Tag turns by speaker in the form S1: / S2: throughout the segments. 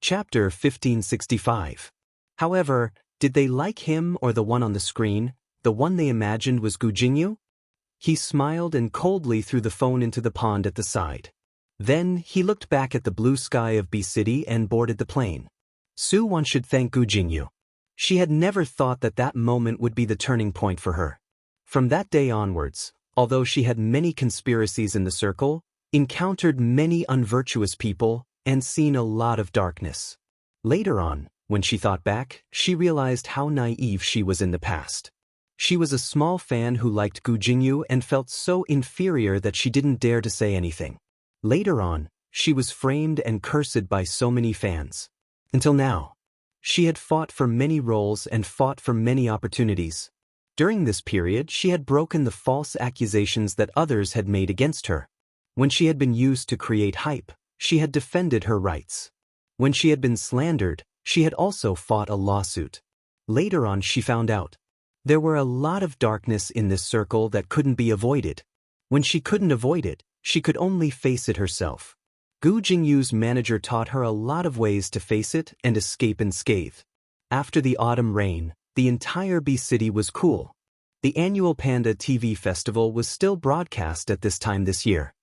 S1: Chapter 1565. However, did they like him or the one on the screen, the one they imagined was Gu Jingyu? He smiled and coldly threw the phone into the pond at the side. Then, he looked back at the blue sky of B City and boarded the plane. Su-won should thank Gu Jingyu. She had never thought that that moment would be the turning point for her. From that day onwards, although she had many conspiracies in the circle, encountered many unvirtuous people, and seen a lot of darkness. Later on, when she thought back, she realized how naive she was in the past. She was a small fan who liked Gu Jingyu and felt so inferior that she didn't dare to say anything. Later on, she was framed and cursed by so many fans. Until now. She had fought for many roles and fought for many opportunities. During this period, she had broken the false accusations that others had made against her. When she had been used to create hype, she had defended her rights. When she had been slandered, she had also fought a lawsuit. Later on, she found out. There were a lot of darkness in this circle that couldn't be avoided. When she couldn't avoid it, she could only face it herself. Gu Jingyu's manager taught her a lot of ways to face it and escape unscathed. After the autumn rain, the entire B City was cool. The annual Panda TV festival was still broadcast at this time this year.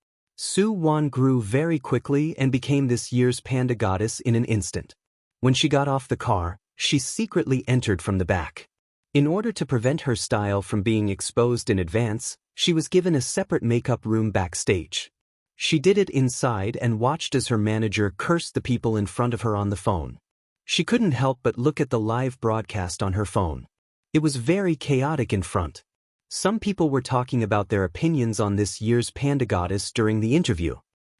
S1: Su-won grew very quickly and became this year's panda goddess in an instant. When she got off the car, she secretly entered from the back. In order to prevent her style from being exposed in advance, she was given a separate makeup room backstage. She did it inside and watched as her manager cursed the people in front of her on the phone. She couldn't help but look at the live broadcast on her phone. It was very chaotic in front. Some people were talking about their opinions on this year's panda goddess during the interview.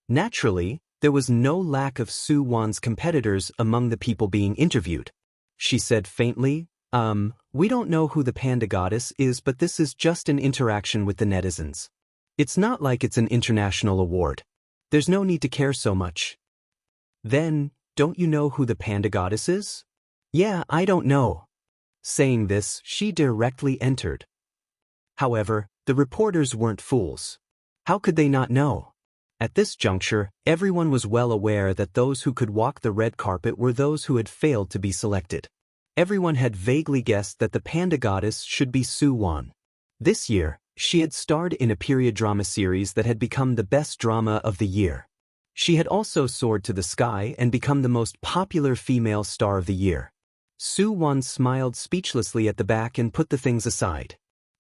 S1: Naturally, there was no lack of Su-won's competitors among the people being interviewed. She said faintly, we don't know who the panda goddess is, but this is just an interaction with the netizens. It's not like it's an international award. There's no need to care so much. Then, don't you know who the panda goddess is? Yeah, I don't know. Saying this, she directly entered. However, the reporters weren't fools. How could they not know? At this juncture, everyone was well aware that those who could walk the red carpet were those who had failed to be selected. Everyone had vaguely guessed that the panda goddess should be Su-won. This year, she had starred in a period drama series that had become the best drama of the year. She had also soared to the sky and become the most popular female star of the year. Su-won smiled speechlessly at the back and put the things aside.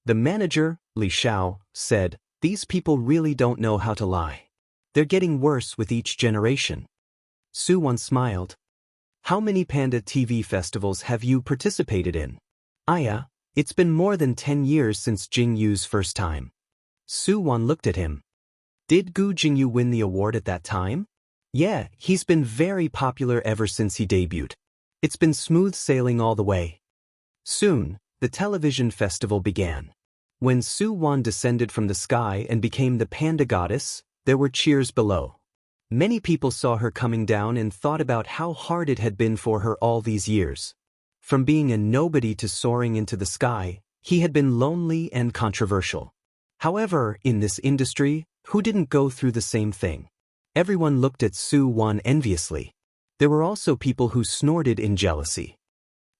S1: The manager, Li Xiao, said, "These people really don't know how to lie. They're getting worse with each generation." Su-won smiled. How many Panda TV festivals have you participated in? Aya, it's been more than 10 years since Jingyu's first time. Su-won looked at him. Did Gu Jingyu win the award at that time? Yeah, he's been very popular ever since he debuted. It's been smooth sailing all the way. Soon, the television festival began. When Su-won descended from the sky and became the panda goddess, there were cheers below. Many people saw her coming down and thought about how hard it had been for her all these years. From being a nobody to soaring into the sky, he had been lonely and controversial. However, in this industry, who didn't go through the same thing? Everyone looked at Su-won enviously. There were also people who snorted in jealousy.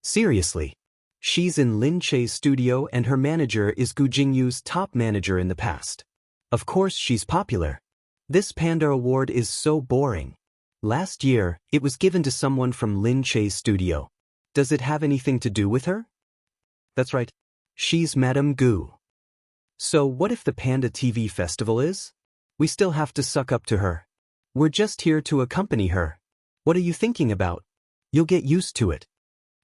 S1: Seriously. She's in Lin Che's studio and her manager is Gu Jingyu's top manager in the past. Of course she's popular. This panda award is so boring. Last year, it was given to someone from Lin Che's studio. Does it have anything to do with her? That's right. She's Madame Gu. So what if the Panda TV festival is? We still have to suck up to her. We're just here to accompany her. What are you thinking about? You'll get used to it.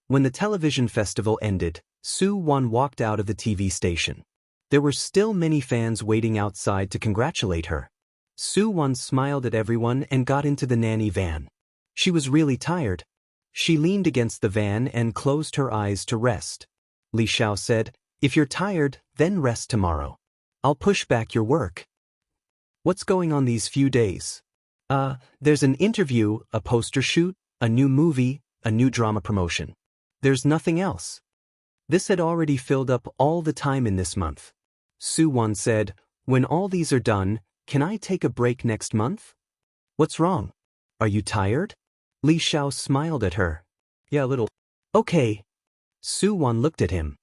S1: When the television festival ended, Su-won walked out of the TV station. There were still many fans waiting outside to congratulate her. Su-won smiled at everyone and got into the nanny van. She was really tired. She leaned against the van and closed her eyes to rest. Li Xiao said, "If you're tired, then rest tomorrow. I'll push back your work." What's going on these few days? There's an interview, a poster shoot, a new movie, a new drama promotion. There's nothing else. This had already filled up all the time in this month. Su-won said, "When all these are done, can I take a break next month?" What's wrong? Are you tired? Li Xiao smiled at her. Yeah, a little. Okay. Su Wan looked at him.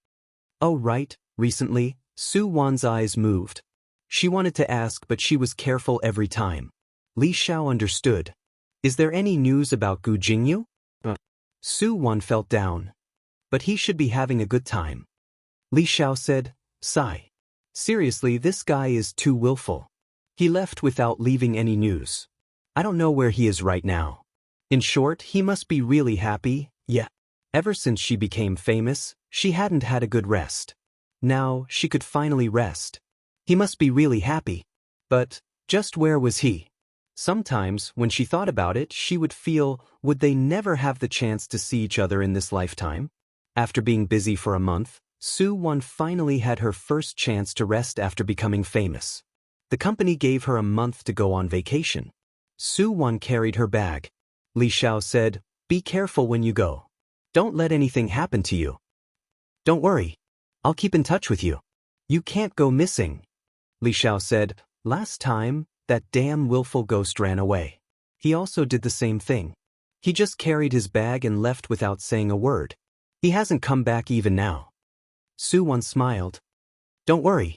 S1: Oh right, recently, Su Wan's eyes moved. She wanted to ask but she was careful every time. Li Xiao understood. Is there any news about Gu Jingyu? Su Wan felt down. But he should be having a good time. Li Xiao said, sigh. Seriously, this guy is too willful. He left without leaving any news. I don't know where he is right now. In short, he must be really happy, yeah. Ever since she became famous, she hadn't had a good rest. Now, she could finally rest. He must be really happy. But, just where was he? Sometimes, when she thought about it, she would feel, would they never have the chance to see each other in this lifetime? After being busy for a month, Su Wan finally had her first chance to rest after becoming famous. The company gave her a month to go on vacation. Su Wan carried her bag. Li Xiao said, be careful when you go. Don't let anything happen to you. Don't worry. I'll keep in touch with you. You can't go missing. Li Xiao said, last time, that damn willful ghost ran away. He also did the same thing. He just carried his bag and left without saying a word. He hasn't come back even now. Su Wan smiled. Don't worry.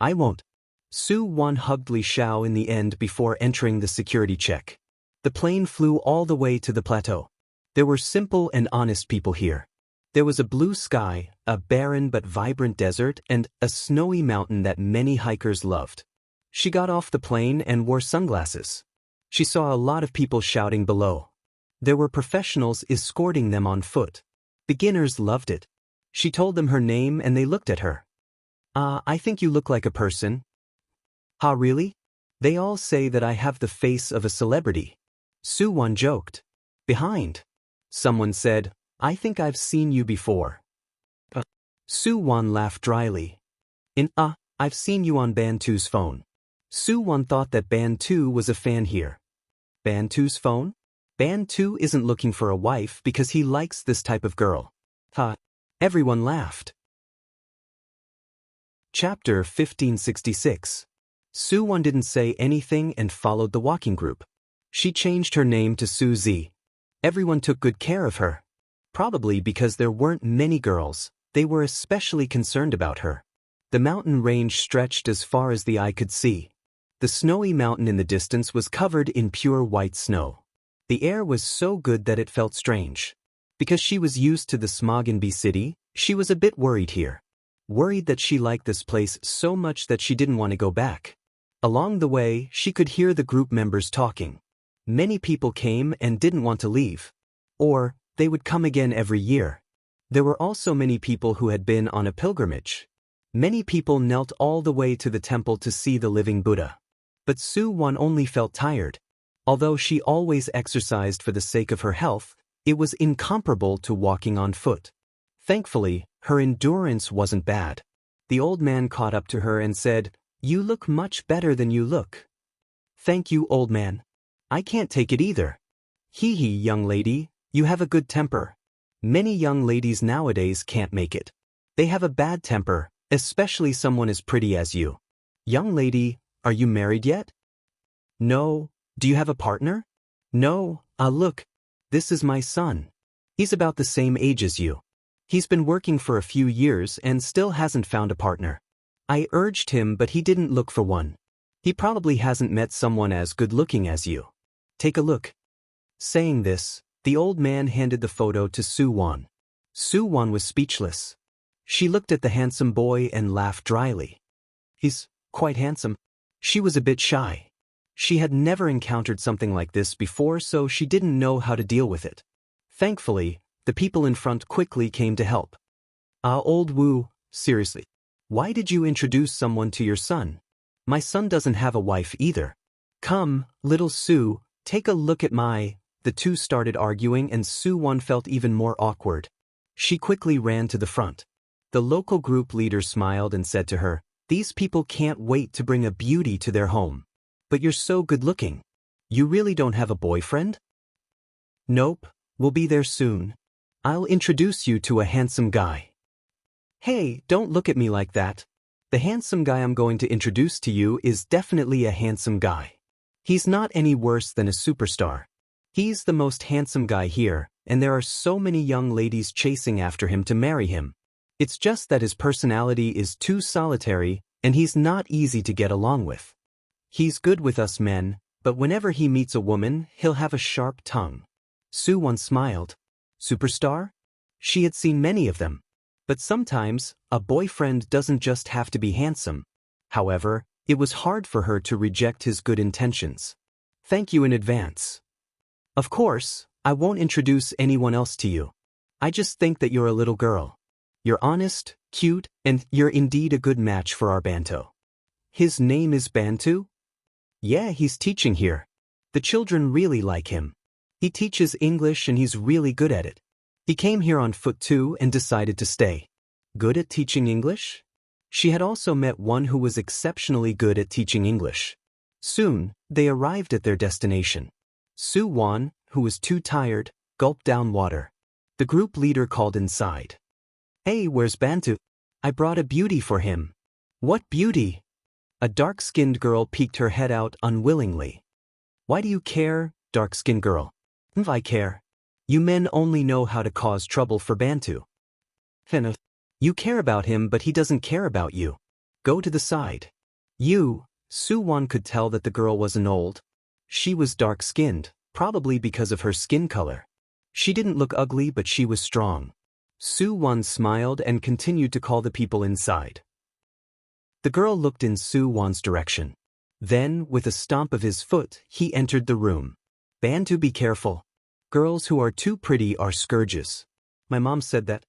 S1: I won't. Su Wan hugged Li Xiao in the end before entering the security check. The plane flew all the way to the plateau. There were simple and honest people here. There was a blue sky, a barren but vibrant desert, and a snowy mountain that many hikers loved. She got off the plane and wore sunglasses. She saw a lot of people shouting below. There were professionals escorting them on foot. Beginners loved it. She told them her name and they looked at her. I think you look like a person. Ha, really? They all say that I have the face of a celebrity. Su Wan joked. Behind. Someone said, I think I've seen you before. Su Wan laughed dryly. I've seen you on Bantu's phone. Su Wan thought that Bantu was a fan here. Bantu's phone? Bantu isn't looking for a wife because he likes this type of girl. Everyone laughed. Chapter 1566. Su Wan didn't say anything and followed the walking group. She changed her name to Su Zi. Everyone took good care of her. Probably because there weren't many girls, they were especially concerned about her. The mountain range stretched as far as the eye could see. The snowy mountain in the distance was covered in pure white snow. The air was so good that it felt strange. Because she was used to the smog in B City, she was a bit worried here. Worried that she liked this place so much that she didn't want to go back. Along the way, she could hear the group members talking. Many people came and didn't want to leave. Or, they would come again every year. There were also many people who had been on a pilgrimage. Many people knelt all the way to the temple to see the living Buddha. But Su Wan only felt tired. Although she always exercised for the sake of her health, it was incomparable to walking on foot. Thankfully, her endurance wasn't bad. The old man caught up to her and said, You look much better than you look. Thank you, old man. I can't take it either. Hee hee, young lady, you have a good temper. Many young ladies nowadays can't make it. They have a bad temper, especially someone as pretty as you. Young lady, are you married yet? No. Do you have a partner? No. Look. This is my son. He's about the same age as you. He's been working for a few years and still hasn't found a partner. I urged him but he didn't look for one. He probably hasn't met someone as good-looking as you. Take a look. Saying this, the old man handed the photo to Su Wan. Su Wan was speechless. She looked at the handsome boy and laughed dryly. He's quite handsome. She was a bit shy. She had never encountered something like this before, so she didn't know how to deal with it. Thankfully, the people in front quickly came to help. Old Wu, seriously. Why did you introduce someone to your son? My son doesn't have a wife either. Come, little Su, take a look at my... The two started arguing and Su Wan felt even more awkward. She quickly ran to the front. The local group leader smiled and said to her, These people can't wait to bring a beauty to their home. But you're so good-looking. You really don't have a boyfriend? Nope, we'll be there soon. I'll introduce you to a handsome guy. Hey, don't look at me like that. The handsome guy I'm going to introduce to you is definitely a handsome guy. He's not any worse than a superstar. He's the most handsome guy here, and there are so many young ladies chasing after him to marry him. It's just that his personality is too solitary, and he's not easy to get along with. He's good with us men, but whenever he meets a woman, he'll have a sharp tongue. Soo-won smiled. Superstar? She had seen many of them. But sometimes, a boyfriend doesn't just have to be handsome. However, it was hard for her to reject his good intentions. Thank you in advance. Of course, I won't introduce anyone else to you. I just think that you're a little girl. You're honest, cute, and you're indeed a good match for our Banto. His name is Bantu? Yeah, he's teaching here. The children really like him. He teaches English and he's really good at it. He came here on foot too and decided to stay. Good at teaching English? She had also met one who was exceptionally good at teaching English. Soon, they arrived at their destination. Soo-won, who was too tired, gulped down water. The group leader called inside. Hey, where's Bantu? I brought a beauty for him. What beauty? A dark-skinned girl peeked her head out unwillingly. Why do you care, dark-skinned girl? I care. You men only know how to cause trouble for Bantu. You care about him but he doesn't care about you. Go to the side. Soo-won could tell that the girl wasn't old. She was dark-skinned, probably because of her skin color. She didn't look ugly but she was strong. Soo-won smiled and continued to call the people inside. The girl looked in Soo-won's direction. Then, with a stomp of his foot, he entered the room. Bantu, be careful. Girls who are too pretty are scourges. My mom said that.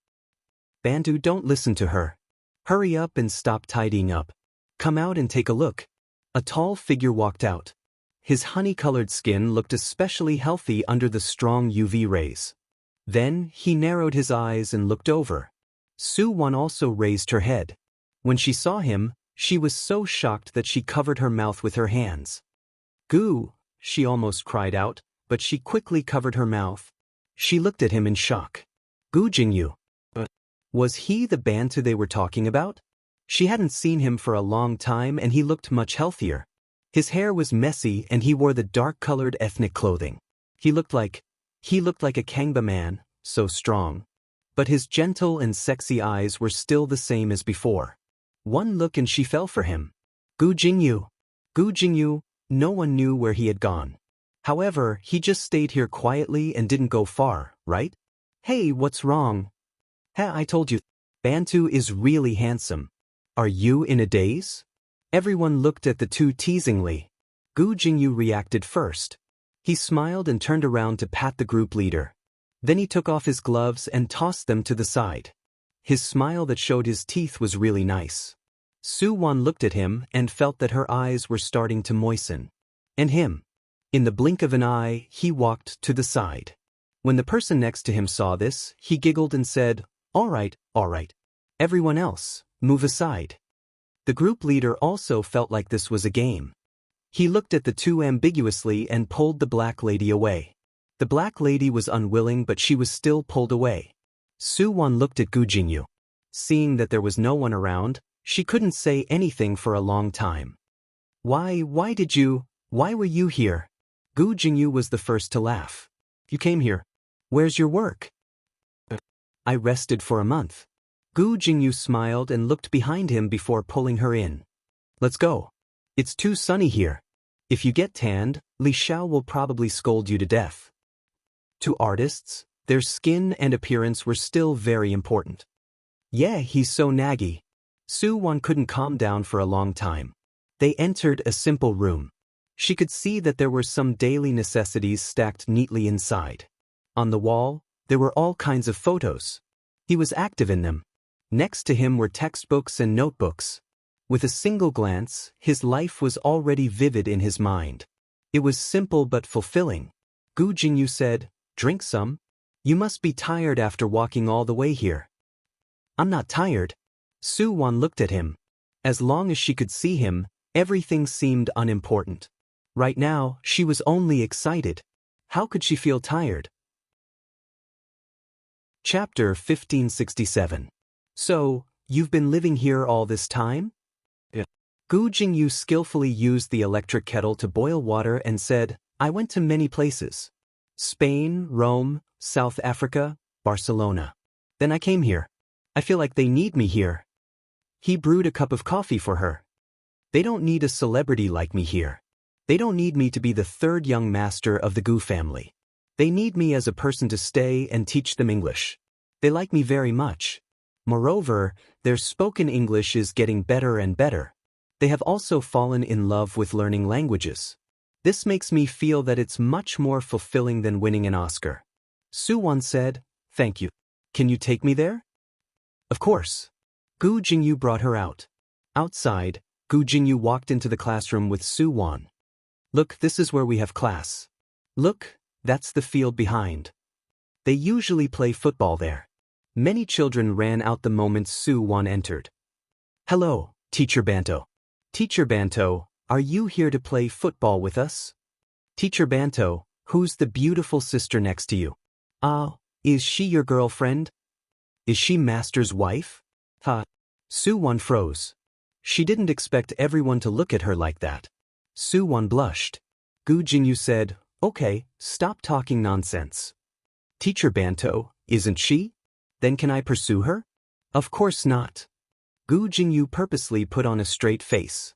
S1: Bantu, don't listen to her. Hurry up and stop tidying up. Come out and take a look. A tall figure walked out. His honey-colored skin looked especially healthy under the strong UV rays. Then, he narrowed his eyes and looked over. Soo-won also raised her head. When she saw him, she was so shocked that she covered her mouth with her hands. Goo, she almost cried out, but she quickly covered her mouth. She looked at him in shock. Goo Jingyu. Was he the Bantu they were talking about? She hadn't seen him for a long time and he looked much healthier. His hair was messy and he wore the dark-colored ethnic clothing. He looked like a Kangba man, so strong. But his gentle and sexy eyes were still the same as before. One look and she fell for him. Goo Jingyu. Goo Jingyu, no one knew where he had gone. However, he just stayed here quietly and didn't go far, right? Hey, what's wrong? I told you, Bantu is really handsome. Are you in a daze? Everyone looked at the two teasingly. Goo Jingyu reacted first. He smiled and turned around to pat the group leader. Then he took off his gloves and tossed them to the side. His smile that showed his teeth was really nice. Soo-won looked at him and felt that her eyes were starting to moisten. And him. In the blink of an eye, he walked to the side. When the person next to him saw this, he giggled and said, all right. Everyone else, move aside. The group leader also felt like this was a game. He looked at the two ambiguously and pulled the black lady away. The black lady was unwilling but she was still pulled away. Soo-won looked at Goo Jingyu. Seeing that there was no one around, she couldn't say anything for a long time. Why were you here? Goo Jingyu was the first to laugh. You came here. Where's your work? I rested for a month. Goo Jingyu smiled and looked behind him before pulling her in. Let's go. It's too sunny here. If you get tanned, Li Xiao will probably scold you to death. To artists, their skin and appearance were still very important. Yeah, he's so naggy. Soo-won couldn't calm down for a long time. They entered a simple room. She could see that there were some daily necessities stacked neatly inside. On the wall, there were all kinds of photos. He was active in them. Next to him were textbooks and notebooks. With a single glance, his life was already vivid in his mind. It was simple but fulfilling. Goo Jingyu said, drink some? You must be tired after walking all the way here. I'm not tired. Soo-won looked at him. As long as she could see him, everything seemed unimportant. Right now, she was only excited. How could she feel tired? Chapter 1567. So, you've been living here all this time? Yeah. Goo Jingyu skillfully used the electric kettle to boil water and said, I went to many places. Spain, Rome, South Africa, Barcelona. Then I came here. I feel like they need me here. He brewed a cup of coffee for her. They don't need a celebrity like me here. They don't need me to be the third young master of the Gu family. They need me as a person to stay and teach them English. They like me very much. Moreover, their spoken English is getting better and better. They have also fallen in love with learning languages. This makes me feel that it's much more fulfilling than winning an Oscar. Suwon said, "Thank you. Can you take me there?" Of course. Gu Jingyu brought her out. Outside, Gu Jingyu walked into the classroom with Suwon. "Look, this is where we have class. Look, that's the field behind. They usually play football there." Many children ran out the moment Suwon entered. "Hello, Teacher Banto. Teacher Banto, are you here to play football with us? Teacher Banto, who's the beautiful sister next to you? Is she your girlfriend? Is she Master's wife?" Suwon froze. She didn't expect everyone to look at her like that. Suwon blushed. Gu Jingyu said, "Okay, stop talking nonsense. Teacher Banto, isn't she? Then can I pursue her?" "Of course not." Gu Jingyu purposely put on a straight face.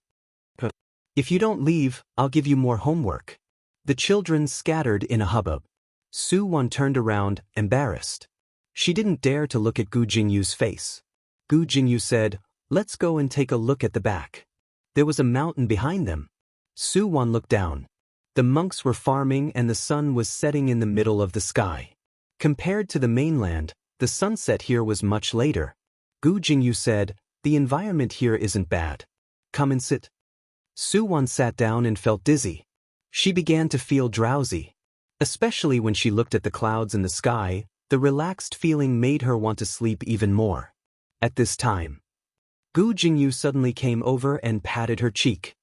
S1: "If you don't leave, I'll give you more homework." The children scattered in a hubbub. Suwon turned around, embarrassed. She didn't dare to look at Gu Jingyu's face. Gu Jingyu said, "Let's go and take a look at the back." There was a mountain behind them. Suwon looked down. The monks were farming and the sun was setting in the middle of the sky. Compared to the mainland, the sunset here was much later. Gu Jingyu said, "The environment here isn't bad. Come and sit." Suwon sat down and felt dizzy. She began to feel drowsy. Especially when she looked at the clouds in the sky, the relaxed feeling made her want to sleep even more. At this time, Gu Jingyu suddenly came over and patted her cheek.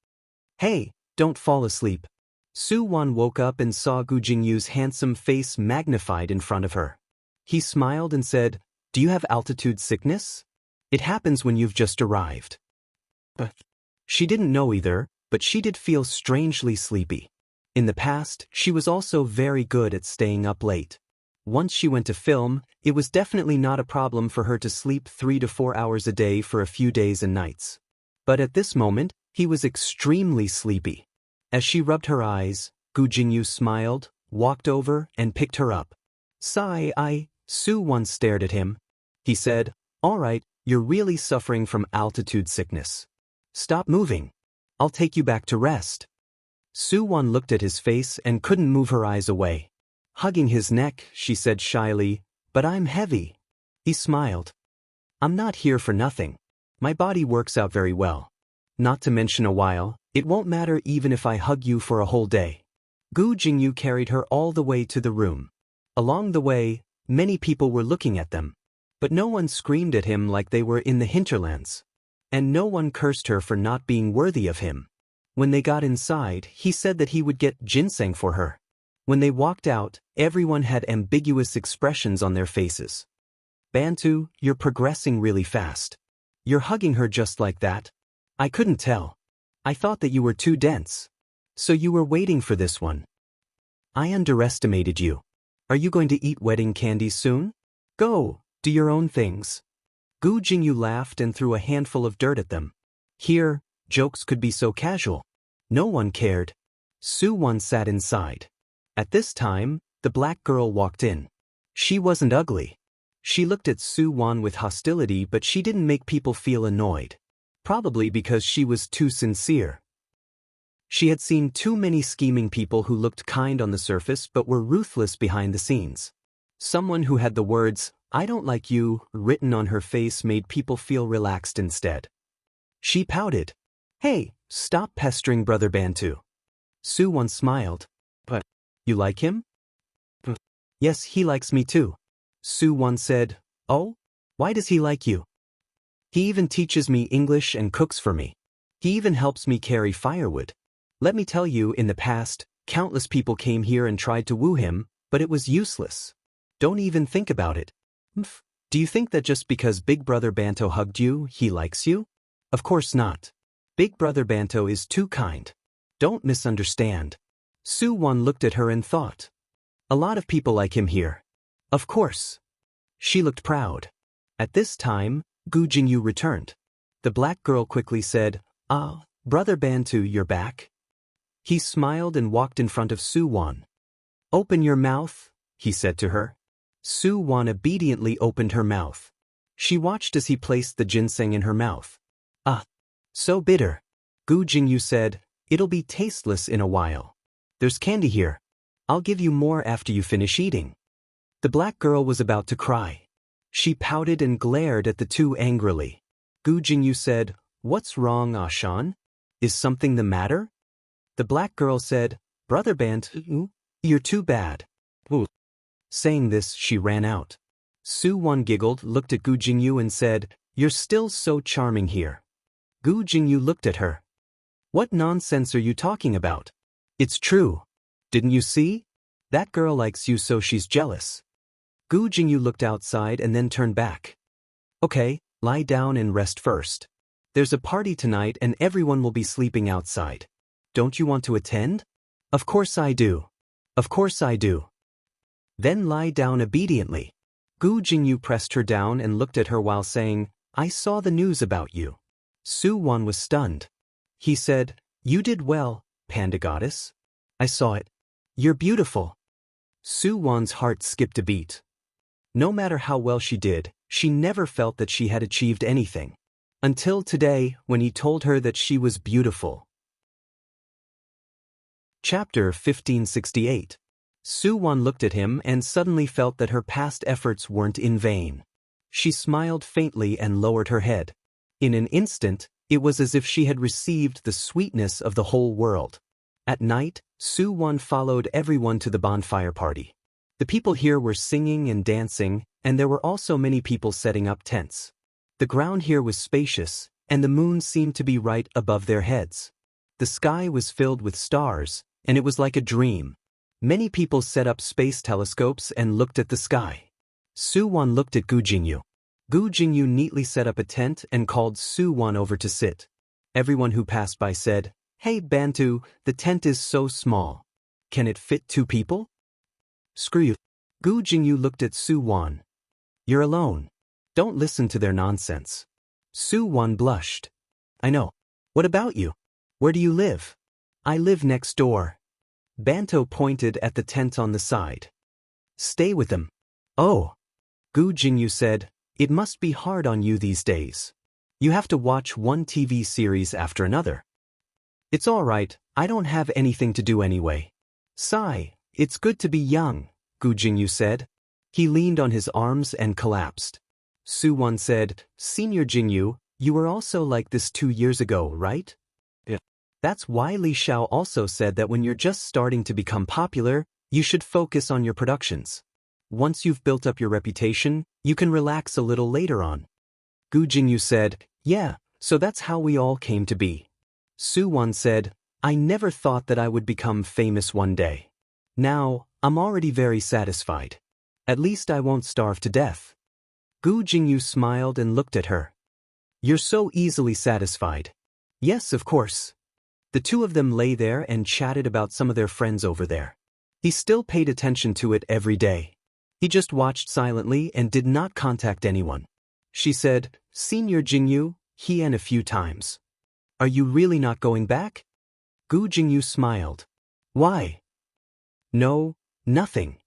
S1: "Hey, don't fall asleep." Suwon woke up and saw Gu Jingyu's handsome face magnified in front of her. He smiled and said, "Do you have altitude sickness? It happens when you've just arrived." She didn't know either, but she did feel strangely sleepy. In the past, she was also very good at staying up late. Once she went to film, it was definitely not a problem for her to sleep 3 to 4 hours a day for a few days and nights. But at this moment, he was extremely sleepy. As she rubbed her eyes, Gu Jingyu smiled, walked over, and picked her up. Suwon stared at him. He said, "All right, you're really suffering from altitude sickness. Stop moving. I'll take you back to rest." Suwon looked at his face and couldn't move her eyes away. Hugging his neck, she said shyly, "But I'm heavy." He smiled. "I'm not here for nothing. My body works out very well. Not to mention a while, it won't matter even if I hug you for a whole day." Gu Jingyu carried her all the way to the room. Along the way, many people were looking at them. But no one screamed at him like they were in the hinterlands. And no one cursed her for not being worthy of him. When they got inside, he said that he would get ginseng for her. When they walked out, everyone had ambiguous expressions on their faces. "Bantu, you're progressing really fast. You're hugging her just like that. I couldn't tell. I thought that you were too dense. So you were waiting for this one. I underestimated you. Are you going to eat wedding candies soon? Go, do your own things." Gu Jingyu laughed and threw a handful of dirt at them. Here, jokes could be so casual. No one cared. Suwon sat inside. At this time, the black girl walked in. She wasn't ugly. She looked at Suwon with hostility, but she didn't make people feel annoyed. Probably because she was too sincere. She had seen too many scheming people who looked kind on the surface but were ruthless behind the scenes. Someone who had the words, "I don't like you," written on her face made people feel relaxed instead. She pouted. "Hey, stop pestering Brother Bantu." Suwon smiled. "But, you like him?" "Yes, he likes me too." Suwon said, "Oh? Why does he like you?" "He even teaches me English and cooks for me. He even helps me carry firewood. Let me tell you, in the past, countless people came here and tried to woo him, but it was useless. Don't even think about it. Do you think that just because Big Brother Banto hugged you, he likes you? Of course not. Big Brother Banto is too kind. Don't misunderstand." Suwon looked at her and thought. A lot of people like him here. Of course. She looked proud. At this time, Gu Jingyu returned. The black girl quickly said, "Ah, Brother Bantu, you're back." He smiled and walked in front of Su Wan. "Open your mouth," he said to her. Su Wan obediently opened her mouth. She watched as he placed the ginseng in her mouth. "Ah, so bitter." Gu Jingyu said, "It'll be tasteless in a while. There's candy here. I'll give you more after you finish eating." The black girl was about to cry. She pouted and glared at the two angrily. Gu Jingyu said, "What's wrong, Ashan? Is something the matter?" The black girl said, "Brother Bantu, you're too bad." Ooh. Saying this, she ran out. Su Wan giggled, looked at Gu Jingyu and said, "You're still so charming here." Gu Jingyu looked at her. "What nonsense are you talking about? It's true. Didn't you see? That girl likes you, so she's jealous." Gu Jingyu looked outside and then turned back. "Okay, lie down and rest first. There's a party tonight and everyone will be sleeping outside. Don't you want to attend?" "Of course I do. Of course I do." "Then lie down obediently." Gu Jingyu pressed her down and looked at her while saying, "I saw the news about you." Su Wan was stunned. He said, "You did well, Panda Goddess. I saw it. You're beautiful." Su Wan's heart skipped a beat. No matter how well she did, she never felt that she had achieved anything. Until today, when he told her that she was beautiful. Chapter 1568. Su Wan looked at him and suddenly felt that her past efforts weren't in vain. She smiled faintly and lowered her head. In an instant, it was as if she had received the sweetness of the whole world. At night, Su Wan followed everyone to the bonfire party. The people here were singing and dancing, and there were also many people setting up tents. The ground here was spacious, and the moon seemed to be right above their heads. The sky was filled with stars, and it was like a dream. Many people set up space telescopes and looked at the sky. Su Wan looked at Gu Jingyu. Gu Jingyu neatly set up a tent and called Su Wan over to sit. Everyone who passed by said, "Hey Bantu, the tent is so small. Can it fit 2 people? "Screw you." Gu Jingyu looked at Su Wan. "You're alone. Don't listen to their nonsense." Su Wan blushed. "I know. What about you? Where do you live?" "I live next door." Banto pointed at the tent on the side. "Stay with them." "Oh." Gu Jingyu said, "It must be hard on you these days. You have to watch one TV series after another." "It's all right, I don't have anything to do anyway." "Sigh, it's good to be young," Gu Jingyu said. He leaned on his arms and collapsed. Su Wan said, "Senior Jingyu, you were also like this 2 years ago, right?" "Yeah." "That's why Li Xiao also said that when you're just starting to become popular, you should focus on your productions. Once you've built up your reputation, you can relax a little later on." Gu Jingyu said, "Yeah, so that's how we all came to be." Su Wan said, "I never thought that I would become famous one day. Now, I'm already very satisfied. At least I won't starve to death." Gu Jingyu smiled and looked at her. "You're so easily satisfied." "Yes, of course." The two of them lay there and chatted about some of their friends over there. He still paid attention to it every day. He just watched silently and did not contact anyone. She said, "Senior Jingyu," he and a few times. "Are you really not going back?" Gu Jingyu smiled. "Why?" "No, nothing."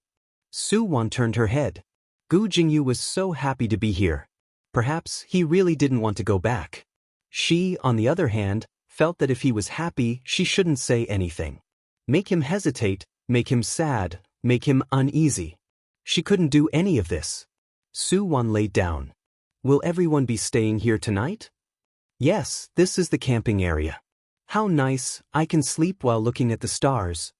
S1: Su Wan turned her head. Gu Jingyu was so happy to be here. Perhaps he really didn't want to go back. She, on the other hand, felt that if he was happy, she shouldn't say anything. Make him hesitate, make him sad, make him uneasy. She couldn't do any of this. Su Wan laid down. "Will everyone be staying here tonight?" "Yes, this is the camping area." "How nice, I can sleep while looking at the stars."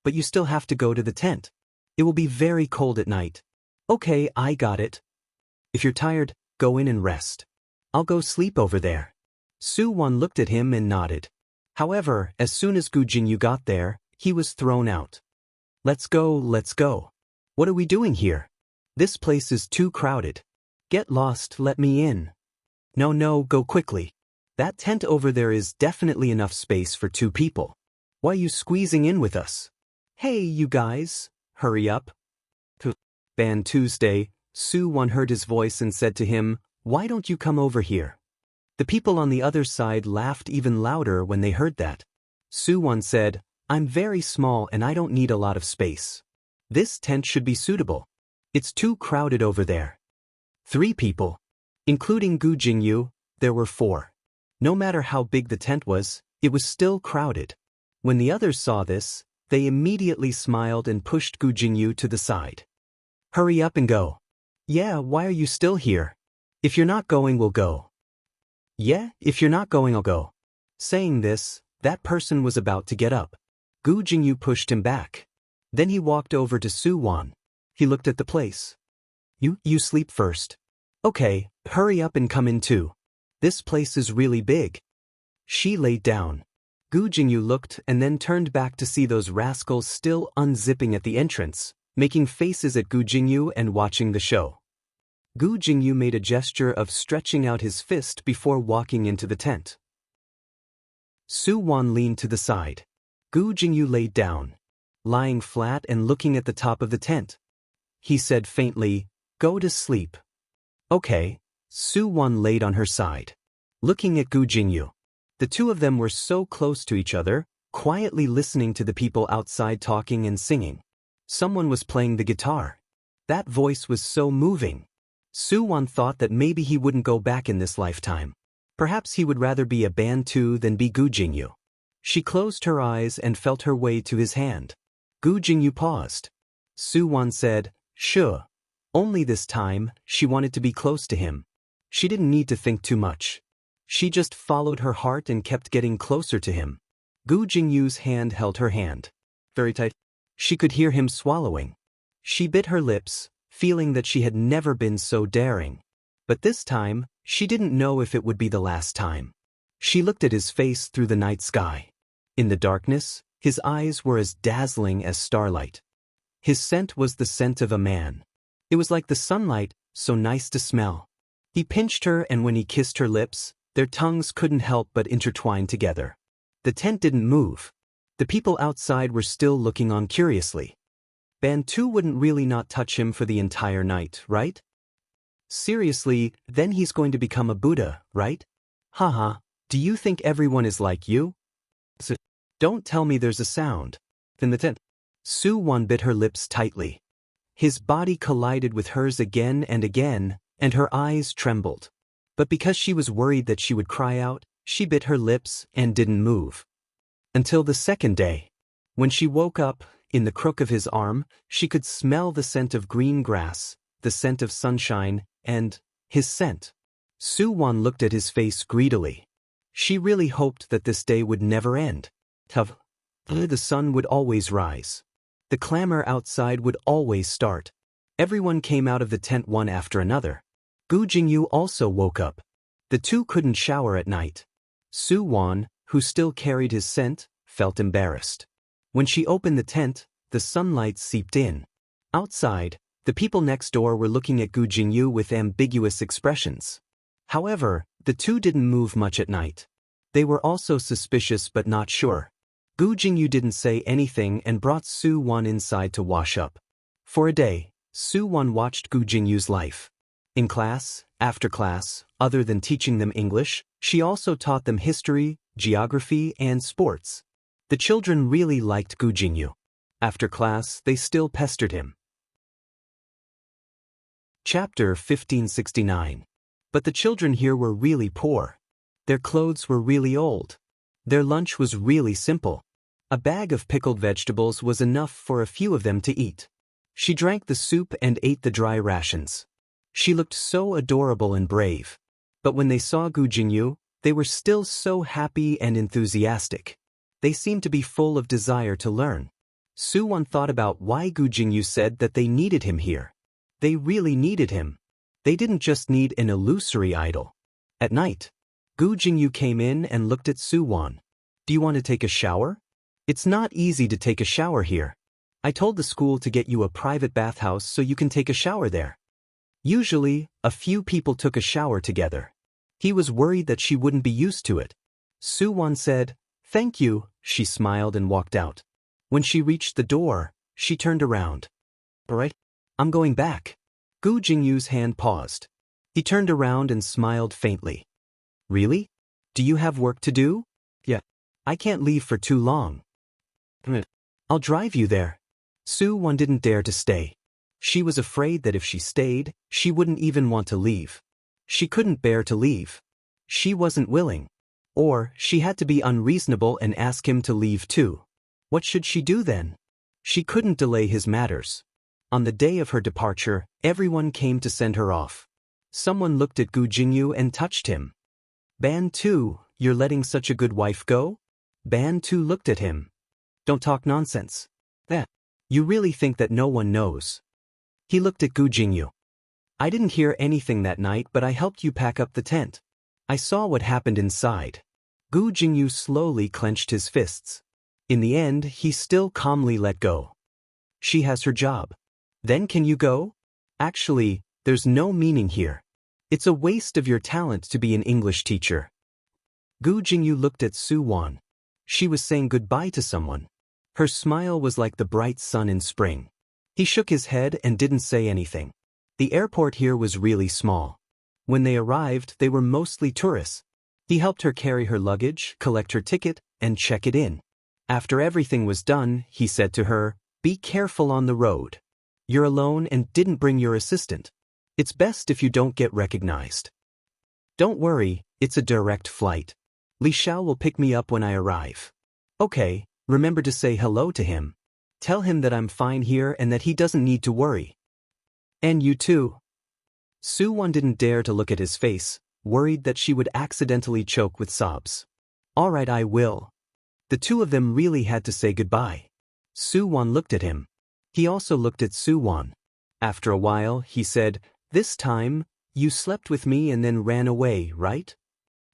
S1: "But you still have to go to the tent. It will be very cold at night." "Okay, I got it. If you're tired, go in and rest. I'll go sleep over there." Su Wan looked at him and nodded. However, as soon as Gu Jingyu got there, he was thrown out. Let's go, let's go. What are we doing here? This place is too crowded. Get lost, let me in." No, go quickly. That tent over there is definitely enough space for 2 people. Why are you squeezing in with us?" "Hey, you guys, hurry up. Ban Tuesday, Soo-won heard his voice and said to him, "Why don't you come over here?" The people on the other side laughed even louder when they heard that. Soo-won said, "I'm very small and I don't need a lot of space. This tent should be suitable. It's too crowded over there." 3 people. Including Gu Jingyu, there were 4. No matter how big the tent was, it was still crowded. When the others saw this, they immediately smiled and pushed Gu Jingyu to the side. "Hurry up and go." "Yeah, why are you still here? If you're not going, we'll go." "Yeah, if you're not going, I'll go." Saying this, that person was about to get up. Gu Jingyu pushed him back. Then he walked over to Soo-won. He looked at the place. You sleep first." "Okay, hurry up and come in too. This place is really big." She laid down. Gu Jingyu looked and then turned back to see those rascals still unzipping at the entrance, making faces at Gu Jingyu and watching the show. Gu Jingyu made a gesture of stretching out his fist before walking into the tent. Soo-won leaned to the side. Gu Jingyu laid down, lying flat and looking at the top of the tent. He said faintly, "Go to sleep." "Okay." Soo-won laid on her side, looking at Gu Jingyu. The two of them were so close to each other, quietly listening to the people outside talking and singing. Someone was playing the guitar. That voice was so moving. Soo-won thought that maybe he wouldn't go back in this lifetime. Perhaps he would rather be a Bantu than be Gu Jingyu. She closed her eyes and felt her way to his hand. Gu Jingyu paused. Soo-won said, "Sure." Only this time, she wanted to be close to him. She didn't need to think too much. She just followed her heart and kept getting closer to him. Gu Jingyu's hand held her hand. Very tight. She could hear him swallowing. She bit her lips, feeling that she had never been so daring. But this time, she didn't know if it would be the last time. She looked at his face through the night sky. In the darkness, his eyes were as dazzling as starlight. His scent was the scent of a man. It was like the sunlight, so nice to smell. He pinched her, and when he kissed her lips, their tongues couldn't help but intertwine together. The tent didn't move. The people outside were still looking on curiously. Bantu wouldn't really not touch him for the entire night, right? Seriously, then he's going to become a Buddha, right? Haha, do you think everyone is like you? So, don't tell me there's a sound. In the tent. Soo-won bit her lips tightly. His body collided with hers again, and her eyes trembled. But because she was worried that she would cry out, she bit her lips and didn't move. Until the second day. When she woke up, in the crook of his arm, she could smell the scent of green grass, the scent of sunshine, and his scent. Soo-won looked at his face greedily. She really hoped that this day would never end. The sun would always rise. The clamor outside would always start. Everyone came out of the tent one after another. Gu Jingyu also woke up. The two couldn't shower at night. Soo-won, who still carried his scent, felt embarrassed. When she opened the tent, the sunlight seeped in. Outside, the people next door were looking at Gu Jingyu with ambiguous expressions. However, the two didn't move much at night. They were also suspicious but not sure. Gu Jingyu didn't say anything and brought Soo-won inside to wash up. For a day, Soo-won watched Gu Jingyu's life. In class, after class, other than teaching them English, she also taught them history, geography, and sports. The children really liked Gu Jingyu. After class, they still pestered him. Chapter 1569. But the children here were really poor. Their clothes were really old. Their lunch was really simple. A bag of pickled vegetables was enough for a few of them to eat. She drank the soup and ate the dry rations. She looked so adorable and brave. But when they saw Gu Jingyu, they were still so happy and enthusiastic. They seemed to be full of desire to learn. Soo-won thought about why Gu Jingyu said that they needed him here. They really needed him. They didn't just need an illusory idol. At night, Gu Jingyu came in and looked at Soo-won. "Do you want to take a shower? It's not easy to take a shower here. I told the school to get you a private bathhouse so you can take a shower there." Usually, a few people took a shower together. He was worried that she wouldn't be used to it. Soo-won said, "Thank you." She smiled and walked out. When she reached the door, She turned around. Alright, I'm going back. Gu Jingyu's hand paused. He turned around and smiled faintly. Really? Do you have work to do? Yeah. I can't leave for too long. I'll drive you there. Su-won didn't dare to stay. She was afraid that if she stayed, she wouldn't even want to leave. She couldn't bear to leave. She wasn't willing. Or she had to be unreasonable and ask him to leave too. What should she do then? She couldn't delay his matters. On the day of her departure, everyone came to send her off. Someone looked at Gu Jingyu and touched him. Ban Tu, you're letting such a good wife go? Ban Tu looked at him. Don't talk nonsense. You really think that no one knows? He looked at Gu Jingyu. I didn't hear anything that night, but I helped you pack up the tent. I saw what happened inside. Gu Jingyu slowly clenched his fists. In the end, he still calmly let go. She has her job. Then can you go? Actually, there's no meaning here. It's a waste of your talent to be an English teacher. Gu Jingyu looked at Su-won. She was saying goodbye to someone. Her smile was like the bright sun in spring. He shook his head and didn't say anything. The airport here was really small. When they arrived, they were mostly tourists. He helped her carry her luggage, collect her ticket, and check it in. After everything was done, he said to her, "Be careful on the road. You're alone and didn't bring your assistant. It's best if you don't get recognized. Don't worry, it's a direct flight. Li Xiao will pick me up when I arrive. Okay, remember to say hello to him. Tell him that I'm fine here and that he doesn't need to worry. And you too." Su-won didn't dare to look at his face, worried that she would accidentally choke with sobs. Alright, I will. The two of them really had to say goodbye. Su-won looked at him. He also looked at Su-won. After a while, he said, "This time, you slept with me and then ran away, right?"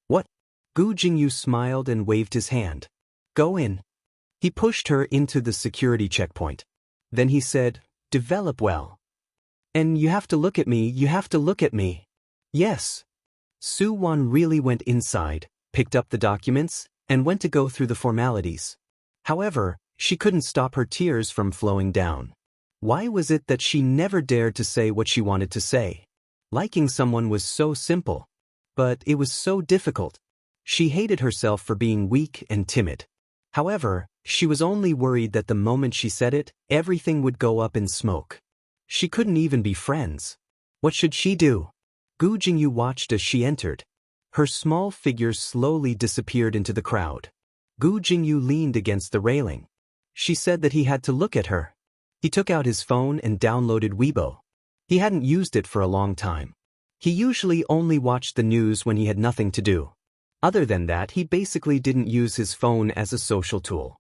S1: "What?" Gu Jingyu smiled and waved his hand. "Go in." He pushed her into the security checkpoint. Then he said, "Develop well. And you have to look at me, you have to look at me." Yes. Su-won really went inside, picked up the documents, and went to go through the formalities. However, she couldn't stop her tears from flowing down. Why was it that she never dared to say what she wanted to say? Liking someone was so simple. But it was so difficult. She hated herself for being weak and timid. However, she was only worried that the moment she said it, everything would go up in smoke. She couldn't even be friends. What should she do? Gu Jingyu watched as she entered. Her small figure slowly disappeared into the crowd. Gu Jingyu leaned against the railing. She said that he had to look at her. He took out his phone and downloaded Weibo. He hadn't used it for a long time. He usually only watched the news when he had nothing to do. Other than that, he basically didn't use his phone as a social tool.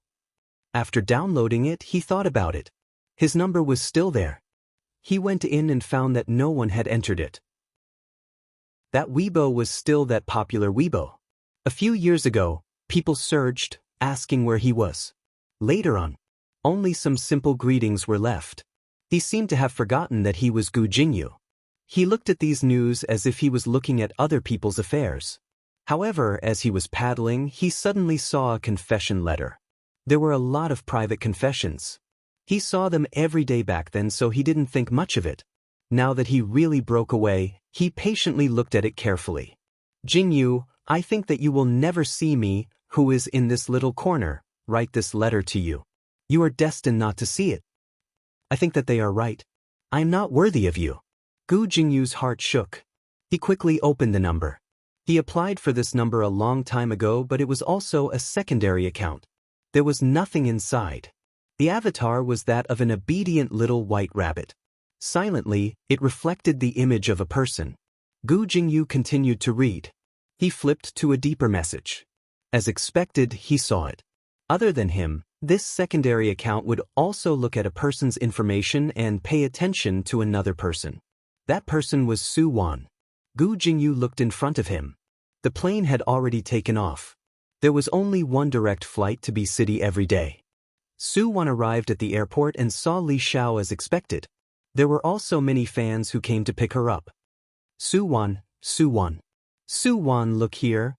S1: After downloading it, he thought about it. His number was still there. He went in and found that no one had entered it. That Weibo was still that popular Weibo. A few years ago, people surged, asking where he was. Later on, only some simple greetings were left. He seemed to have forgotten that he was Gu Jingyu. He looked at these news as if he was looking at other people's affairs. However, as he was paddling, he suddenly saw a confession letter. There were a lot of private confessions. He saw them every day back then, so he didn't think much of it. Now that he really broke away, he patiently looked at it carefully. "Jingyu, I think that you will never see me, who is in this little corner, write this letter to you. You are destined not to see it. I think that they are right. I am not worthy of you." Gu Jingyu's heart shook. He quickly opened the number. He applied for this number a long time ago, but it was also a secondary account. There was nothing inside. The avatar was that of an obedient little white rabbit. Silently, it reflected the image of a person. Gu Jingyu continued to read. He flipped to a deeper message. As expected, he saw it. Other than him, this secondary account would also look at a person's information and pay attention to another person. That person was Su-won. Gu Jingyu looked in front of him. The plane had already taken off. There was only one direct flight to B City every day. Su-won arrived at the airport and saw Li Xiao as expected. There were also many fans who came to pick her up. Su-won, Su-won. Su-won, look here.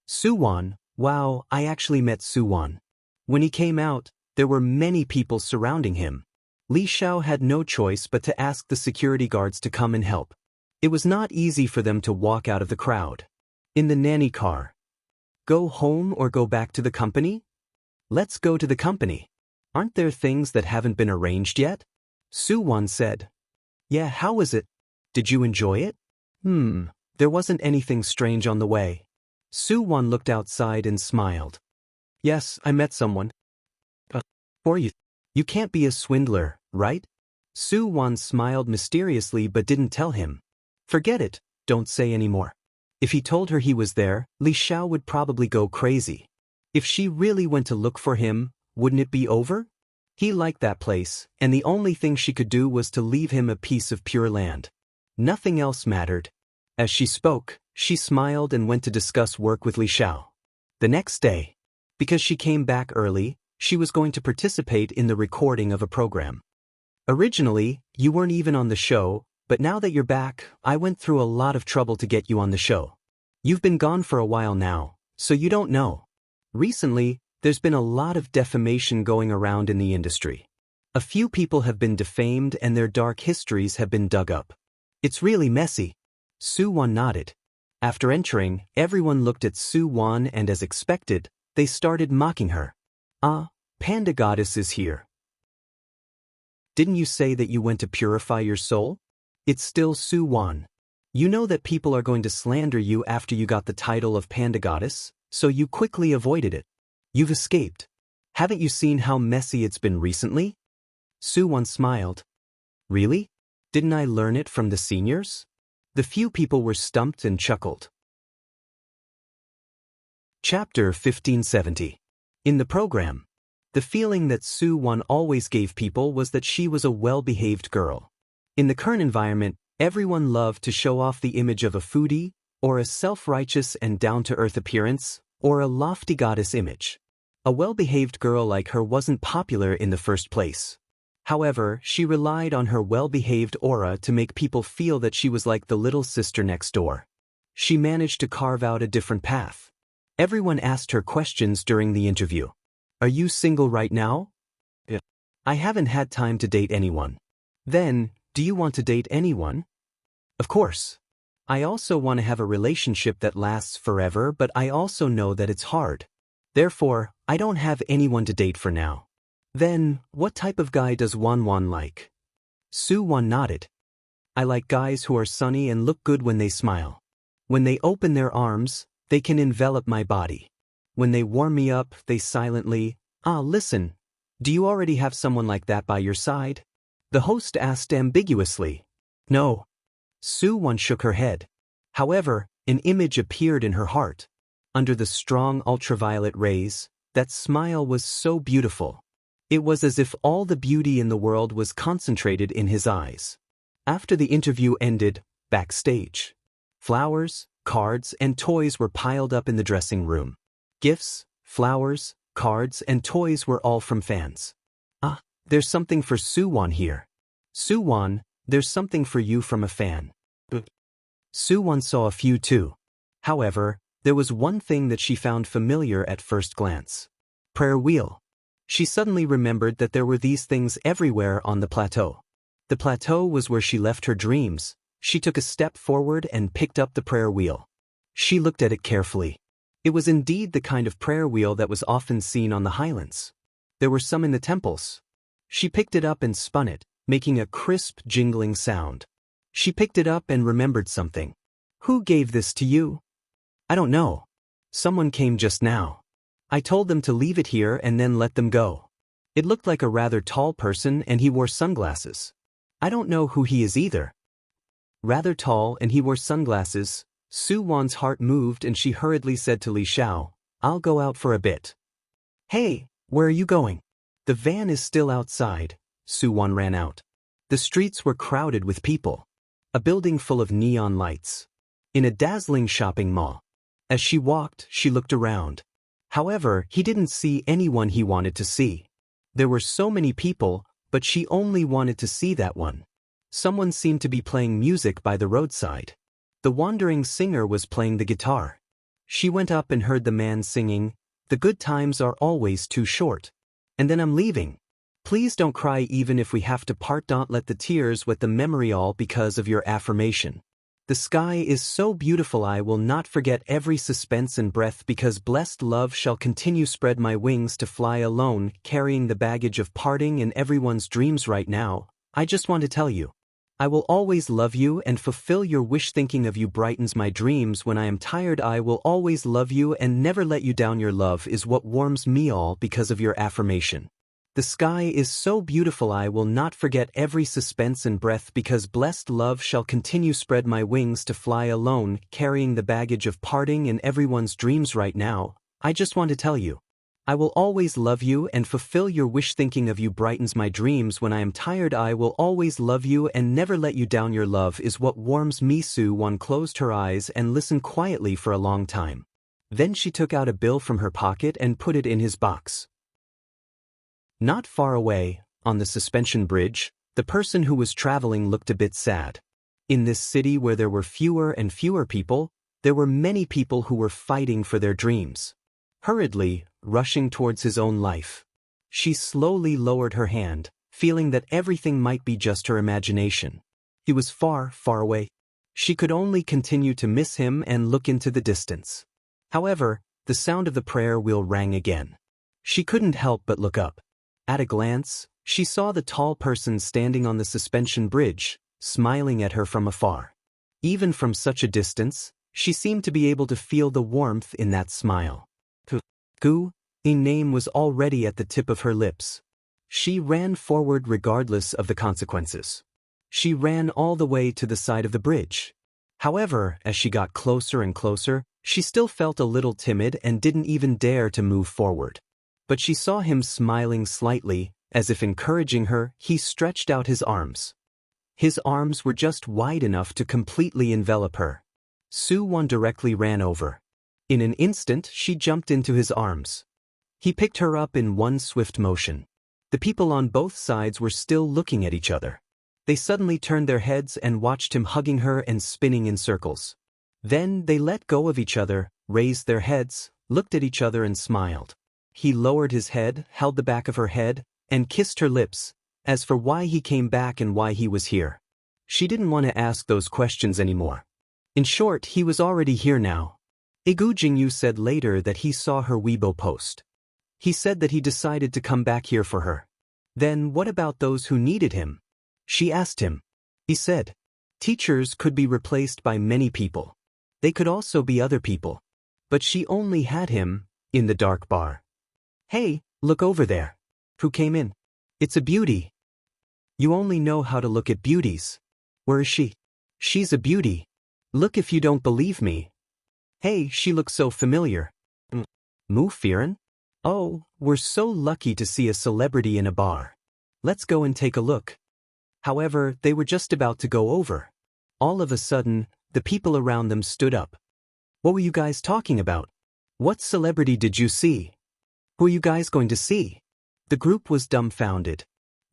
S1: Su-won, wow, I actually met Su-won. When he came out, There were many people surrounding him. Li Xiao had no choice but to ask the security guards to come and help. It was not easy for them to walk out of the crowd. In the nanny car. Go home or go back to the company? Let's go to the company. Aren't there things that haven't been arranged yet? Su-won said. Yeah, how was it? Did you enjoy it? There wasn't anything strange on the way. Su-won looked outside and smiled. Yes, I met someone. For you. You can't be a swindler, right? Su-won smiled mysteriously but didn't tell him. Forget it, don't say any more. If he told her he was there, Li Xiao would probably go crazy. If she really went to look for him, wouldn't it be over? He liked that place, and the only thing she could do was to leave him a piece of pure land. Nothing else mattered. As she spoke, she smiled and went to discuss work with Li Xiao. The next day, because she came back early, she was going to participate in the recording of a program. Originally, you weren't even on the show, but now that you're back, I went through a lot of trouble to get you on the show. You've been gone for a while now, so you don't know. Recently, there's been a lot of defamation going around in the industry. A few people have been defamed and their dark histories have been dug up. It's really messy. Su-won nodded. After entering, everyone looked at Su-won and as expected, they started mocking her. Panda Goddess is here. Didn't you say that you went to purify your soul? It's still Su-won. You know that people are going to slander you after you got the title of Panda Goddess, so you quickly avoided it. You've escaped. Haven't you seen how messy it's been recently? Su-won smiled. Really? Didn't I learn it from the seniors? The few people were stumped and chuckled. Chapter 1570. In the program, the feeling that Su-won always gave people was that she was a well-behaved girl. In the current environment, everyone loved to show off the image of a foodie, or a self-righteous and down-to-earth appearance, or a lofty goddess image. A well-behaved girl like her wasn't popular in the first place. However, she relied on her well-behaved aura to make people feel that she was like the little sister next door. She managed to carve out a different path. Everyone asked her questions during the interview. Are you single right now? Yeah. I haven't had time to date anyone. Then, do you want to date anyone? Of course. I also want to have a relationship that lasts forever, but I also know that it's hard. Therefore, I don't have anyone to date for now. Then, what type of guy does Won like? Su-won nodded. I like guys who are sunny and look good when they smile. When they open their arms, they can envelop my body. When they warm me up, they silently, listen, do you already have someone like that by your side? The host asked ambiguously. No. Su-won shook her head. However, an image appeared in her heart. Under the strong ultraviolet rays, that smile was so beautiful. It was as if all the beauty in the world was concentrated in his eyes. After the interview ended, backstage, flowers, cards, and toys were piled up in the dressing room. Gifts, flowers, cards, and toys were all from fans. There's something for Su-won here. Su-won, there's something for you from a fan. Su-won saw a few too. However, there was one thing that she found familiar at first glance. Prayer wheel. She suddenly remembered that there were these things everywhere on the plateau. The plateau was where she left her dreams. She took a step forward and picked up the prayer wheel. She looked at it carefully. It was indeed the kind of prayer wheel that was often seen on the highlands. There were some in the temples. She picked it up and spun it, making a crisp, jingling sound. She picked it up and remembered something. Who gave this to you? I don't know. Someone came just now. I told them to leave it here and then let them go. It looked like a rather tall person and he wore sunglasses. I don't know who he is either. Rather tall and he wore sunglasses. Su-won's heart moved and she hurriedly said to Li Xiao, I'll go out for a bit. Hey, where are you going? The van is still outside. Su-won ran out. The streets were crowded with people. A building full of neon lights. In a dazzling shopping mall. As she walked, she looked around. However, he didn't see anyone he wanted to see. There were so many people, but she only wanted to see that one. Someone seemed to be playing music by the roadside. The wandering singer was playing the guitar. She went up and heard the man singing, "The good times are always too short." And then I'm leaving. Please don't cry even if we have to part. Don't let the tears wet the memory all because of your affirmation. The sky is so beautiful I will not forget every suspense and breath because blessed love shall continue spread my wings to fly alone carrying the baggage of parting and everyone's dreams right now. I just want to tell you. I will always love you and fulfill your wish thinking of you brightens my dreams when I am tired I will always love you and never let you down your love is what warms me all because of your affirmation. The sky is so beautiful I will not forget every suspense and breath because blessed love shall continue spread my wings to fly alone carrying the baggage of parting and everyone's dreams right now. I just want to tell you. I will always love you and fulfill your wish thinking of you brightens my dreams when I am tired I will always love you and never let you down your love is what warms me. Soo-won closed her eyes and listened quietly for a long time. Then she took out a bill from her pocket and put it in his box. Not far away, on the suspension bridge, the person who was traveling looked a bit sad. In this city where there were fewer and fewer people, there were many people who were fighting for their dreams. Hurriedly, rushing towards his own life. She slowly lowered her hand, feeling that everything might be just her imagination. He was far, far away. She could only continue to miss him and look into the distance. However, the sound of the prayer wheel rang again. She couldn't help but look up. At a glance, she saw the tall person standing on the suspension bridge, smiling at her from afar. Even from such a distance, she seemed to be able to feel the warmth in that smile. Gu, a name was already at the tip of her lips. She ran forward regardless of the consequences. She ran all the way to the side of the bridge. However, as she got closer and closer, she still felt a little timid and didn't even dare to move forward. But she saw him smiling slightly, as if encouraging her. He stretched out his arms. His arms were just wide enough to completely envelop her. Soo-won directly ran over. In an instant, she jumped into his arms. He picked her up in one swift motion. The people on both sides were still looking at each other. They suddenly turned their heads and watched him hugging her and spinning in circles. Then they let go of each other, raised their heads, looked at each other and smiled. He lowered his head, held the back of her head, and kissed her lips. As for why he came back and why he was here, she didn't want to ask those questions anymore. In short, he was already here now. Gu Jingyu said later that he saw her Weibo post. He said that he decided to come back here for her. Then what about those who needed him? She asked him. He said, teachers could be replaced by many people. They could also be other people. But she only had him, in the dark bar. Hey, look over there. Who came in? It's a beauty. You only know how to look at beauties. Where is she? She's a beauty. Look if you don't believe me. Hey, she looks so familiar. Mu Firen? Oh, we're so lucky to see a celebrity in a bar. Let's go and take a look. However, they were just about to go over. All of a sudden, the people around them stood up. What were you guys talking about? What celebrity did you see? Who are you guys going to see? The group was dumbfounded.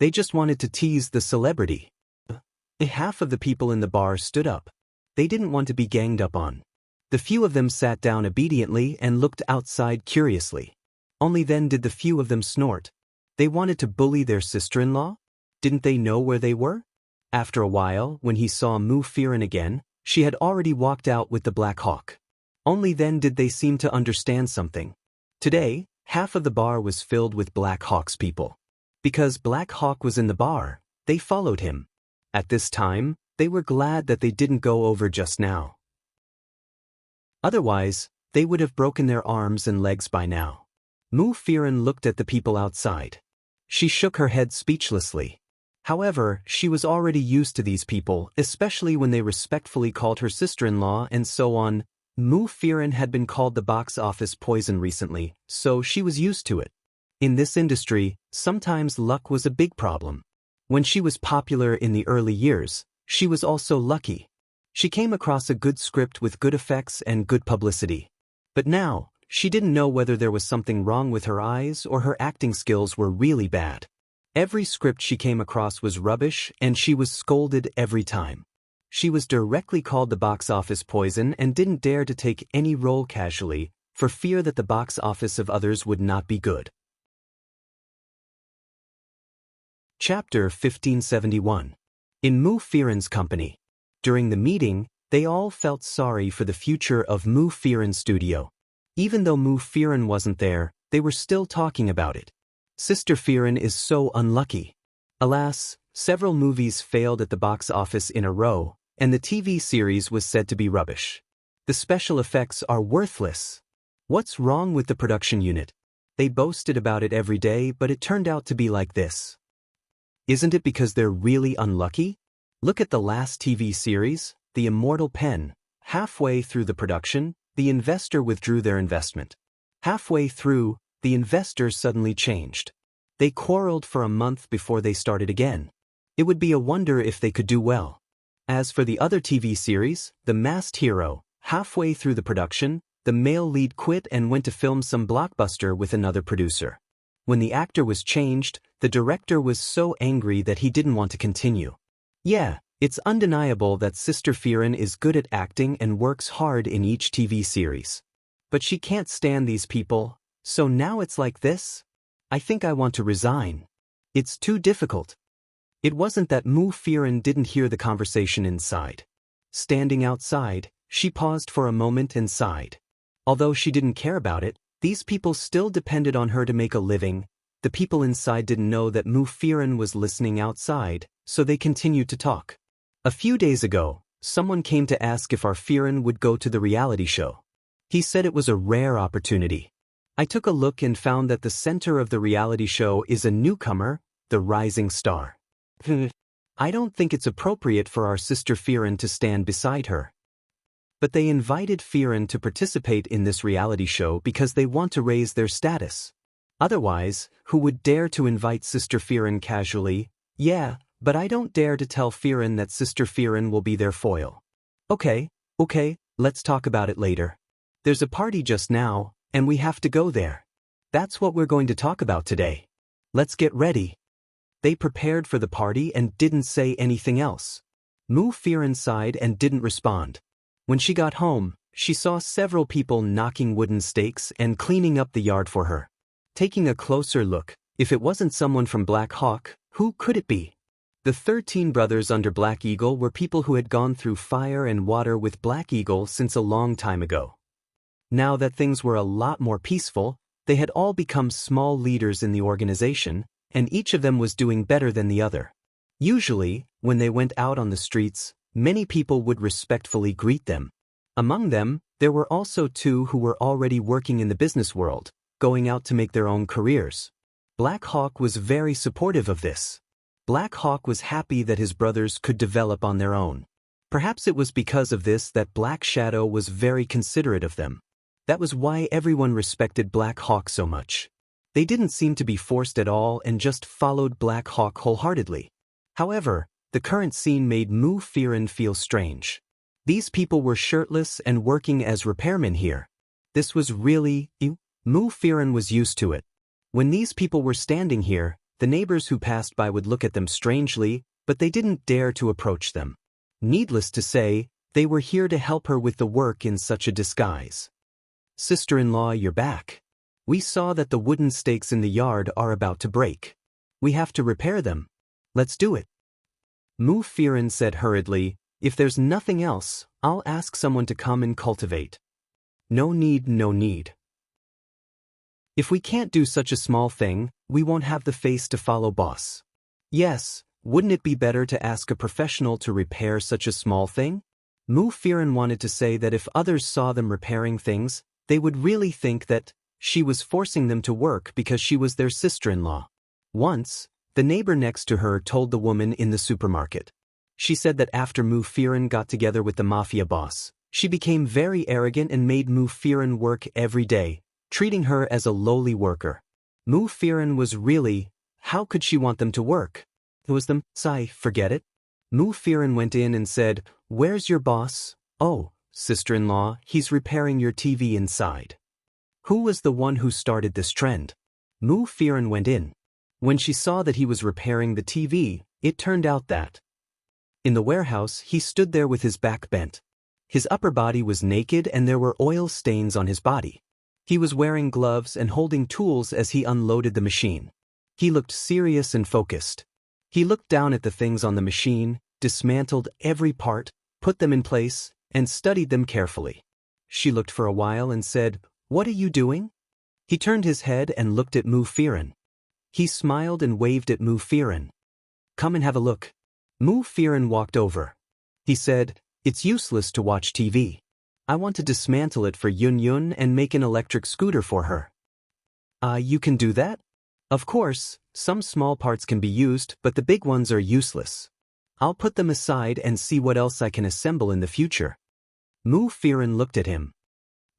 S1: They just wanted to tease the celebrity. Half of the people in the bar stood up. They didn't want to be ganged up on. The few of them sat down obediently and looked outside curiously. Only then did the few of them snort. They wanted to bully their sister-in-law? Didn't they know where they were? After a while, when he saw Mu Firen again, she had already walked out with the Black Hawk. Only then did they seem to understand something. Today, half of the bar was filled with Black Hawk's people. Because Black Hawk was in the bar, they followed him. At this time, they were glad that they didn't go over just now. Otherwise, they would have broken their arms and legs by now. Mu Firen looked at the people outside. She shook her head speechlessly. However, she was already used to these people, especially when they respectfully called her sister-in-law and so on. Mu Firen had been called the box office poison recently, so she was used to it. In this industry, sometimes luck was a big problem. When she was popular in the early years, she was also lucky. She came across a good script with good effects and good publicity. But now, she didn't know whether there was something wrong with her eyes or her acting skills were really bad. Every script she came across was rubbish and she was scolded every time. She was directly called the box office poison and didn't dare to take any role casually for fear that the box office of others would not be good. Chapter 1571. In Mu Firen's company. During the meeting, they all felt sorry for the future of Mu Firen Studio. Even though Mu Firen wasn't there, they were still talking about it. Sister Firen is so unlucky. Alas, several movies failed at the box office in a row, and the TV series was said to be rubbish. The special effects are worthless. What's wrong with the production unit? They boasted about it every day, but it turned out to be like this. Isn't it because they're really unlucky? Look at the last TV series, The Immortal Pen. Halfway through the production, the investor withdrew their investment. Halfway through, the investor suddenly changed. They quarreled for a month before they started again. It would be a wonder if they could do well. As for the other TV series, The Masked Hero, halfway through the production, the male lead quit and went to film some blockbuster with another producer. When the actor was changed, the director was so angry that he didn't want to continue. Yeah, it's undeniable that Sister Firen is good at acting and works hard in each TV series. But she can't stand these people, so now it's like this? I think I want to resign. It's too difficult. It wasn't that Mu Firen didn't hear the conversation inside. Standing outside, she paused for a moment and sighed. Although she didn't care about it, these people still depended on her to make a living. The people inside didn't know that Mu Firen was listening outside, so they continued to talk. A few days ago, someone came to ask if our Firen would go to the reality show. He said it was a rare opportunity. I took a look and found that the center of the reality show is a newcomer, the rising star. I don't think it's appropriate for our Sister Firen to stand beside her. But they invited Firen to participate in this reality show because they want to raise their status. Otherwise, who would dare to invite Sister Firen casually? Yeah, but I don't dare to tell Firen that Sister Firen will be their foil. Okay, let's talk about it later. There's a party just now, and we have to go there. That's what we're going to talk about today. Let's get ready. They prepared for the party and didn't say anything else. Mu Firen sighed and didn't respond. When she got home, she saw several people knocking wooden stakes and cleaning up the yard for her. Taking a closer look, if it wasn't someone from Black Hawk, who could it be? The 13 brothers under Black Eagle were people who had gone through fire and water with Black Eagle since a long time ago. Now that things were a lot more peaceful, they had all become small leaders in the organization, and each of them was doing better than the other. Usually, when they went out on the streets, many people would respectfully greet them. Among them, there were also 2 who were already working in the business world, going out to make their own careers. Black Hawk was very supportive of this. Black Hawk was happy that his brothers could develop on their own. Perhaps it was because of this that Black Shadow was very considerate of them. That was why everyone respected Black Hawk so much. They didn't seem to be forced at all and just followed Black Hawk wholeheartedly. However, the current scene made Mu Firen feel strange. These people were shirtless and working as repairmen here. This was really ew. Mu Firen was used to it. When these people were standing here, the neighbors who passed by would look at them strangely, but they didn't dare to approach them. Needless to say, they were here to help her with the work in such a disguise. Sister-in-law, you're back. We saw that the wooden stakes in the yard are about to break. We have to repair them. Let's do it. Mu Firen said hurriedly, if there's nothing else, I'll ask someone to come and cultivate. No need. If we can't do such a small thing, we won't have the face to follow boss. Yes, wouldn't it be better to ask a professional to repair such a small thing? Mu Firen wanted to say that if others saw them repairing things, they would really think that she was forcing them to work because she was their sister-in-law. Once, the neighbor next to her told the woman in the supermarket. She said that after Mu Firen got together with the mafia boss, she became very arrogant and made Mu Firen work every day, treating her as a lowly worker. Mu Firen was really, how could she want them to work? It was them, forget it. Mu Firen went in and said, where's your boss? Oh, sister-in-law, he's repairing your TV inside. Who was the one who started this trend? Mu Firen went in. When she saw that he was repairing the TV, it turned out that in the warehouse he stood there with his back bent. His upper body was naked and there were oil stains on his body. He was wearing gloves and holding tools as he unloaded the machine. He looked serious and focused. He looked down at the things on the machine, dismantled every part, put them in place, and studied them carefully. She looked for a while and said, "What are you doing?" He turned his head and looked at Mu Firen. He smiled and waved at Mu Firen. "Come and have a look." Mu Firen walked over. He said, "It's useless to watch TV. I want to dismantle it for Yun Yun and make an electric scooter for her." You can do that?" "Of course, some small parts can be used, but the big ones are useless. I'll put them aside and see what else I can assemble in the future." Mu Firen looked at him.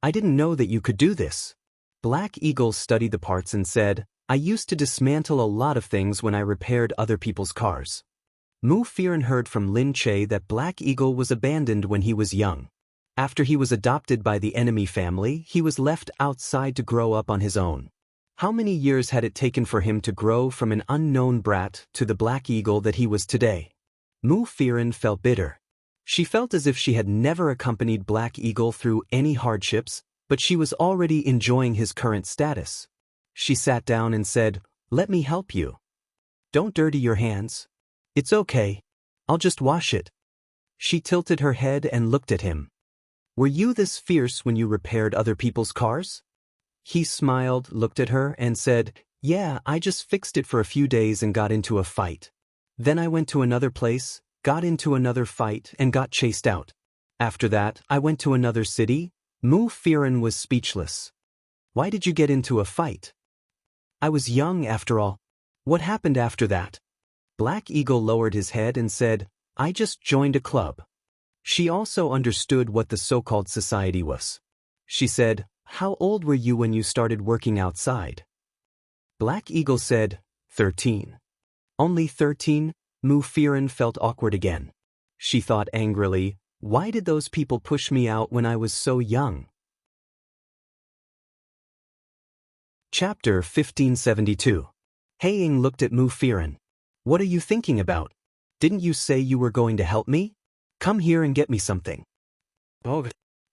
S1: "I didn't know that you could do this." Black Eagle studied the parts and said, "I used to dismantle a lot of things when I repaired other people's cars." Mu Firen heard from Lin Che that Black Eagle was abandoned when he was young. After he was adopted by the enemy family, he was left outside to grow up on his own. How many years had it taken for him to grow from an unknown brat to the Black Eagle that he was today? Mu Firen felt bitter. She felt as if she had never accompanied Black Eagle through any hardships, but she was already enjoying his current status. She sat down and said, "Let me help you." "Don't dirty your hands." "It's okay. I'll just wash it." She tilted her head and looked at him. "Were you this fierce when you repaired other people's cars?" He smiled, looked at her, and said, "Yeah, I just fixed it for a few days and got into a fight. Then I went to another place, got into another fight, and got chased out. After that, I went to another city." Mu Firen was speechless. "Why did you get into a fight?" "I was young after all." "What happened after that?" Black Eagle lowered his head and said, "I just joined a club." She also understood what the so-called society was. She said, "How old were you when you started working outside?" Black Eagle said, 13. "Only 13? Mu Firen felt awkward again. She thought angrily, "Why did those people push me out when I was so young?" Chapter 1572. Haiying looked at Mu Firen. "What are you thinking about? Didn't you say you were going to help me? Come here and get me something." "Oh."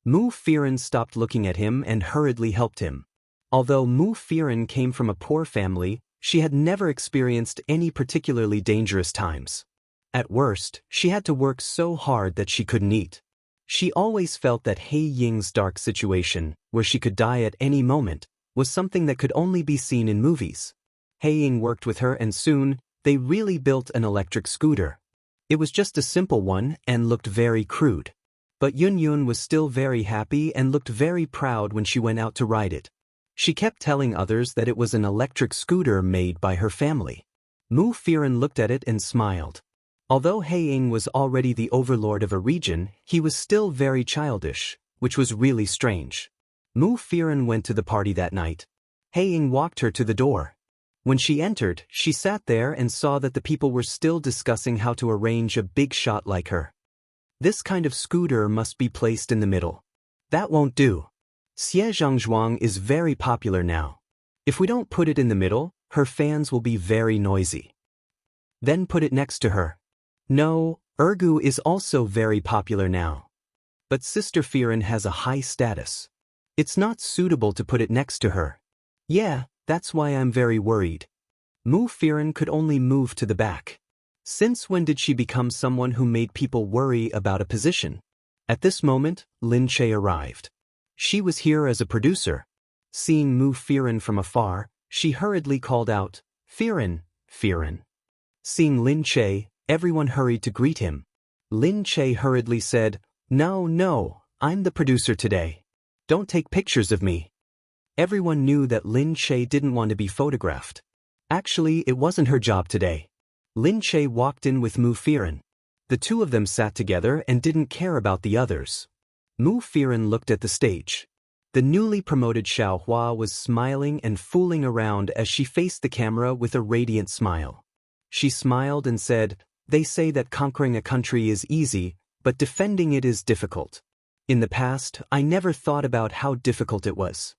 S1: Mu Firen stopped looking at him and hurriedly helped him. Although Mu Firen came from a poor family, she had never experienced any particularly dangerous times. At worst, she had to work so hard that she couldn't eat. She always felt that Haiying's dark situation, where she could die at any moment, was something that could only be seen in movies. Haiying worked with her and soon, they really built an electric scooter. It was just a simple one and looked very crude. But Yun Yun was still very happy and looked very proud when she went out to ride it. She kept telling others that it was an electric scooter made by her family. Mu Firen looked at it and smiled. Although Haiying was already the overlord of a region, he was still very childish, which was really strange. Mu Firen went to the party that night. Haiying walked her to the door. When she entered, she sat there and saw that the people were still discussing how to arrange a big shot like her. "This kind of scooter must be placed in the middle. That won't do. Xiezhangzhuang is very popular now. If we don't put it in the middle, her fans will be very noisy. Then put it next to her." "No, Ergu is also very popular now. But Sister Firen has a high status. It's not suitable to put it next to her." "Yeah, that's why I'm very worried." Mu Firen could only move to the back. Since when did she become someone who made people worry about a position? At this moment, Lin Che arrived. She was here as a producer. Seeing Mu Firen from afar, she hurriedly called out, "Firen, Firen." Seeing Lin Che, everyone hurried to greet him. Lin Che hurriedly said, No, I'm the producer today. Don't take pictures of me." Everyone knew that Lin Che didn't want to be photographed. Actually, it wasn't her job today. Lin Che walked in with Mu Firen. The two of them sat together and didn't care about the others. Mu Firen looked at the stage. The newly promoted Xiao Hua was smiling and fooling around as she faced the camera with a radiant smile. She smiled and said, "They say that conquering a country is easy, but defending it is difficult. In the past, I never thought about how difficult it was."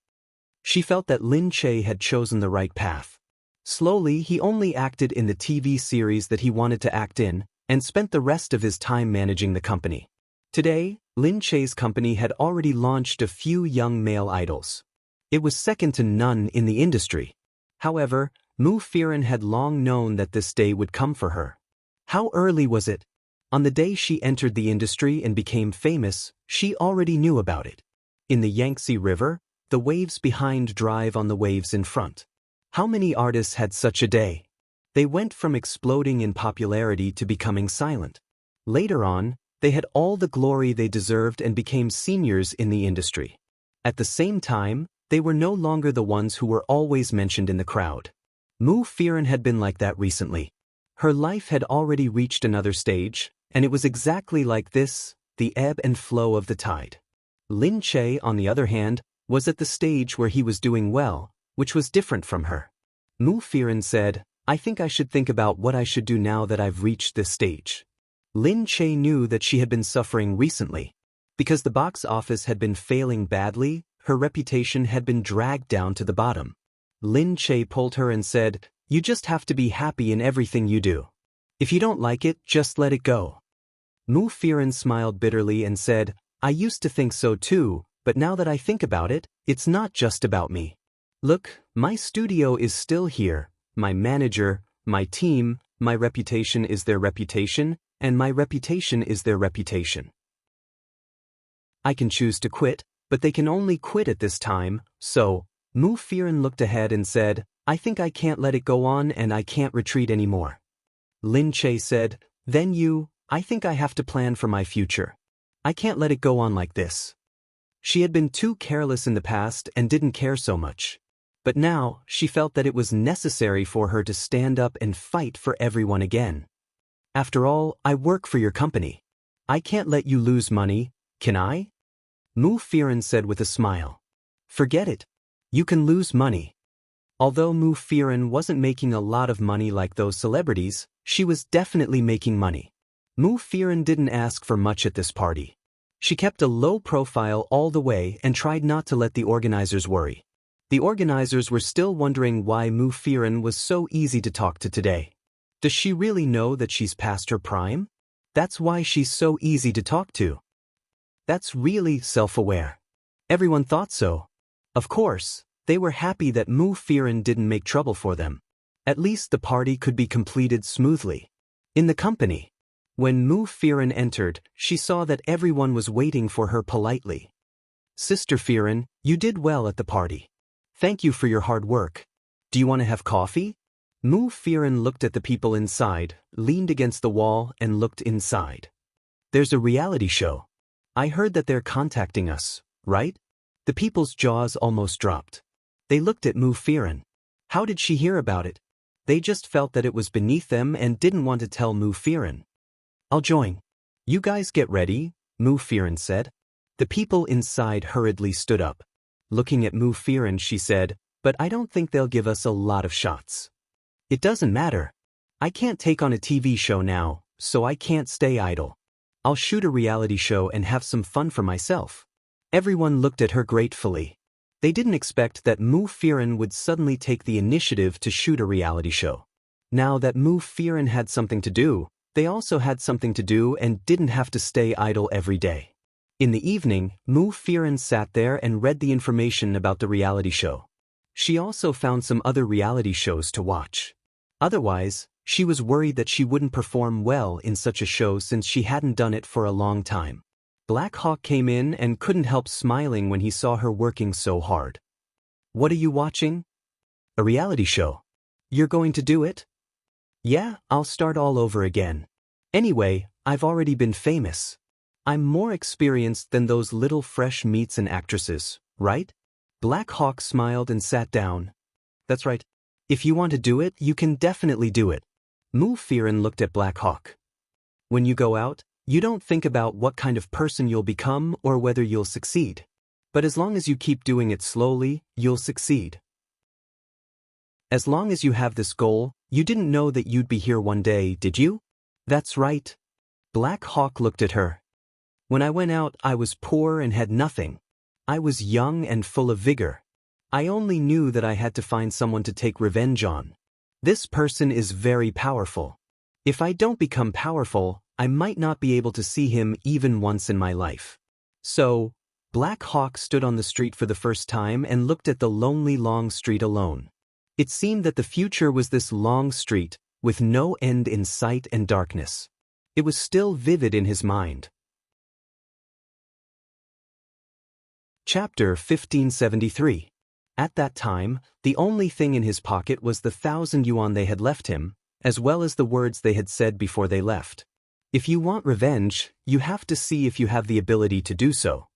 S1: She felt that Lin Che had chosen the right path. Slowly, he only acted in the TV series that he wanted to act in, and spent the rest of his time managing the company. Today, Lin Che's company had already launched a few young male idols. It was second to none in the industry. However, Mu Firen had long known that this day would come for her. How early was it? On the day she entered the industry and became famous, she already knew about it. In the Yangtze River, the waves behind drive on the waves in front. How many artists had such a day? They went from exploding in popularity to becoming silent. Later on, they had all the glory they deserved and became seniors in the industry. At the same time, they were no longer the ones who were always mentioned in the crowd. Mu Firen had been like that recently. Her life had already reached another stage, and it was exactly like this, the ebb and flow of the tide. Lin Che, on the other hand, was at the stage where he was doing well, which was different from her. Mu Firen said, I think I should think about what I should do now that I've reached this stage. Lin Che knew that she had been suffering recently. Because the box office had been failing badly, her reputation had been dragged down to the bottom. Lin Che pulled her and said, You just have to be happy in everything you do. If you don't like it, just let it go. Mu Firen smiled bitterly and said, I used to think so too, but now that I think about it, it's not just about me. Look, my studio is still here, my manager, my team, my reputation is their reputation, and my reputation is their reputation. I can choose to quit, but they can only quit at this time, so, Mu Firen looked ahead and said, I think I can't let it go on and I can't retreat anymore. Lin Che said, Then I think I have to plan for my future. I can't let it go on like this. She had been too careless in the past and didn't care so much. But now, she felt that it was necessary for her to stand up and fight for everyone again. After all, I work for your company. I can't let you lose money, can I? Mu Firen said with a smile. Forget it. You can lose money. Although Mu Firen wasn't making a lot of money like those celebrities, she was definitely making money. Mu Firen didn't ask for much at this party. She kept a low profile all the way and tried not to let the organizers worry. The organizers were still wondering why Mu Firen was so easy to talk to today. Does she really know that she's past her prime? That's why she's so easy to talk to. That's really self-aware. Everyone thought so. Of course, they were happy that Mu Firen didn't make trouble for them. At least the party could be completed smoothly. In the company, when Mu Firen entered, she saw that everyone was waiting for her politely. Sister Firen, you did well at the party. Thank you for your hard work. Do you want to have coffee? Mu Firen looked at the people inside, leaned against the wall and looked inside. There's a reality show. I heard that they're contacting us, right? The people's jaws almost dropped. They looked at Mu Firen. How did she hear about it? They just felt that it was beneath them and didn't want to tell Mu Firen. I'll join. You guys get ready, Mu Firen said. The people inside hurriedly stood up. Looking at Mu Firen, she said, but I don't think they'll give us a lot of shots. It doesn't matter. I can't take on a TV show now, so I can't stay idle. I'll shoot a reality show and have some fun for myself. Everyone looked at her gratefully. They didn't expect that Mu Firen would suddenly take the initiative to shoot a reality show. Now that Mu Firen had something to do, they also had something to do and didn't have to stay idle every day. In the evening, Mu Firen sat there and read the information about the reality show. She also found some other reality shows to watch. Otherwise, she was worried that she wouldn't perform well in such a show since she hadn't done it for a long time. Black Hawk came in and couldn't help smiling when he saw her working so hard. What are you watching? A reality show. You're going to do it? Yeah, I'll start all over again. Anyway, I've already been famous. I'm more experienced than those little fresh meats and actresses, right? Black Hawk smiled and sat down. That's right. If you want to do it, you can definitely do it. Mu Firen looked at Black Hawk. When you go out, you don't think about what kind of person you'll become or whether you'll succeed. But as long as you keep doing it slowly, you'll succeed. As long as you have this goal, you didn't know that you'd be here one day, did you? That's right. Black Hawk looked at her. When I went out, I was poor and had nothing. I was young and full of vigor. I only knew that I had to find someone to take revenge on. This person is very powerful. If I don't become powerful, I might not be able to see him even once in my life. So, Black Hawk stood on the street for the first time and looked at the lonely long street alone. It seemed that the future was this long street, with no end in sight and darkness. It was still vivid in his mind. Chapter 1573. At that time, the only thing in his pocket was the 1,000 yuan they had left him, as well as the words they had said before they left. If you want revenge, you have to see if you have the ability to do so.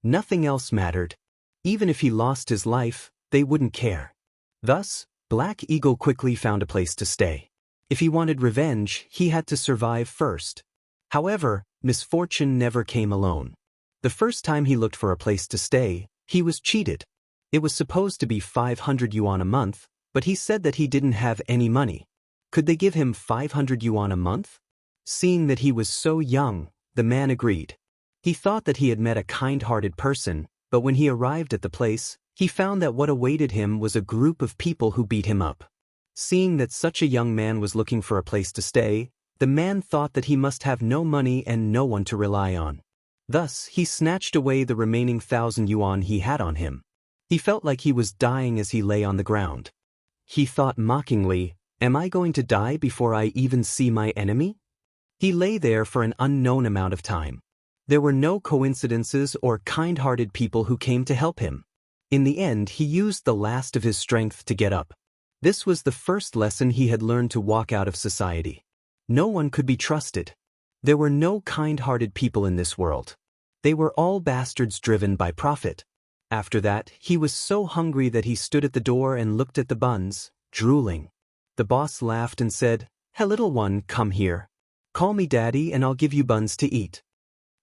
S1: Nothing else mattered. Even if he lost his life, they wouldn't care. Thus, Black Eagle quickly found a place to stay. If he wanted revenge, he had to survive first. However, misfortune never came alone. The first time he looked for a place to stay, he was cheated. It was supposed to be 500 yuan a month, but he said that he didn't have any money. Could they give him 500 yuan a month? Seeing that he was so young, the man agreed. He thought that he had met a kind-hearted person, but when he arrived at the place, he found that what awaited him was a group of people who beat him up. Seeing that such a young man was looking for a place to stay, the man thought that he must have no money and no one to rely on. Thus, he snatched away the remaining 1,000 yuan he had on him. He felt like he was dying as he lay on the ground. He thought mockingly, "Am I going to die before I even see my enemy?" He lay there for an unknown amount of time. There were no coincidences or kind-hearted people who came to help him. In the end, he used the last of his strength to get up. This was the first lesson he had learned to walk out of society. No one could be trusted. There were no kind-hearted people in this world. They were all bastards driven by profit. After that, he was so hungry that he stood at the door and looked at the buns, drooling. The boss laughed and said, "Hey little one, come here. Call me daddy and I'll give you buns to eat."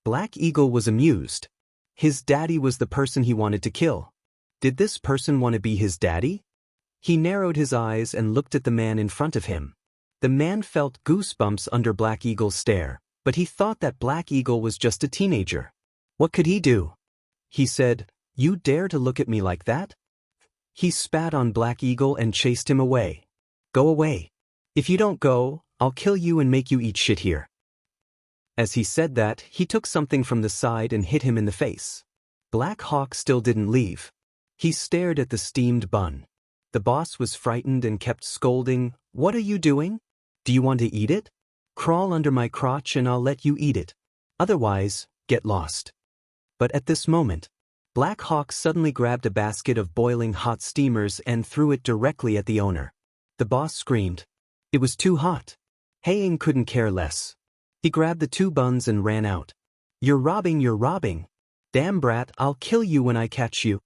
S1: Black Eagle was amused. His daddy was the person he wanted to kill. Did this person want to be his daddy? He narrowed his eyes and looked at the man in front of him. The man felt goosebumps under Black Eagle's stare, but he thought that Black Eagle was just a teenager. What could he do? He said, "You dare to look at me like that?" He spat on Black Eagle and chased him away. "Go away. If you don't go, I'll kill you and make you eat shit here." As he said that, he took something from the side and hit him in the face. Black Hawk still didn't leave. He stared at the steamed bun. The boss was frightened and kept scolding, "What are you doing? Do you want to eat it? Crawl under my crotch and I'll let you eat it. Otherwise, get lost." But at this moment, Black Hawk suddenly grabbed a basket of boiling hot steamers and threw it directly at the owner. The boss screamed. It was too hot. Haing couldn't care less. He grabbed the 2 buns and ran out. You're robbing. Damn brat, I'll kill you when I catch you."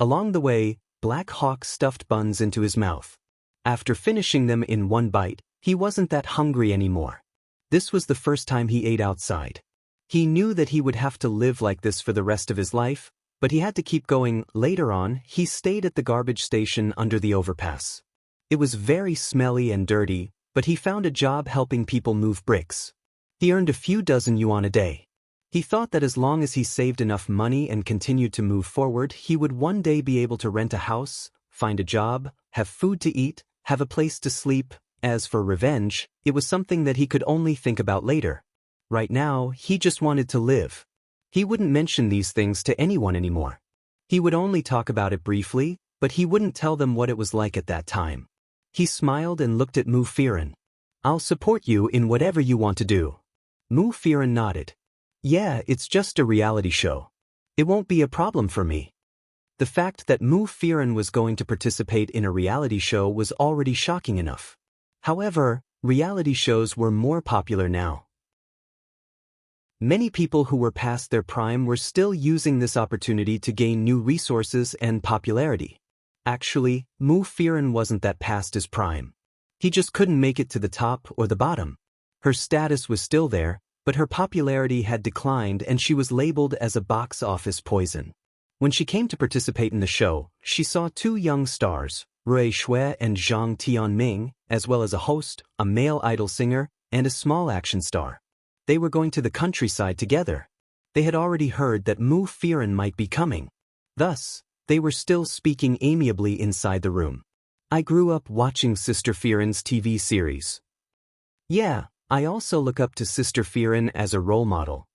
S1: Along the way, Black Hawk stuffed buns into his mouth. After finishing them in one bite, he wasn't that hungry anymore. This was the first time he ate outside. He knew that he would have to live like this for the rest of his life, but he had to keep going. Later on, he stayed at the garbage station under the overpass. It was very smelly and dirty, but he found a job helping people move bricks. He earned a few dozen yuan a day. He thought that as long as he saved enough money and continued to move forward, he would one day be able to rent a house, find a job, have food to eat, have a place to sleep. As for revenge, it was something that he could only think about later. Right now, he just wanted to live. He wouldn't mention these things to anyone anymore. He would only talk about it briefly, but he wouldn't tell them what it was like at that time. He smiled and looked at Mu Firen. "I'll support you in whatever you want to do." Mu Firen nodded. "Yeah, it's just a reality show. It won't be a problem for me." The fact that Mu Firen was going to participate in a reality show was already shocking enough. However, reality shows were more popular now. Many people who were past their prime were still using this opportunity to gain new resources and popularity. Actually, Mu Firen wasn't that past his prime. He just couldn't make it to the top or the bottom. Her status was still there, but her popularity had declined and she was labeled as a box office poison. When she came to participate in the show, she saw 2 young stars, Rui Shui and Zhang Tianming, as well as a host, a male idol singer, and a small action star. They were going to the countryside together. They had already heard that Mu Firen might be coming. Thus, they were still speaking amiably inside the room. "I grew up watching Sister Firen's TV series. Yeah, I also look up to Sister Firen as a role model.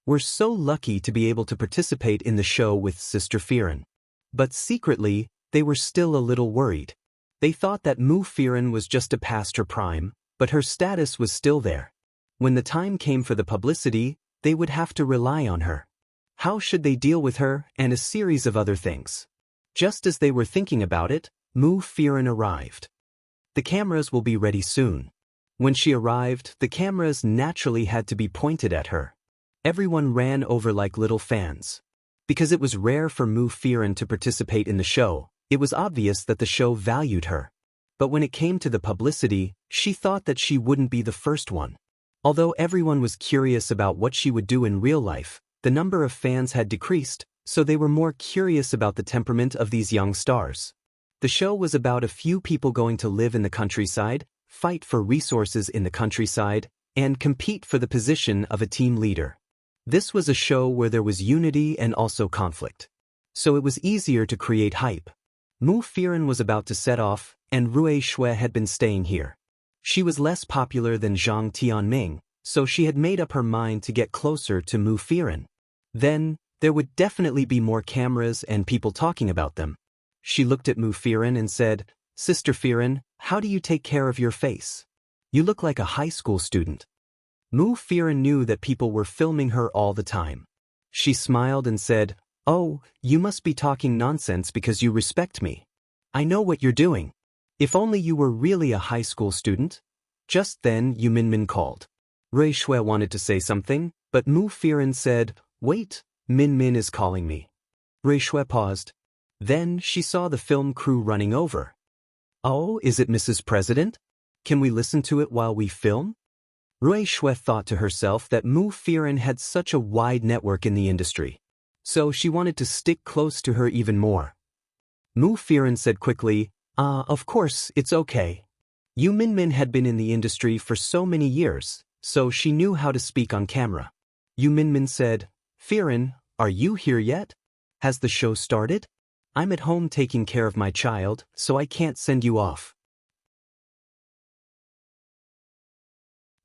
S1: We're so lucky to be able to participate in the show with Sister Firen." But secretly, they were still a little worried. They thought that Mu Firen was just past her prime, but her status was still there. When the time came for the publicity, they would have to rely on her. How should they deal with her, and a series of other things? Just as they were thinking about it, Mu Firen arrived. The cameras will be ready soon. When she arrived, the cameras naturally had to be pointed at her. Everyone ran over like little fans. Because it was rare for Mu Firen to participate in the show, it was obvious that the show valued her. But when it came to the publicity, she thought that she wouldn't be the first one. Although everyone was curious about what she would do in real life, the number of fans had decreased, so they were more curious about the temperament of these young stars. The show was about a few people going to live in the countryside, fight for resources in the countryside, and compete for the position of a team leader. This was a show where there was unity and also conflict. So it was easier to create hype. Mu Firen was about to set off, and Rui Shui had been staying here. She was less popular than Zhang Tianming, so she had made up her mind to get closer to Mu Firen. Then, there would definitely be more cameras and people talking about them. She looked at Mu Firen and said, "Sister Firen, how do you take care of your face? You look like a high school student." Mu Firen knew that people were filming her all the time. She smiled and said, "Oh, you must be talking nonsense because you respect me. I know what you're doing. If only you were really a high school student." Just then, Yu Minmin called. Rui Shui wanted to say something, but Mu Firen said, "Wait, Minmin is calling me." Rui Shui paused. Then she saw the film crew running over. "Oh, is it Mrs. President? Can we listen to it while we film?" Rui Shui thought to herself that Mu Firen had such a wide network in the industry. So she wanted to stick close to her even more. Mu Firen said quickly, Of course, it's okay." Yu Minmin had been in the industry for so many years, so she knew how to speak on camera. Yu Minmin said, "Firen, are you here yet? Has the show started? I'm at home taking care of my child, so I can't send you off."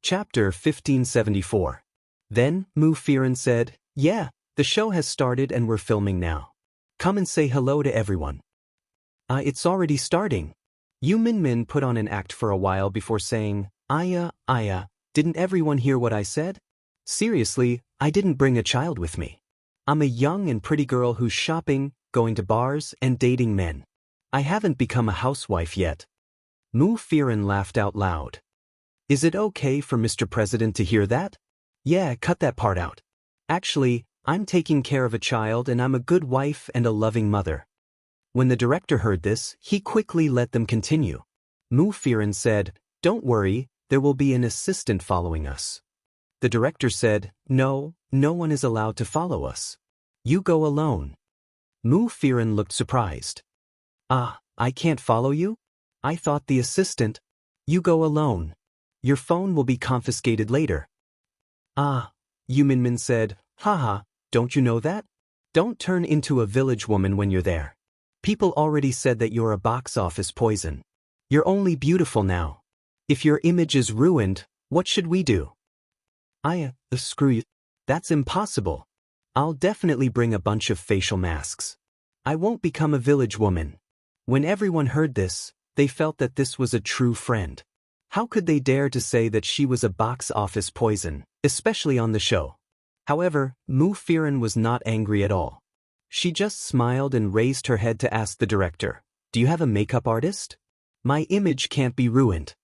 S1: Chapter 1574. Then, Mu Firen said, "Yeah, the show has started and we're filming now. Come and say hello to everyone." It's already starting." Yu Minmin put on an act for a while before saying, Aya, didn't everyone hear what I said? Seriously, I didn't bring a child with me. I'm a young and pretty girl who's shopping, going to bars, and dating men. I haven't become a housewife yet." Mu Firen laughed out loud. "Is it okay for Mr. President to hear that? Yeah, cut that part out. Actually, I'm taking care of a child and I'm a good wife and a loving mother." When the director heard this, he quickly let them continue. Mu Firen said, "Don't worry, there will be an assistant following us." The director said, No one is allowed to follow us. You go alone." Mu Firen looked surprised. I can't follow you? I thought the assistant." "You go alone. Your phone will be confiscated later." Yu Minmin said, Haha, don't you know that? Don't turn into a village woman when you're there. People already said that you're a box office poison. You're only beautiful now. If your image is ruined, what should we do?" Screw you. That's impossible. I'll definitely bring a bunch of facial masks. I won't become a village woman." When everyone heard this, they felt that this was a true friend. How could they dare to say that she was a box office poison, especially on the show? However, Mu Firen was not angry at all. She just smiled and raised her head to ask the director, "Do you have a makeup artist? My image can't be ruined."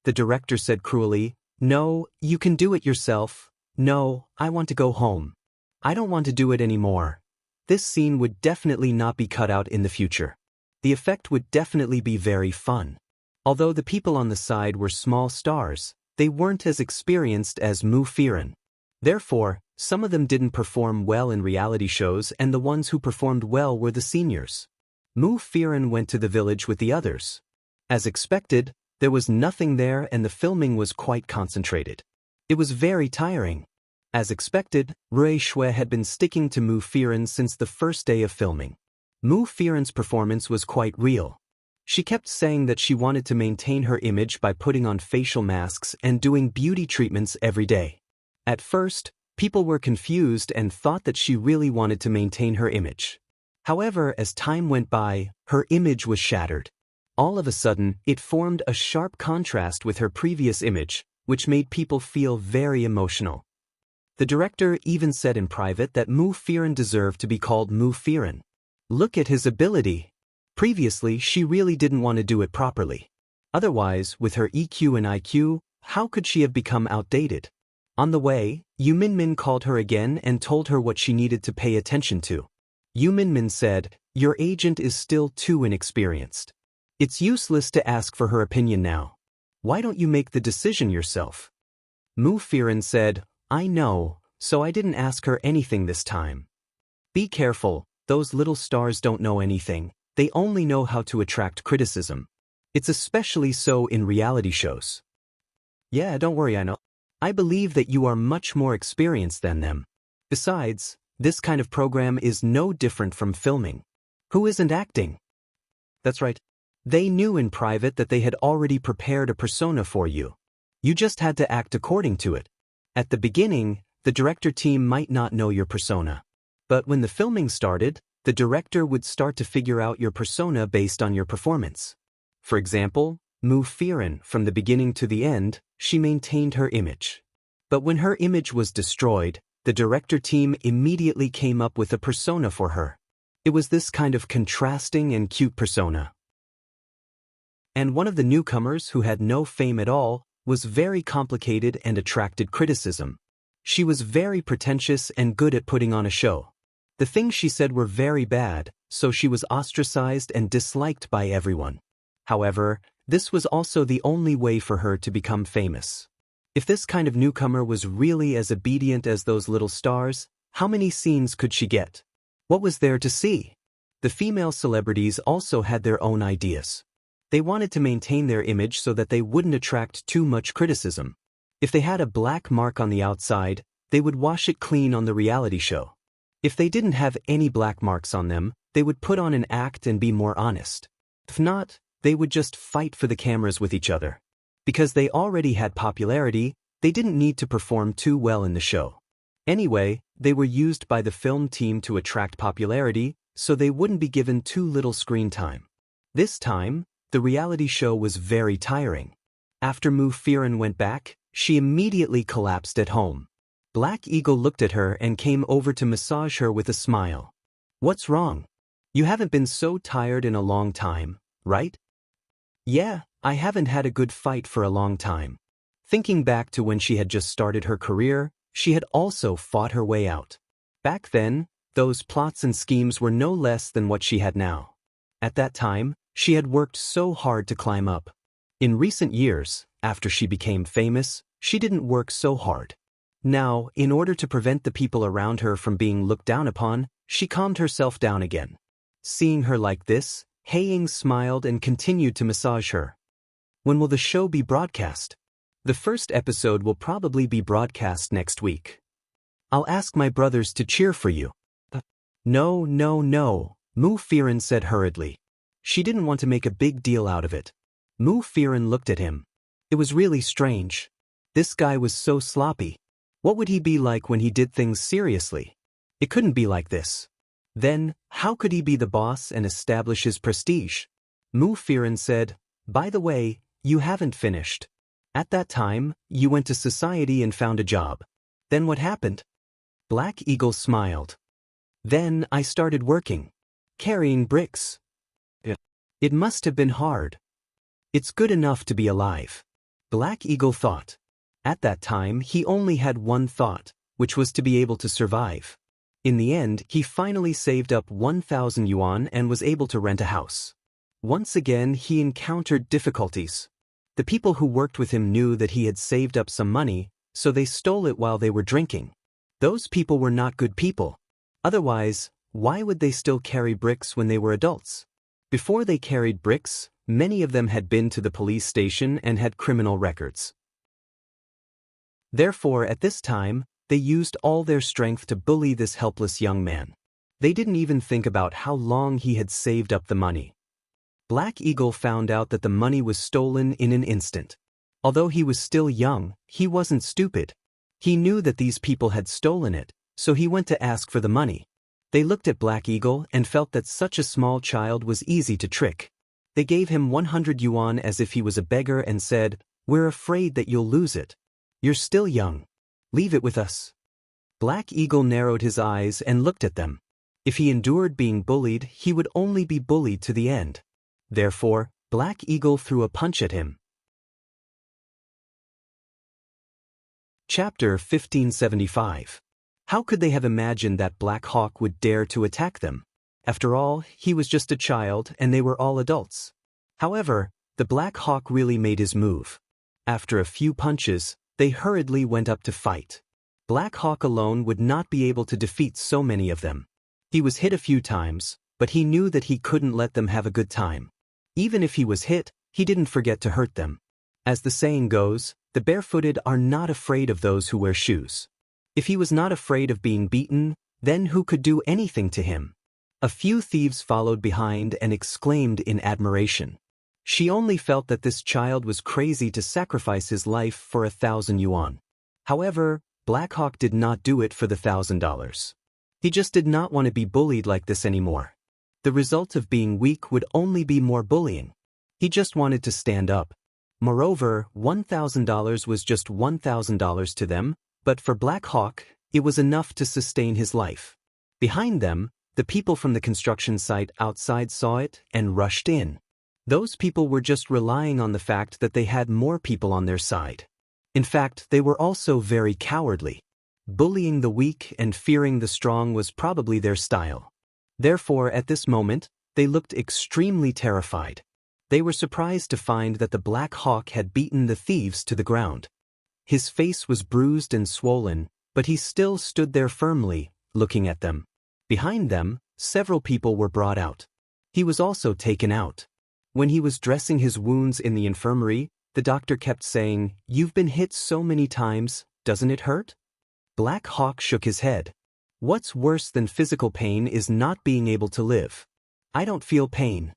S1: The director said cruelly, "No, you can do it yourself. No, I want to go home. I don't want to do it anymore." This scene would definitely not be cut out in the future. The effect would definitely be very fun. Although the people on the side were small stars, they weren't as experienced as Mu Firen. Therefore, some of them didn't perform well in reality shows and the ones who performed well were the seniors. Mu Firen went to the village with the others. As expected, there was nothing there and the filming was quite concentrated. It was very tiring. As expected, Rui Shui had been sticking to Mu Firen since the first day of filming. Mu Firen's performance was quite real. She kept saying that she wanted to maintain her image by putting on facial masks and doing beauty treatments every day. At first, people were confused and thought that she really wanted to maintain her image. However, as time went by, her image was shattered. All of a sudden, it formed a sharp contrast with her previous image, which made people feel very emotional. The director even said in private that Mu Firen deserved to be called Mu Firen. Look at his ability. Previously, she really didn't want to do it properly. Otherwise, with her EQ and IQ, how could she have become outdated? On the way, Yu Minmin called her again and told her what she needed to pay attention to. Yu Minmin said, "Your agent is still too inexperienced. It's useless to ask for her opinion now. Why don't you make the decision yourself?" Mu Firen said, "I know, so I didn't ask her anything this time." Be careful, those little stars don't know anything, they only know how to attract criticism. It's especially so in reality shows. Yeah, don't worry, I know. I believe that you are much more experienced than them. Besides, this kind of program is no different from filming. Who isn't acting? That's right. They knew in private that they had already prepared a persona for you. You just had to act according to it. At the beginning, the director team might not know your persona. But when the filming started, the director would start to figure out your persona based on your performance. For example, Mu Firen, from the beginning to the end, she maintained her image. But when her image was destroyed, the director team immediately came up with a persona for her. It was this kind of contrasting and cute persona. And one of the newcomers who had no fame at all was very complicated and attracted criticism. She was very pretentious and good at putting on a show. The things she said were very bad, so she was ostracized and disliked by everyone. However, this was also the only way for her to become famous. If this kind of newcomer was really as obedient as those little stars, how many scenes could she get? What was there to see? The female celebrities also had their own ideas. They wanted to maintain their image so that they wouldn't attract too much criticism. If they had a black mark on the outside, they would wash it clean on the reality show. If they didn't have any black marks on them, they would put on an act and be more honest. If not, they would just fight for the cameras with each other. Because they already had popularity, they didn't need to perform too well in the show. Anyway, they were used by the film team to attract popularity, so they wouldn't be given too little screen time. This time, the reality show was very tiring. After Mu Firen went back, she immediately collapsed at home. Black Eagle looked at her and came over to massage her with a smile. "What's wrong? You haven't been so tired in a long time, right?" "Yeah, I haven't had a good fight for a long time." Thinking back to when she had just started her career, she had also fought her way out. Back then, those plots and schemes were no less than what she had now. At that time, she had worked so hard to climb up. In recent years, after she became famous, she didn't work so hard. Now, in order to prevent the people around her from being looked down upon, she calmed herself down again. Seeing her like this, Haiying smiled and continued to massage her. "When will the show be broadcast?" "The first episode will probably be broadcast next week. I'll ask my brothers to cheer for you." No, Mu Firen said hurriedly. She didn't want to make a big deal out of it. Mu Firen looked at him. It was really strange. This guy was so sloppy. What would he be like when he did things seriously? It couldn't be like this. Then, how could he be the boss and establish his prestige? Mu Firen said, "By the way, you haven't finished. At that time, you went to society and found a job. Then what happened?" Black Eagle smiled. "Then I started working. Carrying bricks. It must have been hard. It's good enough to be alive." Black Eagle thought. At that time, he only had one thought, which was to be able to survive. In the end, he finally saved up 1,000 yuan and was able to rent a house. Once again, he encountered difficulties. The people who worked with him knew that he had saved up some money, so they stole it while they were drinking. Those people were not good people. Otherwise, why would they still carry bricks when they were adults? Before they carried bricks, many of them had been to the police station and had criminal records. Therefore, at this time, they used all their strength to bully this helpless young man. They didn't even think about how long he had saved up the money. Black Eagle found out that the money was stolen in an instant. Although he was still young, he wasn't stupid. He knew that these people had stolen it, so he went to ask for the money. They looked at Black Eagle and felt that such a small child was easy to trick. They gave him 100 yuan as if he was a beggar and said, "We're afraid that you'll lose it. You're still young. Leave it with us." Black Eagle narrowed his eyes and looked at them. If he endured being bullied, he would only be bullied to the end. Therefore, Black Eagle threw a punch at him. Chapter 1575. How could they have imagined that Black Hawk would dare to attack them? After all, he was just a child and they were all adults. However, the Black Hawk really made his move. After a few punches, they hurriedly went up to fight. Black Hawk alone would not be able to defeat so many of them. He was hit a few times, but he knew that he couldn't let them have a good time. Even if he was hit, he didn't forget to hurt them. As the saying goes, the barefooted are not afraid of those who wear shoes. If he was not afraid of being beaten, then who could do anything to him? A few thieves followed behind and exclaimed in admiration. She only felt that this child was crazy to sacrifice his life for 1,000 yuan. However, Black Hawk did not do it for the $1,000. He just did not want to be bullied like this anymore. The result of being weak would only be more bullying. He just wanted to stand up. Moreover, $1,000 was just $1,000 to them, but for Black Hawk, it was enough to sustain his life. Behind them, the people from the construction site outside saw it and rushed in. Those people were just relying on the fact that they had more people on their side. In fact, they were also very cowardly. Bullying the weak and fearing the strong was probably their style. Therefore, at this moment, they looked extremely terrified. They were surprised to find that the Black Hawk had beaten the thieves to the ground. His face was bruised and swollen, but he still stood there firmly, looking at them. Behind them, several people were brought out. He was also taken out. When he was dressing his wounds in the infirmary, the doctor kept saying, "You've been hit so many times, doesn't it hurt?" Black Hawk shook his head. What's worse than physical pain is not being able to live. I don't feel pain.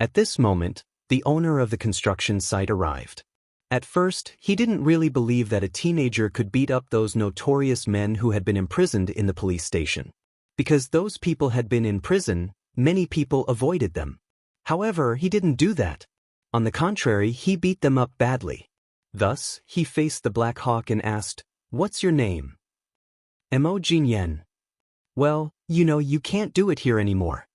S1: At this moment, the owner of the construction site arrived. At first, he didn't really believe that a teenager could beat up those notorious men who had been imprisoned in the police station. Because those people had been in prison, many people avoided them. However, he didn't do that. On the contrary, he beat them up badly. Thus, he faced the Black Hawk and asked, "What's your name?" "Mo Jinyan." "Well, you can't do it here anymore."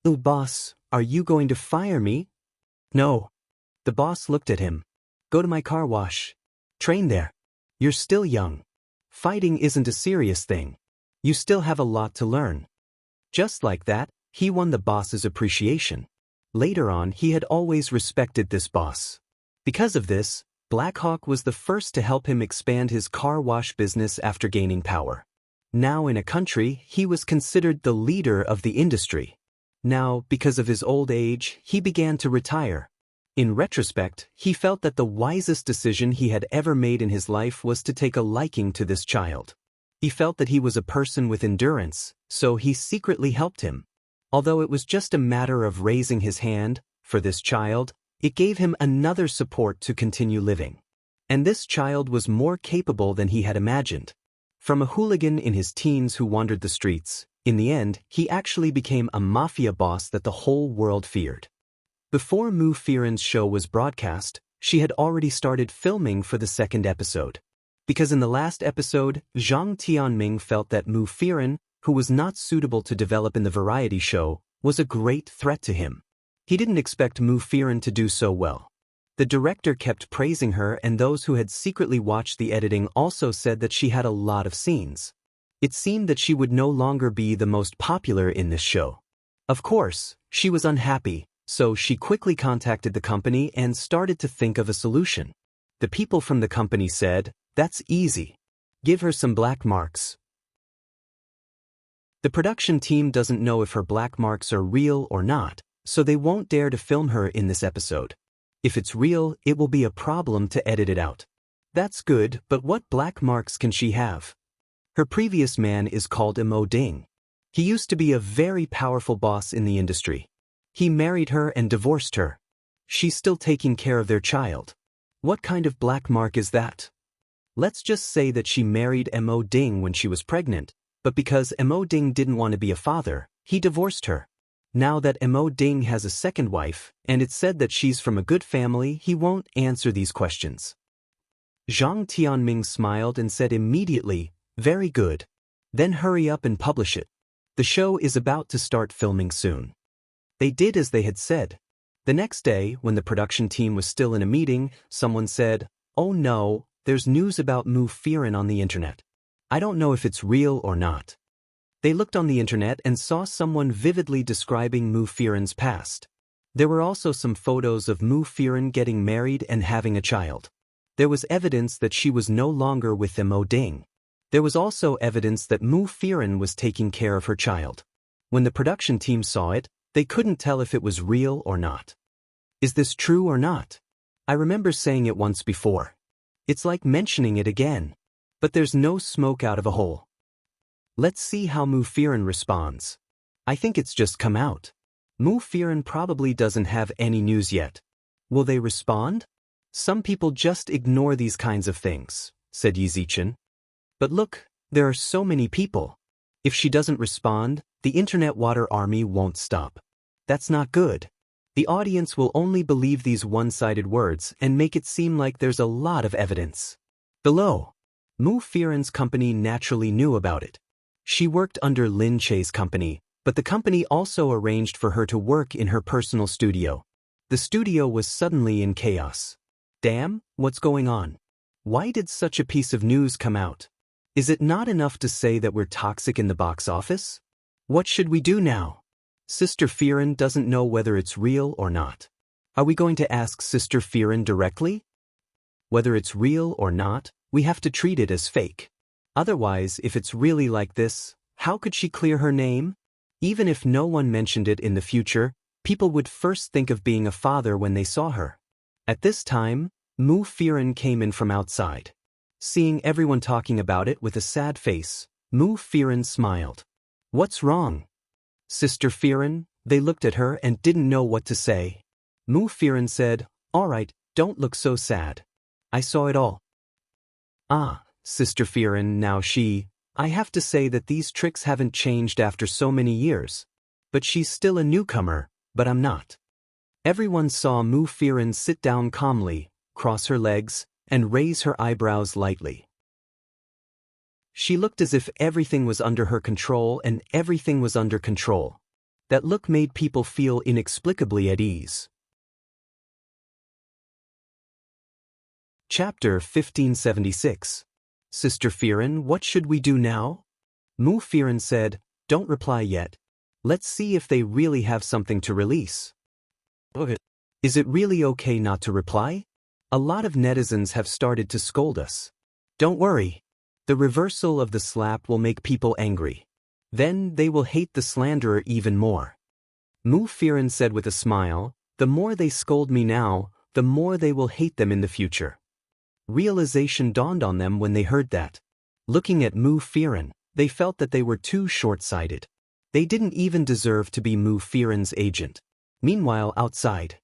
S1: "Oh, boss, are you going to fire me?" "No." The boss looked at him. "Go to my car wash. Train there. You're still young. Fighting isn't a serious thing. You still have a lot to learn." Just like that, he won the boss's appreciation. Later on, he had always respected this boss. Because of this, Black Hawk was the first to help him expand his car wash business after gaining power. Now in a country, he was considered the leader of the industry. Now, because of his old age, he began to retire. In retrospect, he felt that the wisest decision he had ever made in his life was to take a liking to this child. He felt that he was a person with endurance, so he secretly helped him. Although it was just a matter of raising his hand, for this child, it gave him another support to continue living. And this child was more capable than he had imagined. From a hooligan in his teens who wandered the streets, in the end, he actually became a mafia boss that the whole world feared. Before Mu Firen's show was broadcast, she had already started filming for the second episode. Because in the last episode, Zhang Tianming felt that Mu Firen, who was not suitable to develop in the variety show, was a great threat to him. He didn't expect Mu Firen to do so well. The director kept praising her, and those who had secretly watched the editing also said that she had a lot of scenes. It seemed that she would no longer be the most popular in this show. Of course, she was unhappy, so she quickly contacted the company and started to think of a solution. The people from the company said, "That's easy. Give her some black marks." The production team doesn't know if her black marks are real or not, so they won't dare to film her in this episode. If it's real, it will be a problem to edit it out. That's good, but what black marks can she have? Her previous man is called Mo Ding. He used to be a very powerful boss in the industry. He married her and divorced her. She's still taking care of their child. What kind of black mark is that? Let's just say that she married Mo Ding when she was pregnant, but because Mo Ding didn't want to be a father, he divorced her. Now that Mo Ding has a second wife, and it's said that she's from a good family, he won't answer these questions. Zhang Tianming smiled and said immediately, "Very good. Then hurry up and publish it. The show is about to start filming soon." They did as they had said. The next day, when the production team was still in a meeting, someone said, "Oh no, there's news about Mu Firen on the internet. I don't know if it's real or not." They looked on the internet and saw someone vividly describing Mu Firen's past. There were also some photos of Mu Firen getting married and having a child. There was evidence that she was no longer with Mo Ding. There was also evidence that Mu Firen was taking care of her child. When the production team saw it, they couldn't tell if it was real or not. Is this true or not? I remember saying it once before. It's like mentioning it again. But there's no smoke out of a hole. Let's see how Mu Firen responds. I think it's just come out. Mu Firen probably doesn't have any news yet. Will they respond? Some people just ignore these kinds of things, said Yi Zichen. But look, there are so many people. If she doesn't respond, the internet water army won't stop. That's not good. The audience will only believe these one-sided words and make it seem like there's a lot of evidence. Below, Mu Firen's company naturally knew about it. She worked under Lin Che's company, but the company also arranged for her to work in her personal studio. The studio was suddenly in chaos. Damn, what's going on? Why did such a piece of news come out? Is it not enough to say that we're toxic in the box office? What should we do now? Sister Firen doesn't know whether it's real or not. Are we going to ask Sister Firen directly? Whether it's real or not, we have to treat it as fake. Otherwise, if it's really like this, how could she clear her name? Even if no one mentioned it in the future, people would first think of being a father when they saw her. At this time, Mu Firen came in from outside. Seeing everyone talking about it with a sad face, Mu Firen smiled. What's wrong? Sister Firen, they looked at her and didn't know what to say. Mu Firen said, all right, don't look so sad. I saw it all. Ah, Sister Firen, now I have to say that these tricks haven't changed after so many years. But she's still a newcomer, but I'm not. Everyone saw Mu Firen sit down calmly, cross her legs, and raise her eyebrows lightly. She looked as if everything was under her control and everything was under control. That look made people feel inexplicably at ease. Chapter 1576. Sister Firen, what should we do now? Mu Firen said, don't reply yet. Let's see if they really have something to release. Okay. Is it really okay not to reply? A lot of netizens have started to scold us. Don't worry. The reversal of the slap will make people angry. Then they will hate the slanderer even more. Mu Firen said with a smile, the more they scold me now, the more they will hate them in the future. Realization dawned on them when they heard that. Looking at Mu Firen, they felt that they were too short-sighted. They didn't even deserve to be Mu Firen's agent. Meanwhile, outside,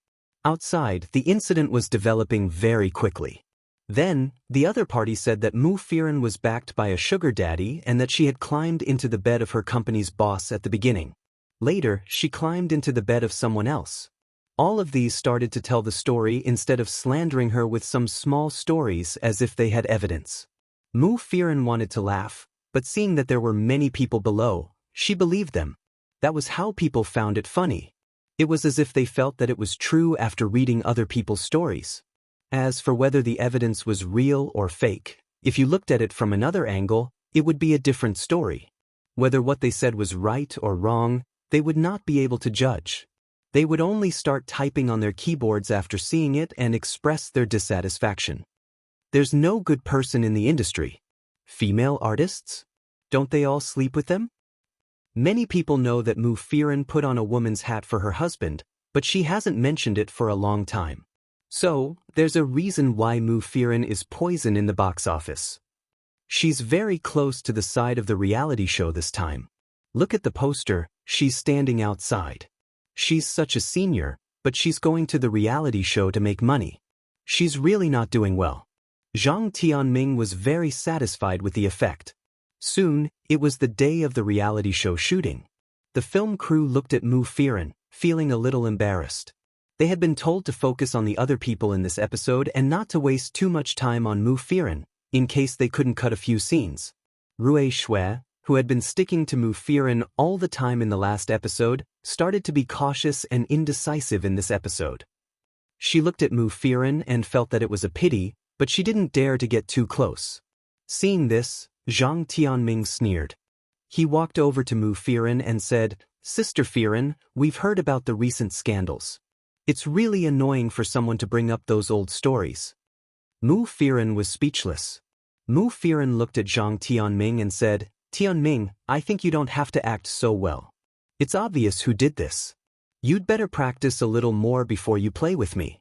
S1: the incident was developing very quickly. Then, the other party said that Mu Firen was backed by a sugar daddy and that she had climbed into the bed of her company's boss at the beginning. Later, she climbed into the bed of someone else. All of these started to tell the story instead of slandering her with some small stories as if they had evidence. Mu Firen wanted to laugh, but seeing that there were many people below, she believed them. That was how people found it funny. It was as if they felt that it was true after reading other people's stories. As for whether the evidence was real or fake, if you looked at it from another angle, it would be a different story. Whether what they said was right or wrong, they would not be able to judge. They would only start typing on their keyboards after seeing it and express their dissatisfaction. There's no good person in the industry. Female artists? Don't they all sleep with them? Many people know that Mu Firen put on a woman's hat for her husband, but she hasn't mentioned it for a long time. So, there's a reason why Mu Firen is poison in the box office. She's very close to the side of the reality show this time. Look at the poster, she's standing outside. She's such a senior, but she's going to the reality show to make money. She's really not doing well. Zhang Tianming was very satisfied with the effect. Soon, it was the day of the reality show shooting. The film crew looked at Mu Firen, feeling a little embarrassed. They had been told to focus on the other people in this episode and not to waste too much time on Mu Firen, in case they couldn't cut a few scenes. Rui Shui, who had been sticking to Mu Firen all the time in the last episode, started to be cautious and indecisive in this episode. She looked at Mu Firen and felt that it was a pity, but she didn't dare to get too close. Seeing this, Zhang Tianming sneered. He walked over to Mu Firen and said, "Sister Firen, we've heard about the recent scandals. It's really annoying for someone to bring up those old stories." Mu Firen was speechless. Mu Firen looked at Zhang Tianming and said, "Tianming, I think you don't have to act so well. It's obvious who did this. You'd better practice a little more before you play with me."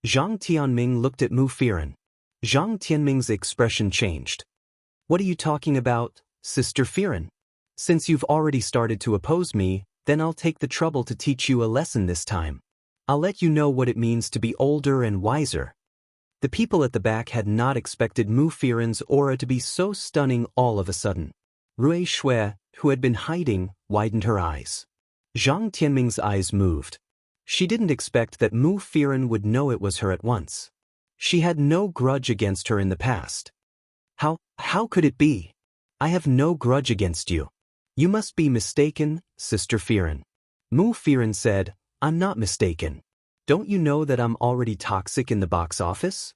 S1: Zhang Tianming looked at Mu Firen. Zhang Tianming's expression changed. "What are you talking about, Sister Firen? Since you've already started to oppose me, then I'll take the trouble to teach you a lesson this time. I'll let you know what it means to be older and wiser." The people at the back had not expected Mu Firen's aura to be so stunning all of a sudden. Rui Shui, who had been hiding, widened her eyes. Zhang Tianming's eyes moved. She didn't expect that Mu Firen would know it was her at once. She had no grudge against her in the past. How could it be? I have no grudge against you. You must be mistaken, Sister Firen. Mu Firen said, "I'm not mistaken. Don't you know that I'm already toxic in the box office?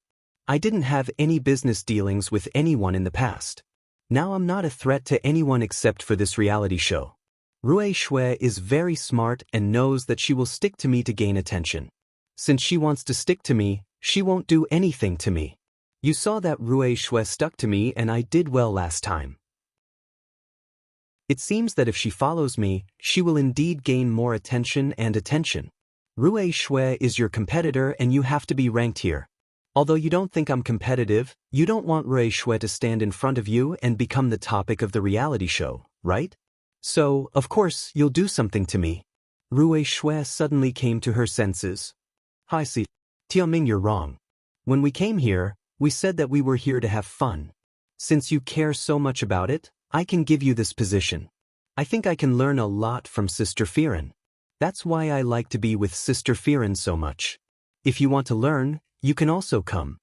S1: I didn't have any business dealings with anyone in the past. Now I'm not a threat to anyone except for this reality show. Rui Shui is very smart and knows that she will stick to me to gain attention. Since she wants to stick to me, she won't do anything to me. You saw that Rui Shui stuck to me and I did well last time. It seems that if she follows me, she will indeed gain more attention and attention. Rui Shui is your competitor and you have to be ranked here. Although you don't think I'm competitive, you don't want Rui Shui to stand in front of you and become the topic of the reality show, right? So, of course, you'll do something to me." Rui Shui suddenly came to her senses. "Hi, Tianming, you're wrong. When we came here, we said that we were here to have fun. Since you care so much about it, I can give you this position. I think I can learn a lot from Sister Firen. That's why I like to be with Sister Firen so much. If you want to learn, you can also come."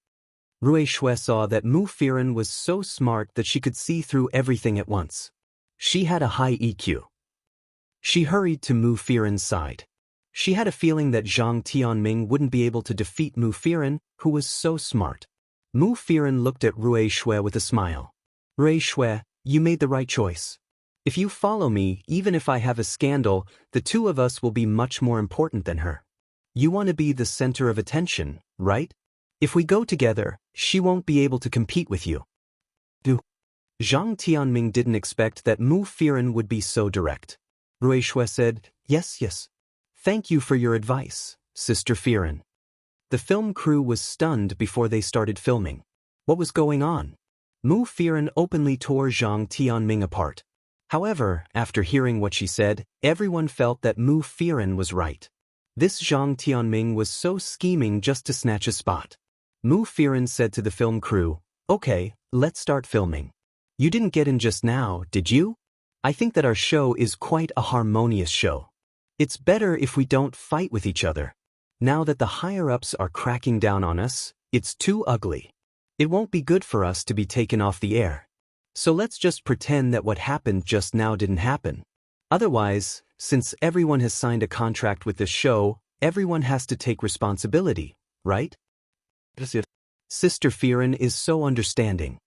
S1: Rui Shui saw that Mu Firen was so smart that she could see through everything at once. She had a high EQ. She hurried to Mu Firen's side. She had a feeling that Zhang Tianming wouldn't be able to defeat Mu Firen, who was so smart. Mu Firen looked at Rui Shui with a smile. "Rui Shui, you made the right choice. If you follow me, even if I have a scandal, the two of us will be much more important than her. You want to be the center of attention, right? If we go together, she won't be able to compete with you." Zhang Tianming didn't expect that Mu Firen would be so direct. Rui Shui said, Yes. Thank you for your advice, Sister Firen." The film crew was stunned before they started filming. What was going on? Mu Firen openly tore Zhang Tianming apart. However, after hearing what she said, everyone felt that Mu Firen was right. This Zhang Tianming was so scheming just to snatch a spot. Mu Firen said to the film crew, "Okay, let's start filming. You didn't get in just now, did you? I think that our show is quite a harmonious show. It's better if we don't fight with each other. Now that the higher-ups are cracking down on us, it's too ugly. It won't be good for us to be taken off the air. So let's just pretend that what happened just now didn't happen. Otherwise, since everyone has signed a contract with this show, everyone has to take responsibility, right?" Sister Firen is so understanding.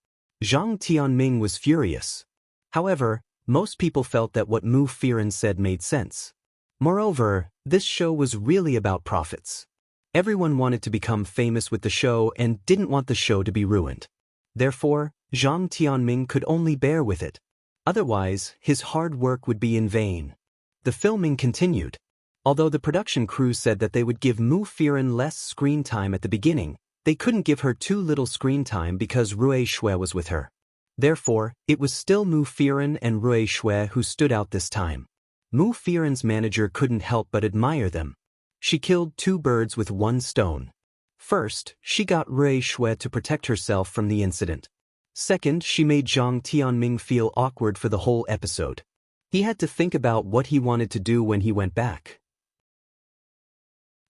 S1: Zhang Tianming was furious. However, most people felt that what Mu Firen said made sense. Moreover, this show was really about profits. Everyone wanted to become famous with the show and didn't want the show to be ruined. Therefore, Zhang Tianming could only bear with it. Otherwise, his hard work would be in vain. The filming continued. Although the production crew said that they would give Mu Firen less screen time at the beginning, they couldn't give her too little screen time because Rui Shui was with her. Therefore, it was still Mu Firen and Rui Shui who stood out this time. Mu Firen's manager couldn't help but admire them. She killed two birds with one stone. First, she got Rui Shui to protect herself from the incident. Second, she made Zhang Tianming feel awkward for the whole episode. He had to think about what he wanted to do when he went back.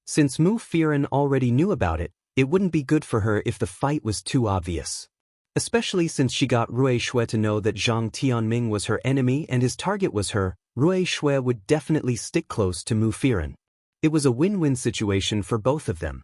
S1: Since Mu Firen already knew about it, it wouldn't be good for her if the fight was too obvious. Especially since she got Rui Shui to know that Zhang Tianming was her enemy and his target was her, Rui Shui would definitely stick close to Mu Firen. It was a win-win situation for both of them.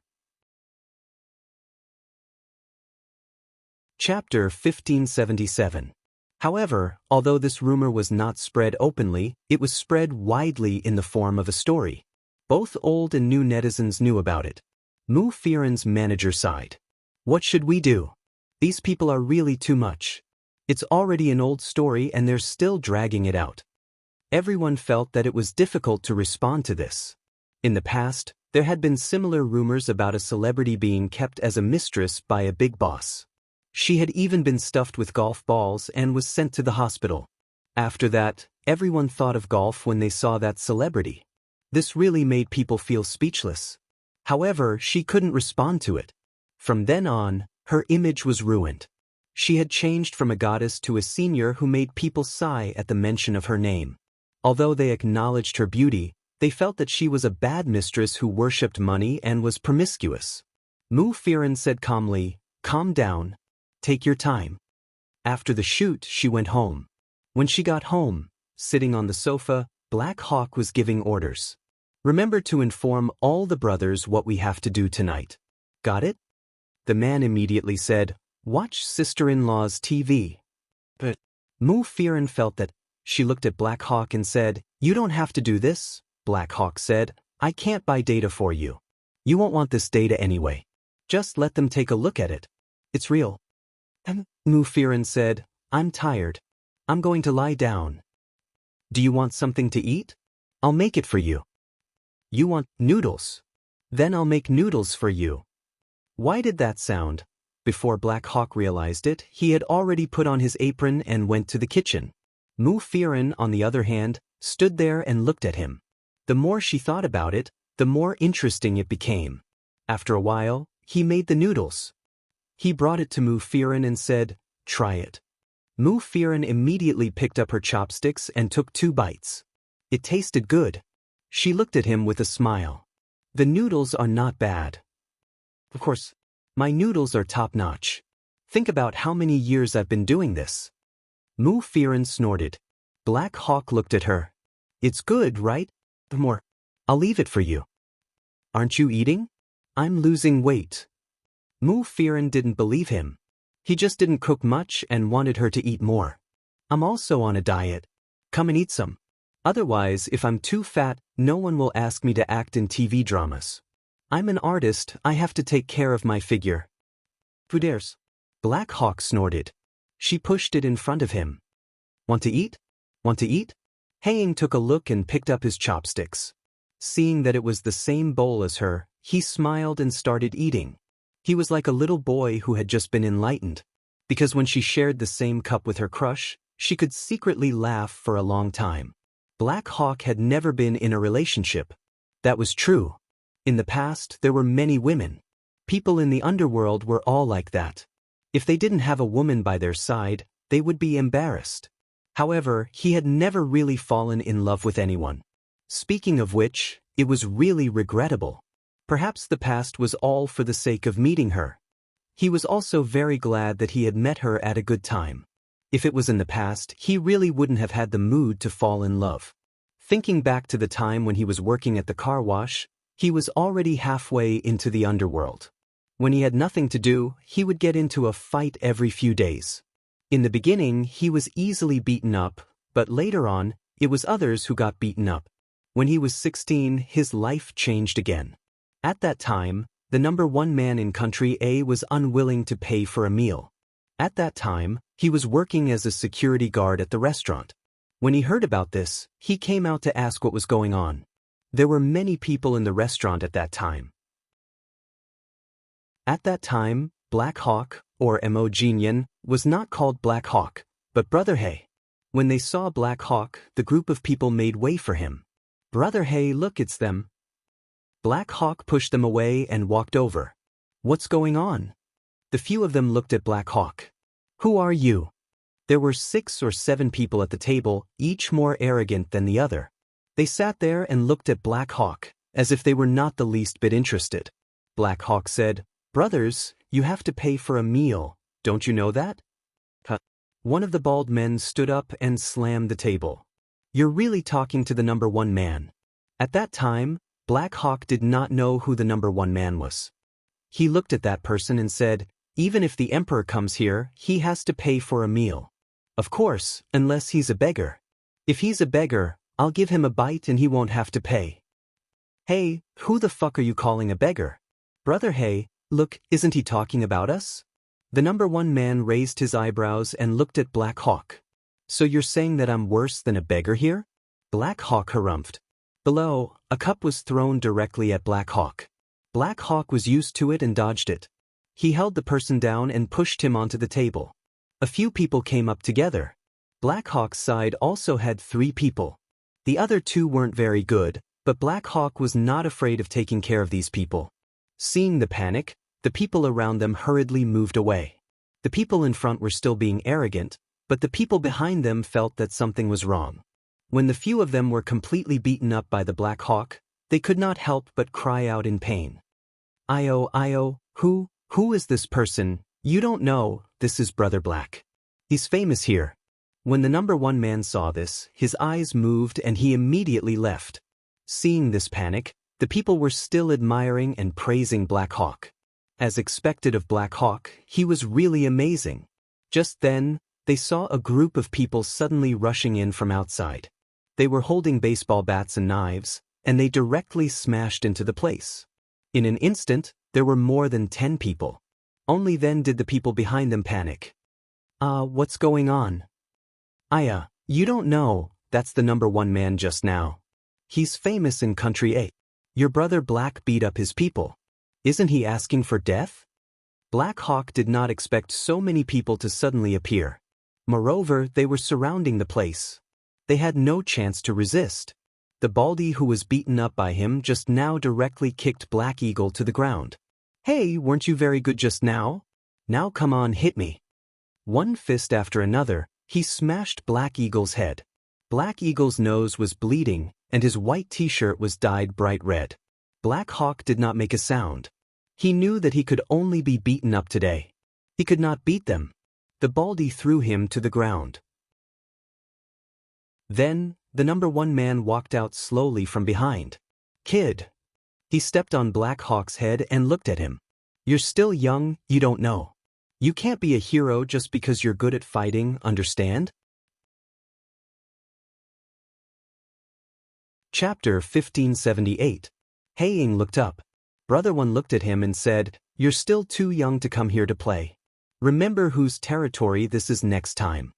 S1: Chapter 1577. However, although this rumor was not spread openly, it was spread widely in the form of a story. Both old and new netizens knew about it. Mu Firen's manager sighed. What should we do? These people are really too much. It's already an old story and they're still dragging it out. Everyone felt that it was difficult to respond to this. In the past, there had been similar rumors about a celebrity being kept as a mistress by a big boss. She had even been stuffed with golf balls and was sent to the hospital. After that, everyone thought of golf when they saw that celebrity. This really made people feel speechless. However, she couldn't respond to it. From then on, her image was ruined. She had changed from a goddess to a senior who made people sigh at the mention of her name. Although they acknowledged her beauty, they felt that she was a bad mistress who worshipped money and was promiscuous. Mu Firen said calmly, "Calm down. Take your time." After the shoot, she went home. When she got home, sitting on the sofa, Black Hawk was giving orders. "Remember to inform all the brothers what we have to do tonight. Got it?" The man immediately said, "Watch sister-in-law's TV." But Mu Firen felt that. She looked at Black Hawk and said, "You don't have to do this." Black Hawk said, "I can't buy data for you. You won't want this data anyway. Just let them take a look at it. It's real." Mu Firen said, "I'm tired. I'm going to lie down. Do you want something to eat? I'll make it for you. You want noodles? Then I'll make noodles for you." Why did that sound? Before Black Hawk realized it, he had already put on his apron and went to the kitchen. Mu Firen, on the other hand, stood there and looked at him. The more she thought about it, the more interesting it became. After a while, he made the noodles. He brought it to Mu Firen and said, "Try it." Mu Firen immediately picked up her chopsticks and took 2 bites. It tasted good. She looked at him with a smile. "The noodles are not bad. Of course, my noodles are top-notch. Think about how many years I've been doing this." Mu Firen snorted. Black Hawk looked at her. "It's good, right? More. I'll leave it for you." "Aren't you eating?" "I'm losing weight." Mu Firen didn't believe him. He just didn't cook much and wanted her to eat more. "I'm also on a diet. Come and eat some. Otherwise, if I'm too fat, no one will ask me to act in TV dramas. I'm an artist, I have to take care of my figure." "Who dares?" Black Hawk snorted. She pushed it in front of him. "Want to eat? Want to eat?" Haing took a look and picked up his chopsticks. Seeing that it was the same bowl as her, he smiled and started eating. He was like a little boy who had just been enlightened. Because when she shared the same cup with her crush, she could secretly laugh for a long time. Black Hawk had never been in a relationship. That was true. In the past, there were many women. People in the underworld were all like that. If they didn't have a woman by their side, they would be embarrassed. However, he had never really fallen in love with anyone. Speaking of which, it was really regrettable. Perhaps the past was all for the sake of meeting her. He was also very glad that he had met her at a good time. If it was in the past, he really wouldn't have had the mood to fall in love. Thinking back to the time when he was working at the car wash, he was already halfway into the underworld. When he had nothing to do, he would get into a fight every few days. In the beginning, he was easily beaten up, but later on, it was others who got beaten up. When he was 16, his life changed again. At that time, the #1 man in Country A was unwilling to pay for a meal. At that time, he was working as a security guard at the restaurant. When he heard about this, he came out to ask what was going on. There were many people in the restaurant at that time. At that time, Black Hawk, or Mo Jinyan, was not called Black Hawk, but Brother Hay. When they saw Black Hawk, the group of people made way for him. "Brother Hay, look, it's them." Black Hawk pushed them away and walked over. "What's going on?" The few of them looked at Black Hawk. "Who are you?" There were 6 or 7 people at the table, each more arrogant than the other. They sat there and looked at Black Hawk, as if they were not the least bit interested. Black Hawk said, "Brothers, you have to pay for a meal, don't you know that?" One of the bald men stood up and slammed the table. "You're really talking to the number 1 man." At that time, Black Hawk did not know who the number 1 man was. He looked at that person and said, "Even if the emperor comes here, he has to pay for a meal. Of course, unless he's a beggar. If he's a beggar, I'll give him a bite and he won't have to pay." "Hey, who the fuck are you calling a beggar?" "Brother, hey, look, isn't he talking about us?" The number 1 man raised his eyebrows and looked at Black Hawk. "So you're saying that I'm worse than a beggar here?" Black Hawk harumphed. Below, a cup was thrown directly at Black Hawk. Black Hawk was used to it and dodged it. He held the person down and pushed him onto the table. A few people came up together. Black Hawk's side also had 3 people. The other 2 weren't very good, but Black Hawk was not afraid of taking care of these people. Seeing the panic, the people around them hurriedly moved away. The people in front were still being arrogant, but the people behind them felt that something was wrong. When the few of them were completely beaten up by the Black Hawk, they could not help but cry out in pain. Io, who is this person? You don't know, this is Brother Black. He's famous here." When the number 1 man saw this, his eyes moved and he immediately left. Seeing this panic, the people were still admiring and praising Black Hawk. As expected of Black Hawk, he was really amazing. Just then, they saw a group of people suddenly rushing in from outside. They were holding baseball bats and knives, and they directly smashed into the place. In an instant, there were more than 10 people. Only then did the people behind them panic. What's going on?" "Aya, you don't know, that's the number 1 man just now. He's famous in Country A. Your brother Black beat up his people. Isn't he asking for death?" Black Hawk did not expect so many people to suddenly appear. Moreover, they were surrounding the place. They had no chance to resist. The baldy who was beaten up by him just now directly kicked Black Eagle to the ground. "Hey, weren't you very good just now? Now come on, hit me." One fist after another, he smashed Black Eagle's head. Black Eagle's nose was bleeding, and his white t-shirt was dyed bright red. Black Hawk did not make a sound. He knew that he could only be beaten up today. He could not beat them. The baldy threw him to the ground. Then, the number 1 man walked out slowly from behind. "Kid." He stepped on Black Hawk's head and looked at him. "You're still young, you don't know. You can't be a hero just because you're good at fighting, understand?" Chapter 1578. Haiying looked up. Brother 1 looked at him and said, "You're still too young to come here to play. Remember whose territory this is next time."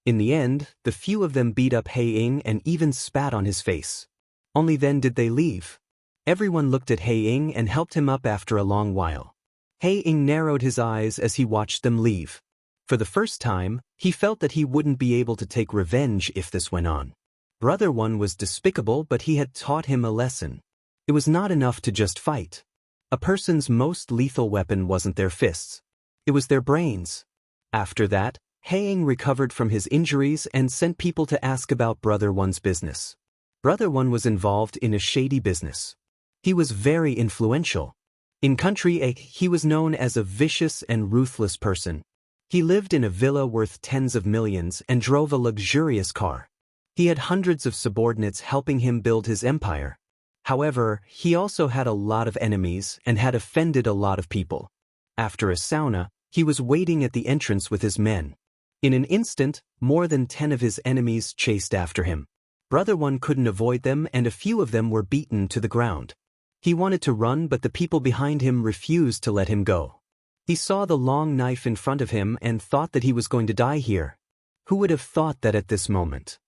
S1: In the end, the few of them beat up Haiying and even spat on his face. Only then did they leave. Everyone looked at Haiying and helped him up after a long while. Haiying narrowed his eyes as he watched them leave. For the first time, he felt that he wouldn't be able to take revenge if this went on. Brother 1 was despicable, but he had taught him a lesson. It was not enough to just fight. A person's most lethal weapon wasn't their fists. It was their brains. After that, Haiying recovered from his injuries and sent people to ask about Brother 1's business. Brother 1 was involved in a shady business. He was very influential. In Country A, he was known as a vicious and ruthless person. He lived in a villa worth tens of millions and drove a luxurious car. He had hundreds of subordinates helping him build his empire. However, he also had a lot of enemies and had offended a lot of people. After a sauna, he was waiting at the entrance with his men. In an instant, more than 10 of his enemies chased after him. Brother 1 couldn't avoid them and a few of them were beaten to the ground. He wanted to run, but the people behind him refused to let him go. He saw the long knife in front of him and thought that he was going to die here. Who would have thought that at this moment?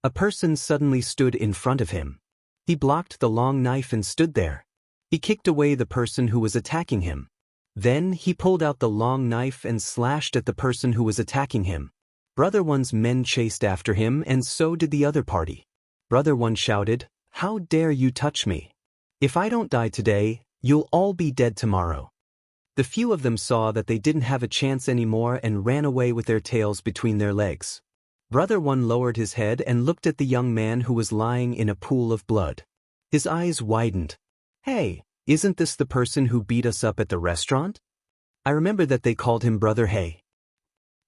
S1: A person suddenly stood in front of him. He blocked the long knife and stood there. He kicked away the person who was attacking him. Then he pulled out the long knife and slashed at the person who was attacking him. Brother 1's men chased after him and so did the other party. Brother 1 shouted, "How dare you touch me? If I don't die today, you'll all be dead tomorrow." The few of them saw that they didn't have a chance anymore and ran away with their tails between their legs. Brother one lowered his head and looked at the young man who was lying in a pool of blood. His eyes widened. "Hey, isn't this the person who beat us up at the restaurant? I remember that they called him Brother He."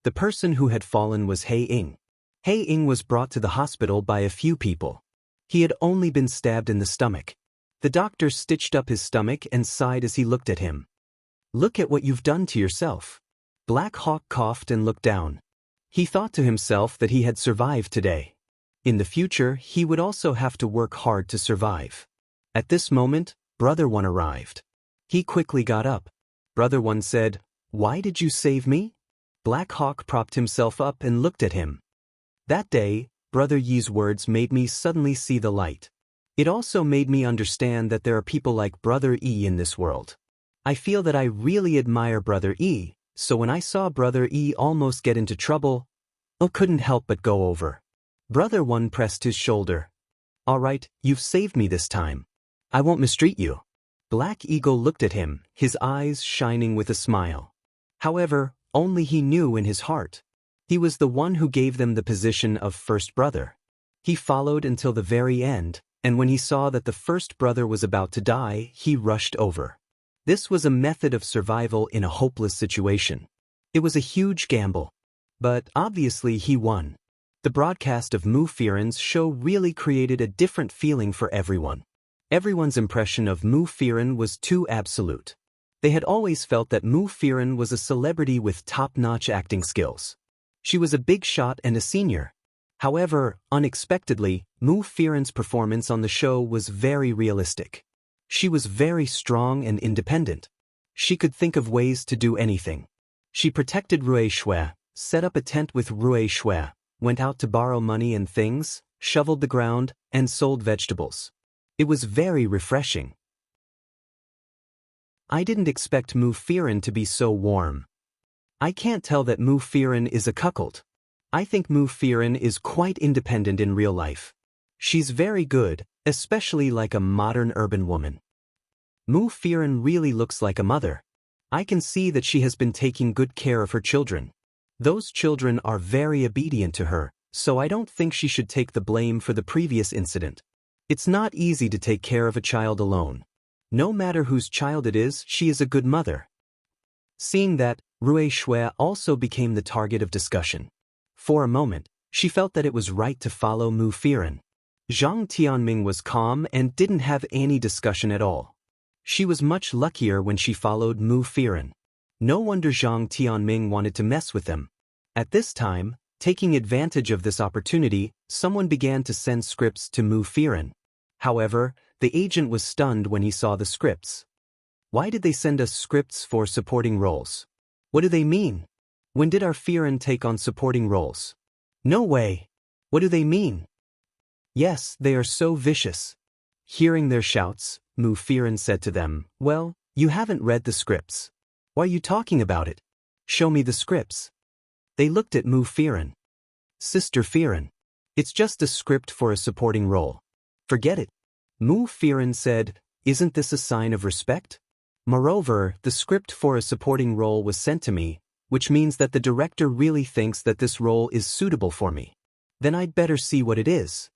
S1: The person who had fallen was He Ing. He Ing was brought to the hospital by a few people. He had only been stabbed in the stomach. The doctor stitched up his stomach and sighed as he looked at him. "Look at what you've done to yourself." Black Hawk coughed and looked down. He thought to himself that he had survived today. In the future, he would also have to work hard to survive. At this moment, Brother One arrived. He quickly got up. Brother One said, "Why did you save me?" Black Hawk propped himself up and looked at him. "That day, Brother Yi's words made me suddenly see the light. It also made me understand that there are people like Brother Yi in this world. I feel that I really admire Brother Yi, so when I saw Brother Yi almost get into trouble, I couldn't help but go over." Brother One pressed his shoulder. "All right, you've saved me this time. I won't mistreat you." Black Eagle looked at him, his eyes shining with a smile. However, only he knew in his heart. He was the one who gave them the position of first brother. He followed until the very end, and when he saw that the first brother was about to die, he rushed over. This was a method of survival in a hopeless situation. It was a huge gamble. But obviously he won. The broadcast of Mu Firen's show really created a different feeling for everyone. Everyone's impression of Mu Firen was too absolute. They had always felt that Mu Firen was a celebrity with top-notch acting skills. She was a big shot and a senior. However, unexpectedly, Mu Firen's performance on the show was very realistic. She was very strong and independent. She could think of ways to do anything. She protected Rui Shui, set up a tent with Rui Shui, went out to borrow money and things, shoveled the ground, and sold vegetables. It was very refreshing. I didn't expect Mu Firen to be so warm. I can't tell that Mu Firen is a cuckold. I think Mu Firen is quite independent in real life. She's very good, especially like a modern urban woman. Mu Firen really looks like a mother. I can see that she has been taking good care of her children. Those children are very obedient to her, so I don't think she should take the blame for the previous incident. It's not easy to take care of a child alone. No matter whose child it is, she is a good mother. Seeing that, Rui Shui also became the target of discussion. For a moment, she felt that it was right to follow Mu Firen. Zhang Tianming was calm and didn't have any discussion at all. She was much luckier when she followed Mu Firen. No wonder Zhang Tianming wanted to mess with them. At this time, taking advantage of this opportunity, someone began to send scripts to Mu Firen. However, the agent was stunned when he saw the scripts. Why did they send us scripts for supporting roles? What do they mean? When did our Firen take on supporting roles? No way. What do they mean? Yes, they are so vicious. Hearing their shouts, Mu Firen said to them, "Well, you haven't read the scripts. Why are you talking about it? Show me the scripts." They looked at Mu Firen. "Sister Firen. It's just a script for a supporting role. Forget it." Mu Firen said, "Isn't this a sign of respect? Moreover, the script for a supporting role was sent to me, which means that the director really thinks that this role is suitable for me. Then I'd better see what it is."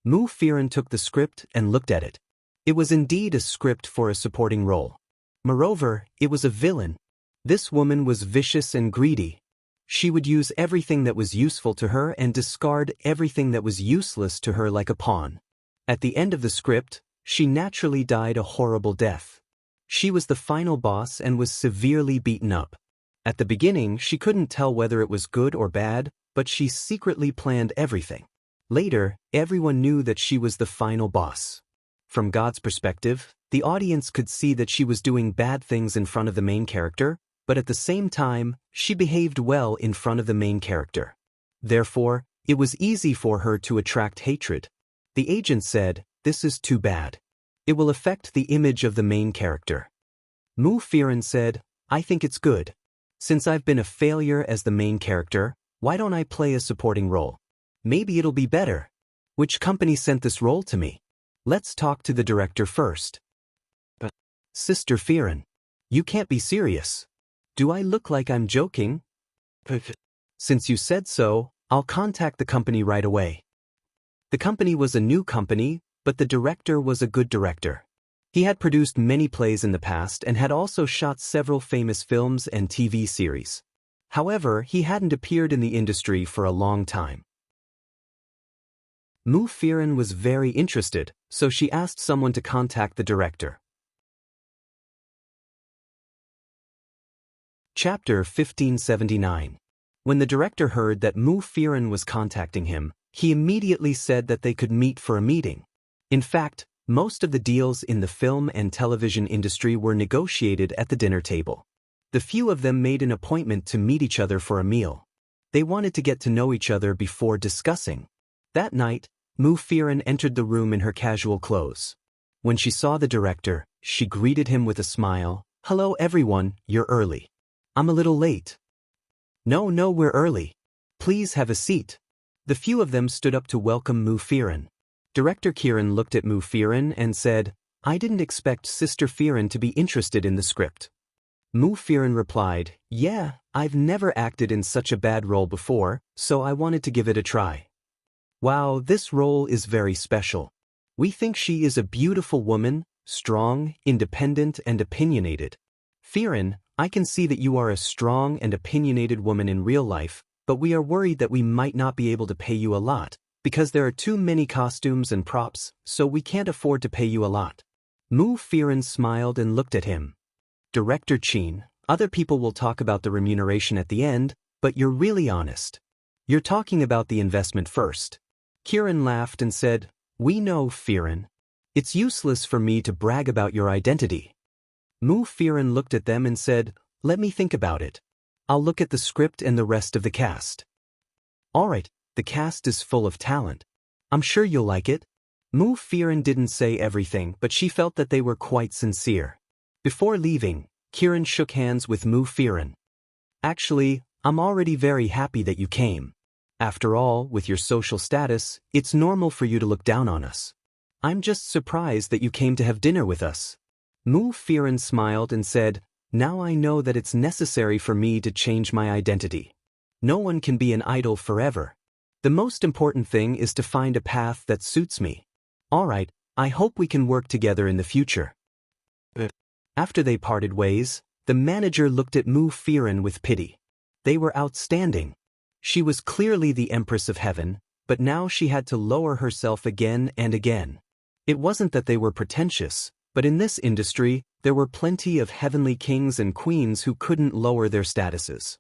S1: Mu Firen took the script and looked at it. It was indeed a script for a supporting role. Moreover, it was a villain. This woman was vicious and greedy. She would use everything that was useful to her and discard everything that was useless to her like a pawn. At the end of the script, she naturally died a horrible death. She was the final boss and was severely beaten up. At the beginning, she couldn't tell whether it was good or bad, but she secretly planned everything. Later, everyone knew that she was the final boss. From God's perspective, the audience could see that she was doing bad things in front of the main character, but at the same time, she behaved well in front of the main character. Therefore, it was easy for her to attract hatred. The agent said, "This is too bad. It will affect the image of the main character." Mu Firen said, "I think it's good. Since I've been a failure as the main character, why don't I play a supporting role? Maybe it'll be better. Which company sent this role to me? Let's talk to the director first." But, "Sister Firen, You can't be serious. Do I look like I'm joking? Since you said so, I'll contact the company right away. The company was a new company, but the director was a good director. He had produced many plays in the past and had also shot several famous films and TV series. However, he hadn't appeared in the industry for a long time. Mu Firen was very interested, so she asked someone to contact the director. Chapter 1579. When the director heard that Mu Firen was contacting him, he immediately said that they could meet for a meeting. In fact, most of the deals in the film and television industry were negotiated at the dinner table. The few of them made an appointment to meet each other for a meal. They wanted to get to know each other before discussing. That night, Mu Firen entered the room in her casual clothes. When she saw the director, she greeted him with a smile. "Hello everyone, you're early. I'm a little late." No, we're early. Please have a seat." The few of them stood up to welcome Mu Firen. Director Kiran looked at Mu Firen and said, "I didn't expect Sister Firen to be interested in the script." Mu Firen replied, "Yeah, I've never acted in such a bad role before, so I wanted to give it a try. Wow, this role is very special. We think she is a beautiful woman, strong, independent and opinionated. Firen, I can see that you are a strong and opinionated woman in real life, but we are worried that we might not be able to pay you a lot, because there are too many costumes and props, so we can't afford to pay you a lot." Mu Firen smiled and looked at him. "Director Chin, other people will talk about the remuneration at the end, but you're really honest. You're talking about the investment first." Kiran laughed and said, "We know, Firen. It's useless for me to brag about your identity." Mu Firen looked at them and said, "Let me think about it. I'll look at the script and the rest of the cast." "Alright, the cast is full of talent. I'm sure you'll like it." Mu Firen didn't say everything, but she felt that they were quite sincere. Before leaving, Kiran shook hands with Mu Firen. "Actually, I'm already very happy that you came. After all, with your social status, it's normal for you to look down on us. I'm just surprised that you came to have dinner with us." Mu Firen smiled and said, "Now I know that it's necessary for me to change my identity. No one can be an idol forever. The most important thing is to find a path that suits me. Alright, I hope we can work together in the future." After they parted ways, the manager looked at Mu Firen with pity. They were outstanding. She was clearly the Empress of Heaven, but now she had to lower herself again and again. It wasn't that they were pretentious, but in this industry, there were plenty of heavenly kings and queens who couldn't lower their statuses.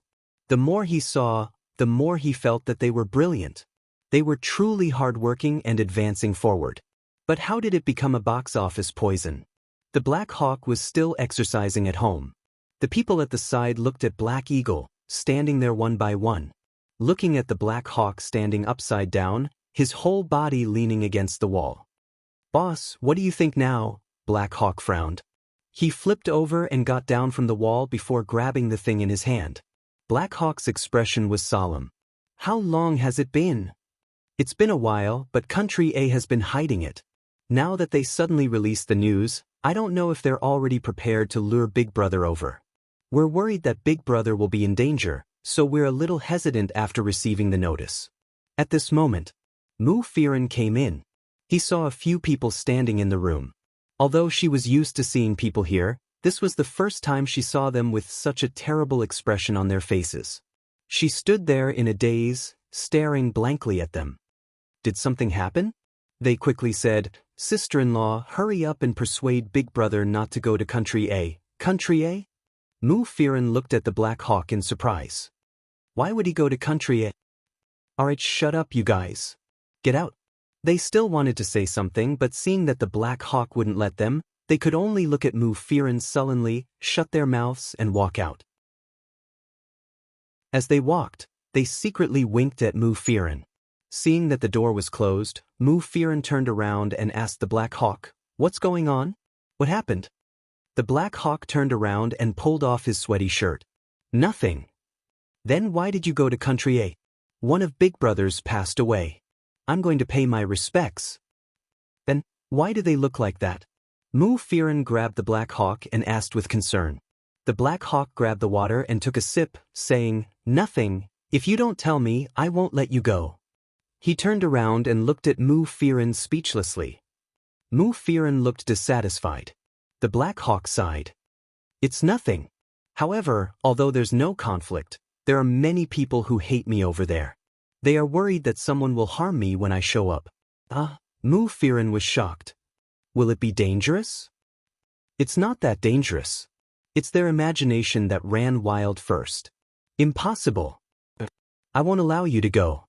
S1: The more he saw, the more he felt that they were brilliant. They were truly hardworking and advancing forward. But how did it become a box office poison? The Black Hawk was still exercising at home. The people at the side looked at Black Eagle, standing there one by one. Looking at the Black Hawk standing upside down, his whole body leaning against the wall. "Boss, what do you think now?" Black Hawk frowned. He flipped over and got down from the wall before grabbing the thing in his hand. Black Hawk's expression was solemn. "How long has it been?" "It's been a while, but Country A has been hiding it. Now that they suddenly released the news, I don't know if they're already prepared to lure Big Brother over. We're worried that Big Brother will be in danger, so we're a little hesitant after receiving the notice." At this moment, Mu Firen came in. He saw a few people standing in the room. Although she was used to seeing people here, this was the first time she saw them with such a terrible expression on their faces. She stood there in a daze, staring blankly at them. "Did something happen?" They quickly said, "Sister-in-law, hurry up and persuade Big Brother not to go to Country A." "Country A?" Mu Firen looked at the Black Hawk in surprise. "Why would he go to Country A?" "Alright, shut up you guys. Get out." They still wanted to say something, but seeing that the Black Hawk wouldn't let them, they could only look at Mu Firen sullenly, shut their mouths and walk out. As they walked, they secretly winked at Mu Firen. Seeing that the door was closed, Mu Firen turned around and asked the Black Hawk, "What's going on? What happened?" The Black Hawk turned around and pulled off his sweaty shirt. "Nothing." "Then why did you go to Country A?" "One of Big Brother's passed away. I'm going to pay my respects." "Then, why do they look like that?" Mu Firen grabbed the Black Hawk and asked with concern. The Black Hawk grabbed the water and took a sip, saying, "Nothing. If you don't tell me, I won't let you go." He turned around and looked at Mu Firen speechlessly. Mu Firen looked dissatisfied. The Black Hawk sighed. "It's nothing. However, although there's no conflict, there are many people who hate me over there. They are worried that someone will harm me when I show up." Mu Firen was shocked. "Will it be dangerous?" "It's not that dangerous. It's their imagination that ran wild first." "Impossible. I won't allow you to go."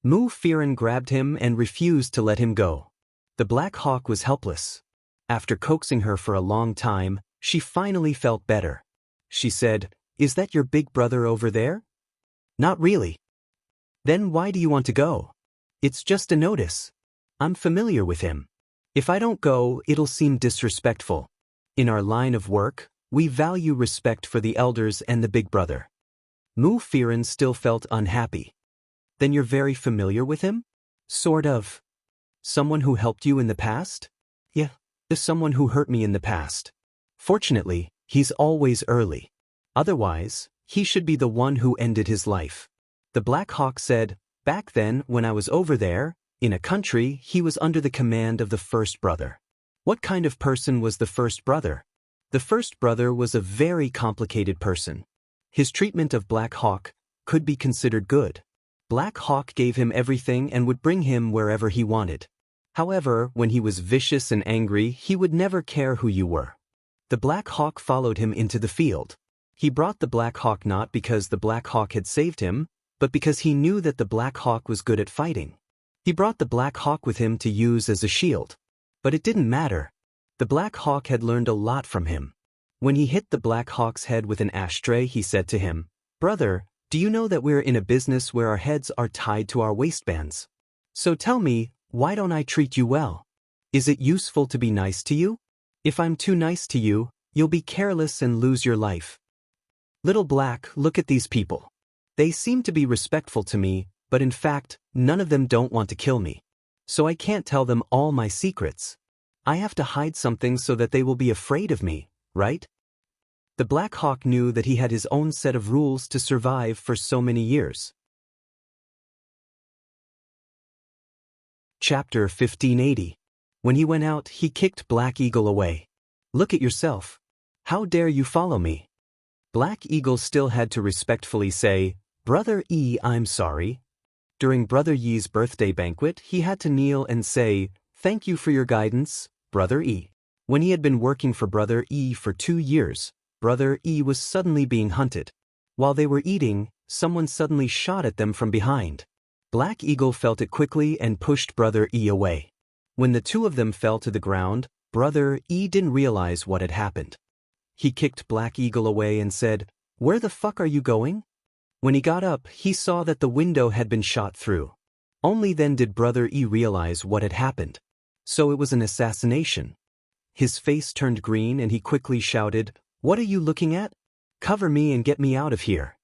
S1: Mu Firen grabbed him and refused to let him go. The Black Hawk was helpless. After coaxing her for a long time, she finally felt better. She said, "Is that your big brother over there?" "Not really." "Then why do you want to go?" "It's just a notice. I'm familiar with him. If I don't go, it'll seem disrespectful. In our line of work, we value respect for the elders and the big brother." Mu Firen still felt unhappy. "Then you're very familiar with him?" "Sort of." "Someone who helped you in the past?" "Yeah, someone who hurt me in the past. Fortunately, he's always early. Otherwise, he should be the one who ended his life." The Black Hawk said, "Back then, when I was over there, in a country, he was under the command of the first brother." "What kind of person was the first brother?" "The first brother was a very complicated person. His treatment of Black Hawk could be considered good. Black Hawk gave him everything and would bring him wherever he wanted. However, when he was vicious and angry, he would never care who you were." The Black Hawk followed him into the field. He brought the Black Hawk not because the Black Hawk had saved him, but because he knew that the Black Hawk was good at fighting. He brought the Black Hawk with him to use as a shield. But it didn't matter. The Black Hawk had learned a lot from him. When he hit the Black Hawk's head with an ashtray, he said to him, "Brother, do you know that we're in a business where our heads are tied to our waistbands? So tell me, why don't I treat you well? Is it useful to be nice to you? If I'm too nice to you, you'll be careless and lose your life. Little Black, look at these people. They seem to be respectful to me, but in fact, none of them don't want to kill me. So I can't tell them all my secrets. I have to hide something so that they will be afraid of me, right?" The Black Hawk knew that he had his own set of rules to survive for so many years. Chapter 1580. When he went out, he kicked Black Eagle away. "Look at yourself. How dare you follow me?" Black Eagle still had to respectfully say, "Brother E, I'm sorry." During Brother Yi's birthday banquet, he had to kneel and say, "Thank you for your guidance, Brother E." When he had been working for Brother E for 2 years, Brother E was suddenly being hunted. While they were eating, someone suddenly shot at them from behind. Black Eagle felt it quickly and pushed Brother E away. When the two of them fell to the ground, Brother E didn't realize what had happened. He kicked Black Eagle away and said, "Where the fuck are you going?" When he got up, he saw that the window had been shot through. Only then did Brother E realize what had happened. So it was an assassination. His face turned green and he quickly shouted, "What are you looking at? Cover me and get me out of here."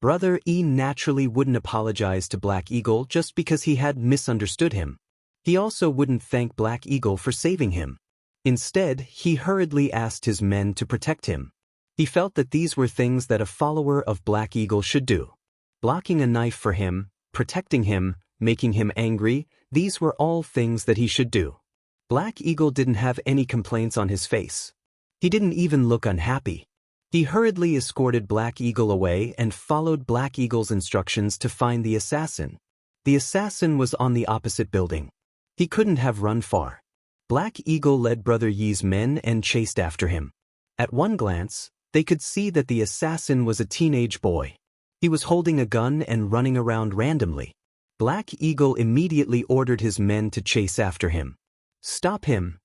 S1: Brother E naturally wouldn't apologize to Black Eagle just because he had misunderstood him. He also wouldn't thank Black Eagle for saving him. Instead, he hurriedly asked his men to protect him. He felt that these were things that a follower of Black Eagle should do. Blocking a knife for him, protecting him, making him angry, these were all things that he should do. Black Eagle didn't have any complaints on his face. He didn't even look unhappy. He hurriedly escorted Black Eagle away and followed Black Eagle's instructions to find the assassin. The assassin was on the opposite building. He couldn't have run far. Black Eagle led Brother Yi's men and chased after him. At one glance, they could see that the assassin was a teenage boy. He was holding a gun and running around randomly. Black Eagle immediately ordered his men to chase after him. "Stop him!"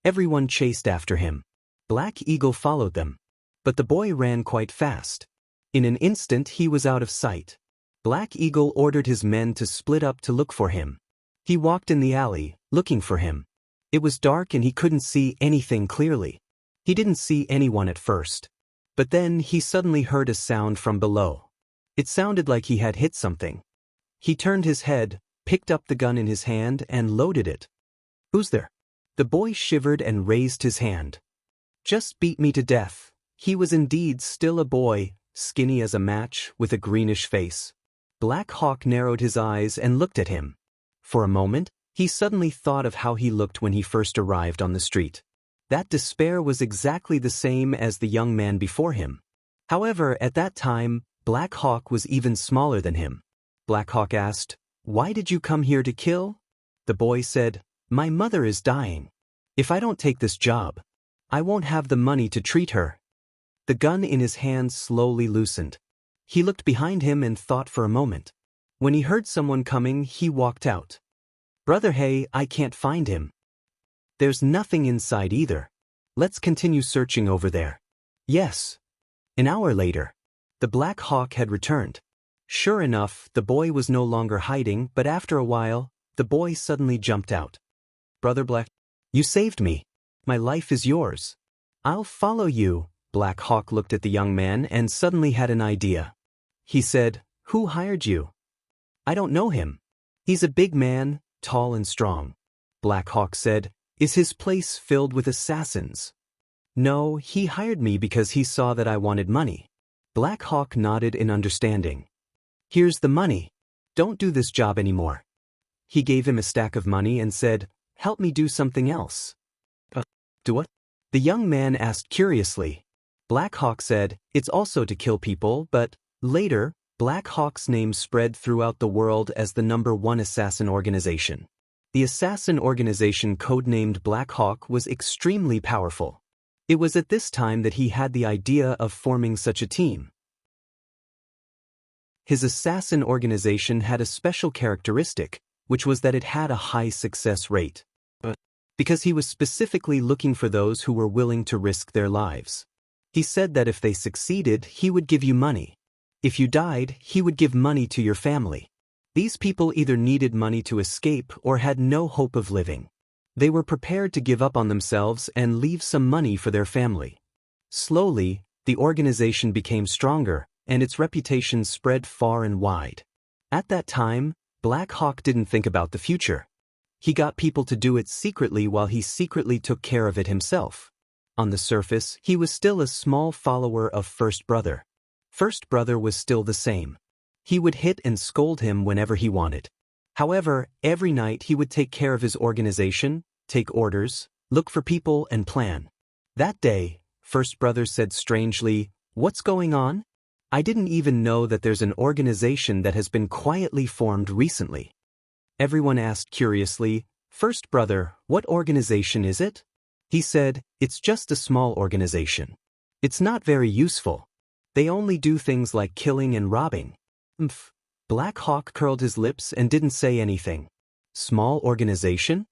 S1: Everyone chased after him. Black Eagle followed them. But the boy ran quite fast. In an instant he was out of sight. Black Eagle ordered his men to split up to look for him. He walked in the alley, looking for him. It was dark and he couldn't see anything clearly. He didn't see anyone at first. But then he suddenly heard a sound from below. It sounded like he had hit something. He turned his head, picked up the gun in his hand and loaded it. "Who's there?" The boy shivered and raised his hand. "Just beat me to death," He was indeed still a boy, skinny as a match, with a greenish face. Black Hawk narrowed his eyes and looked at him. For a moment, he suddenly thought of how he looked when he first arrived on the street. That despair was exactly the same as the young man before him. However, at that time, Black Hawk was even smaller than him. Black Hawk asked, "Why did you come here to kill?" The boy said, "My mother is dying. If I don't take this job, I won't have the money to treat her." The gun in his hand slowly loosened. He looked behind him and thought for a moment. When he heard someone coming, he walked out. "Brother, hey, I can't find him. There's nothing inside either. Let's continue searching over there." Yes. An hour later, the Black Hawk had returned. Sure enough, the boy was no longer hiding, but after a while, the boy suddenly jumped out. "Brother Black, you saved me. My life is yours. I'll follow you." Black Hawk looked at the young man and suddenly had an idea. He said, "Who hired you?" "I don't know him. He's a big man, tall and strong." Black Hawk said, "Is his place filled with assassins?" "No, he hired me because he saw that I wanted money." Black Hawk nodded in understanding. "Here's the money. Don't do this job anymore." He gave him a stack of money and said, "Help me do something else." Do what?" the young man asked curiously. Black Hawk said, "It's also to kill people," but later, Black Hawk's name spread throughout the world as the #1 assassin organization. The assassin organization codenamed Black Hawk was extremely powerful. It was at this time that he had the idea of forming such a team. His assassin organization had a special characteristic, which was that it had a high success rate. Because he was specifically looking for those who were willing to risk their lives. He said that if they succeeded, he would give you money. If you died, he would give money to your family. These people either needed money to escape or had no hope of living. They were prepared to give up on themselves and leave some money for their family. Slowly, the organization became stronger, and its reputation spread far and wide. At that time, Black Hawk didn't think about the future. He got people to do it secretly while he secretly took care of it himself. On the surface, he was still a small follower of First Brother. First Brother was still the same. He would hit and scold him whenever he wanted. However, every night he would take care of his organization, take orders, look for people and plan. That day, First Brother said strangely, "What's going on? I didn't even know that there's an organization that has been quietly formed recently." Everyone asked curiously, "First Brother, what organization is it?" He said, "It's just a small organization. It's not very useful. They only do things like killing and robbing." Black Hawk curled his lips and didn't say anything. Small organization?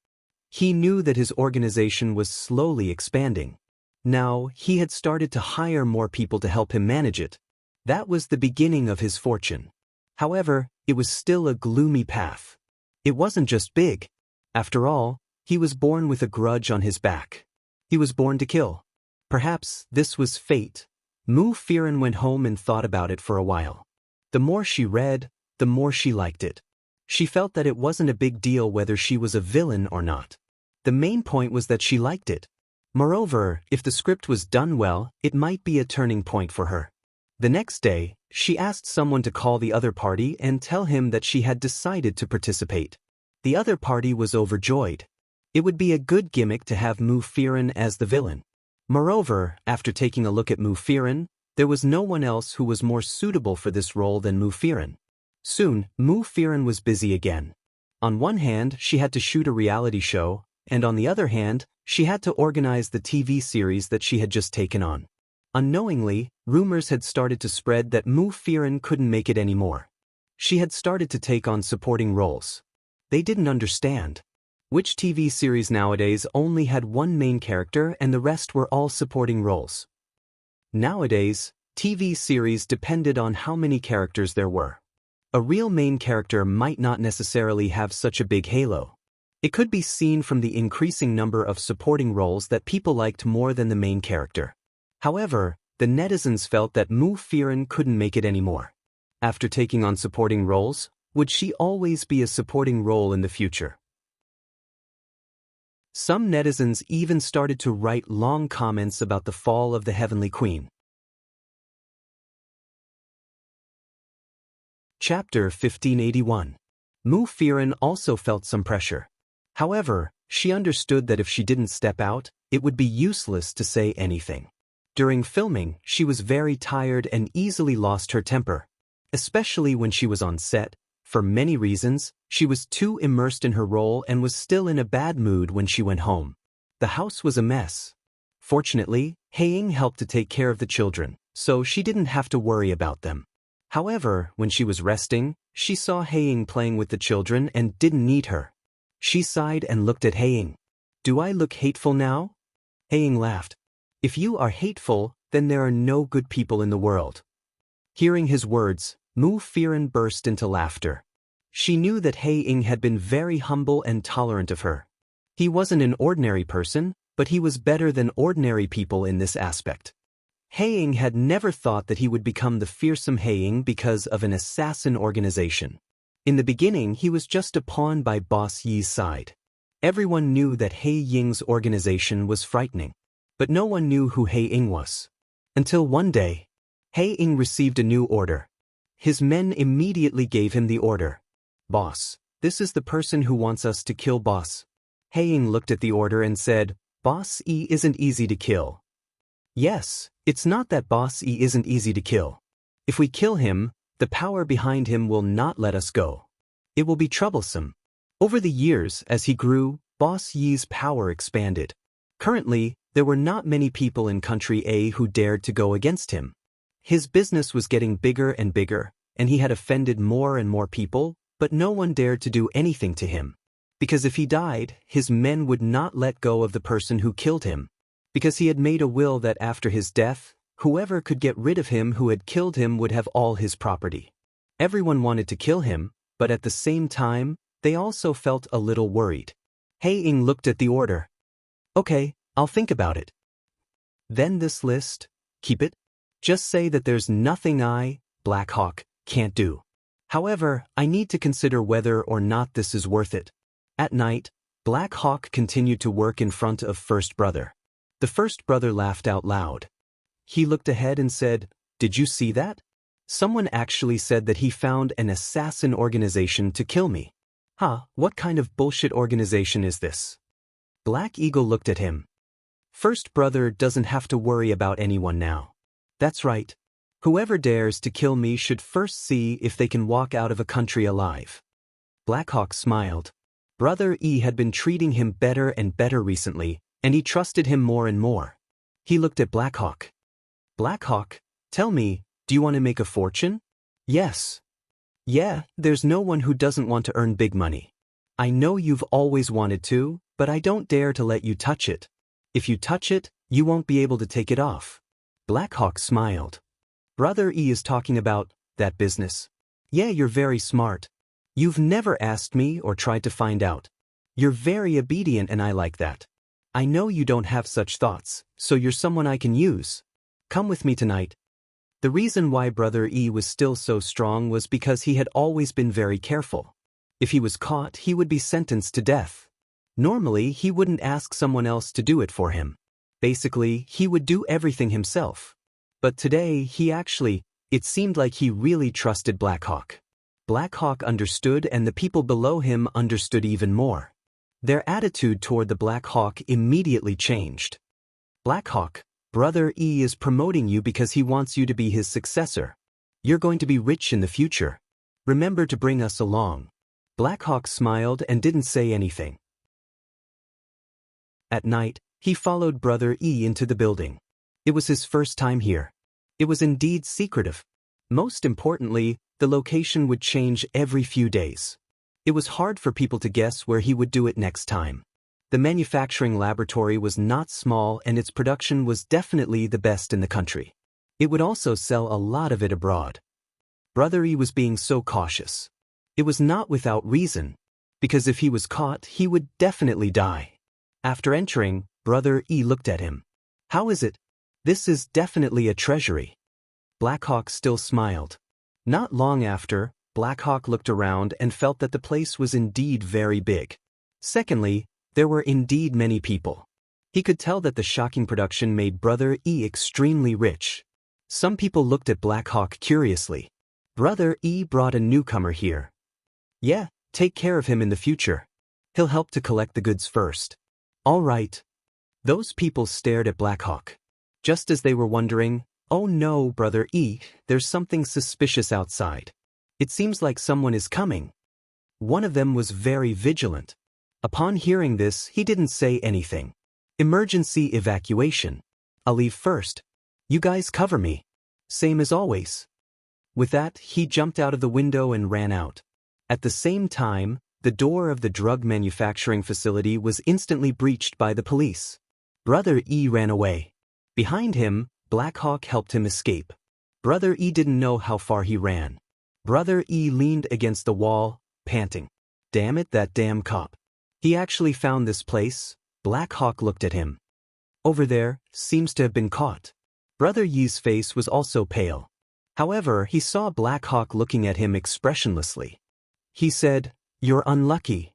S1: He knew that his organization was slowly expanding. Now, he had started to hire more people to help him manage it. That was the beginning of his fortune. However, it was still a gloomy path. It wasn't just big. After all, he was born with a grudge on his back. He was born to kill. Perhaps this was fate. Mu Firen went home and thought about it for a while. The more she read, the more she liked it. She felt that it wasn't a big deal whether she was a villain or not. The main point was that she liked it. Moreover, if the script was done well, it might be a turning point for her. The next day, she asked someone to call the other party and tell him that she had decided to participate. The other party was overjoyed. It would be a good gimmick to have Mu Firen as the villain. Moreover, after taking a look at Mu Firen, there was no one else who was more suitable for this role than Mu Firen. Soon, Mu Firen was busy again. On one hand, she had to shoot a reality show, and on the other hand, she had to organize the TV series that she had just taken on. Unknowingly, rumors had started to spread that Mu Firen couldn't make it anymore. She had started to take on supporting roles. They didn't understand. Which TV series nowadays only had one main character and the rest were all supporting roles? Nowadays, TV series depended on how many characters there were. A real main character might not necessarily have such a big halo. It could be seen from the increasing number of supporting roles that people liked more than the main character. However, the netizens felt that Mu Firen couldn't make it anymore. After taking on supporting roles, would she always be a supporting role in the future? Some netizens even started to write long comments about the fall of the Heavenly Queen. Chapter 1581. Mu Firen also felt some pressure. However, she understood that if she didn't step out, it would be useless to say anything. During filming, she was very tired and easily lost her temper. Especially when she was on set. For many reasons, she was too immersed in her role and was still in a bad mood when she went home. The house was a mess. Fortunately, Hae-ing helped to take care of the children, so she didn't have to worry about them. However, when she was resting, she saw Hae-ing playing with the children and didn't need her. She sighed and looked at Hae-ing. "Do I look hateful now?" Hae-ing laughed. "If you are hateful, then there are no good people in the world." Hearing his words, Mu Firen burst into laughter. She knew that Hae-ing had been very humble and tolerant of her. He wasn't an ordinary person, but he was better than ordinary people in this aspect. Hae-ing had never thought that he would become the fearsome Hae-ing because of an assassin organization. In the beginning, he was just a pawn by Boss Yi's side. Everyone knew that Hae-ying's organization was frightening, but no one knew who Hae-ing was. Until one day, Hae-ing received a new order. His men immediately gave him the order. "Boss, this is the person who wants us to kill Boss." Hae-ing looked at the order and said, "Boss E isn't easy to kill." "Yes, it's not that Boss E isn't easy to kill. If we kill him, the power behind him will not let us go. It will be troublesome." Over the years, as he grew, Boss Yi's power expanded. Currently, there were not many people in Country A who dared to go against him. His business was getting bigger and bigger, and he had offended more and more people, but no one dared to do anything to him. Because if he died, his men would not let go of the person who killed him. Because he had made a will that after his death, whoever could get rid of him who had killed him would have all his property. Everyone wanted to kill him, but at the same time, they also felt a little worried. Hae-ing looked at the order. "Okay, I'll think about it." "Then this list, keep it. Just say that there's nothing I, Black Hawk, can't do. However, I need to consider whether or not this is worth it." At night, Black Hawk continued to work in front of First Brother. The First Brother laughed out loud. He looked ahead and said, "Did you see that? Someone actually said that he found an assassin organization to kill me." "Huh, what kind of bullshit organization is this?" Black Eagle looked at him. "First Brother doesn't have to worry about anyone now." "That's right. Whoever dares to kill me should first see if they can walk out of a country alive." Blackhawk smiled. Brother E had been treating him better and better recently, and he trusted him more and more. He looked at Blackhawk. "Blackhawk, tell me, do you want to make a fortune?" "Yes." "Yeah, there's no one who doesn't want to earn big money. I know you've always wanted to, but I don't dare to let you touch it. If you touch it, you won't be able to take it off." Blackhawk smiled. "Brother E is talking about that business. Yeah, you're very smart. You've never asked me or tried to find out. You're very obedient and I like that. I know you don't have such thoughts, so you're someone I can use. Come with me tonight." The reason why Brother E was still so strong was because he had always been very careful. If he was caught, he would be sentenced to death. Normally, he wouldn't ask someone else to do it for him. Basically, he would do everything himself. But today, it seemed like he really trusted Blackhawk. Blackhawk understood and the people below him understood even more. Their attitude toward the Blackhawk immediately changed. "Blackhawk, Brother E is promoting you because he wants you to be his successor. You're going to be rich in the future. Remember to bring us along." Blackhawk smiled and didn't say anything. At night, he followed Brother E into the building. It was his first time here. It was indeed secretive. Most importantly, the location would change every few days. It was hard for people to guess where he would do it next time. The manufacturing laboratory was not small and its production was definitely the best in the country. It would also sell a lot of it abroad. Brother E was being so cautious. It was not without reason, because if he was caught, he would definitely die. After entering, Brother E looked at him. "How is it? This is definitely a treasury." Blackhawk still smiled. Not long after, Blackhawk looked around and felt that the place was indeed very big. Secondly, there were indeed many people. He could tell that the shocking production made Brother E extremely rich. Some people looked at Blackhawk curiously. Brother E brought a newcomer here. Yeah, take care of him in the future. He'll help to collect the goods first. All right. Those people stared at Blackhawk. Just as they were wondering, oh no, Brother E, there's something suspicious outside. It seems like someone is coming. One of them was very vigilant. Upon hearing this, he didn't say anything. Emergency evacuation. I'll leave first. You guys cover me. Same as always. With that, he jumped out of the window and ran out. At the same time, the door of the drug manufacturing facility was instantly breached by the police. Brother E ran away. Behind him, Blackhawk helped him escape. Brother E didn't know how far he ran. Brother E leaned against the wall, panting. Damn it, that damn cop. He actually found this place. Blackhawk looked at him. Over there, seems to have been caught. Brother Yi's face was also pale. However, he saw Blackhawk looking at him expressionlessly. He said, "You're unlucky."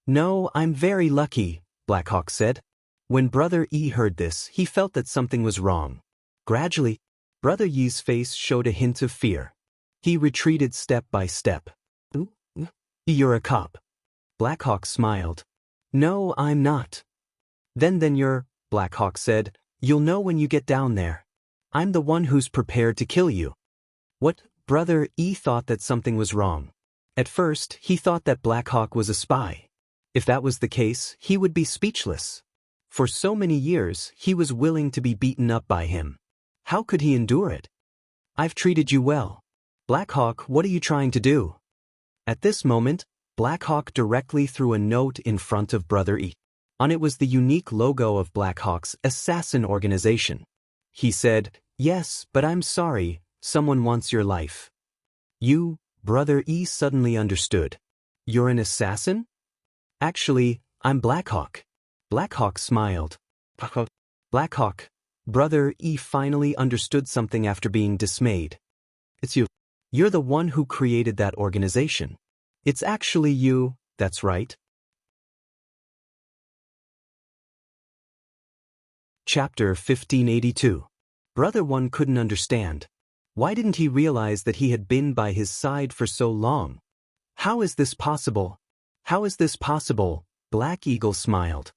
S1: "No, I'm very lucky," Blackhawk said. When Brother E heard this, he felt that something was wrong. Gradually, Brother Yi's face showed a hint of fear. He retreated step by step. "You're a cop." Blackhawk smiled. "No, I'm not." Then you're," Blackhawk said, "you'll know when you get down there. I'm the one who's prepared to kill you." What? Brother E thought that something was wrong. At first, he thought that Blackhawk was a spy. If that was the case, he would be speechless. For so many years, he was willing to be beaten up by him. How could he endure it? "I've treated you well. Blackhawk, what are you trying to do?" At this moment, Blackhawk directly threw a note in front of Brother E. On it was the unique logo of Blackhawk's assassin organization. He said, "Yes, but I'm sorry, someone wants your life." "You," Brother E suddenly understood. "You're an assassin?" "Actually, I'm Blackhawk." Blackhawk smiled. Blackhawk. Brother E finally understood something after being dismayed. "It's you. You're the one who created that organization." "It's actually you, that's right." Chapter 1582. Brother 1 couldn't understand. Why didn't he realize that he had been by his side for so long? How is this possible? How is this possible? Black Eagle smiled.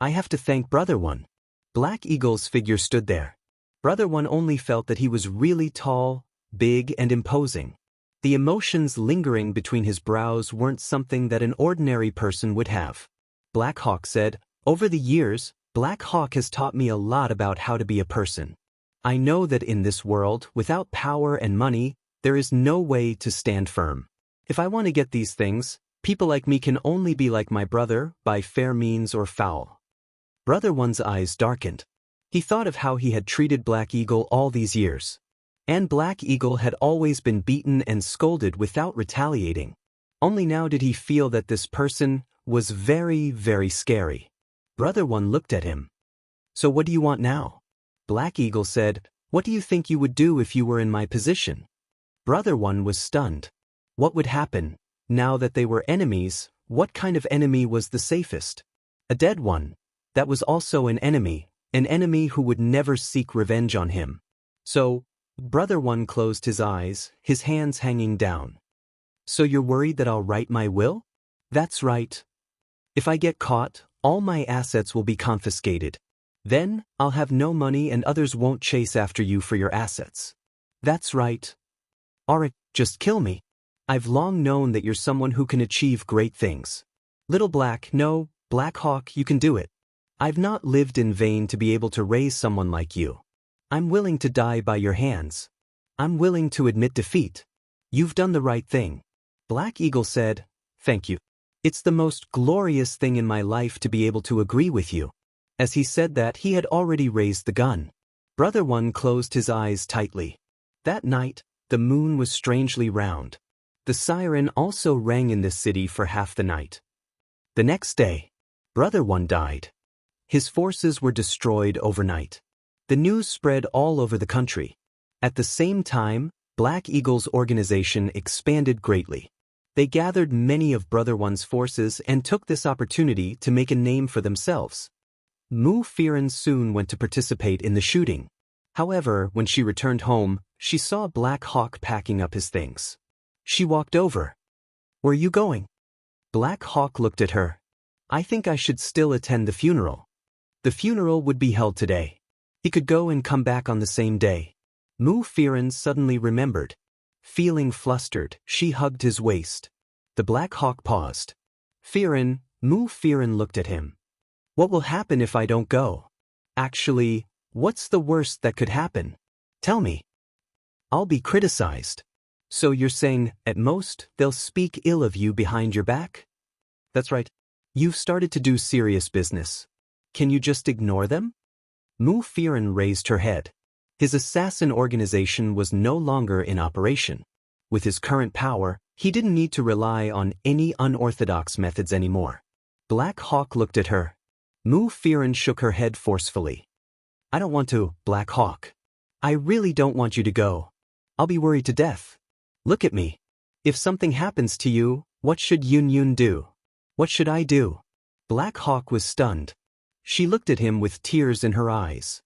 S1: "I have to thank Brother 1. Black Eagle's figure stood there. Brother 1 only felt that he was really tall, big, and imposing. The emotions lingering between his brows weren't something that an ordinary person would have. Blackhawk said, "Over the years, Blackhawk has taught me a lot about how to be a person. I know that in this world, without power and money, there is no way to stand firm. If I want to get these things, people like me can only be like my brother, by fair means or foul." Brother 1's eyes darkened. He thought of how he had treated Black Eagle all these years. And Black Eagle had always been beaten and scolded without retaliating. Only now did he feel that this person was very, very scary. Brother 1 looked at him. "So what do you want now?" Black Eagle said, "What do you think you would do if you were in my position?" Brother 1 was stunned. What would happen? Now that they were enemies, what kind of enemy was the safest? A dead one. That was also an enemy who would never seek revenge on him. So, Brother 1 closed his eyes, his hands hanging down. "So you're worried that I'll write my will?" "That's right. If I get caught, all my assets will be confiscated. Then, I'll have no money and others won't chase after you for your assets." "That's right. Alright, just kill me. I've long known that you're someone who can achieve great things." "Little Black, no, Blackhawk, you can do it. I've not lived in vain to be able to raise someone like you. I'm willing to die by your hands. I'm willing to admit defeat. You've done the right thing." Black Eagle said, "Thank you. It's the most glorious thing in my life to be able to agree with you." As he said that, he had already raised the gun. Brother 1 closed his eyes tightly. That night, the moon was strangely round. The siren also rang in this city for half the night. The next day, Brother 1 died. His forces were destroyed overnight. The news spread all over the country. At the same time, Black Eagle's organization expanded greatly. They gathered many of Brother 1's forces and took this opportunity to make a name for themselves. Mu Firen soon went to participate in the shooting. However, when she returned home, she saw Black Hawk packing up his things. She walked over. "Where are you going?" Black Hawk looked at her. "I think I should still attend the funeral." The funeral would be held today. He could go and come back on the same day. Mu Firen suddenly remembered. Feeling flustered, she hugged his waist. The Black Hawk paused. "Firen," Mu Firen looked at him. "What will happen if I don't go? Actually, what's the worst that could happen? Tell me." "I'll be criticized." "So you're saying, at most, they'll speak ill of you behind your back?" "That's right. You've started to do serious business. Can you just ignore them?" Mu Firen raised her head. His assassin organization was no longer in operation. With his current power, he didn't need to rely on any unorthodox methods anymore. Black Hawk looked at her. Mu Firen shook her head forcefully. "I don't want to, Black Hawk. I really don't want you to go. I'll be worried to death. Look at me. If something happens to you, what should Yun Yun do? What should I do?" Black Hawk was stunned. She looked at him with tears in her eyes.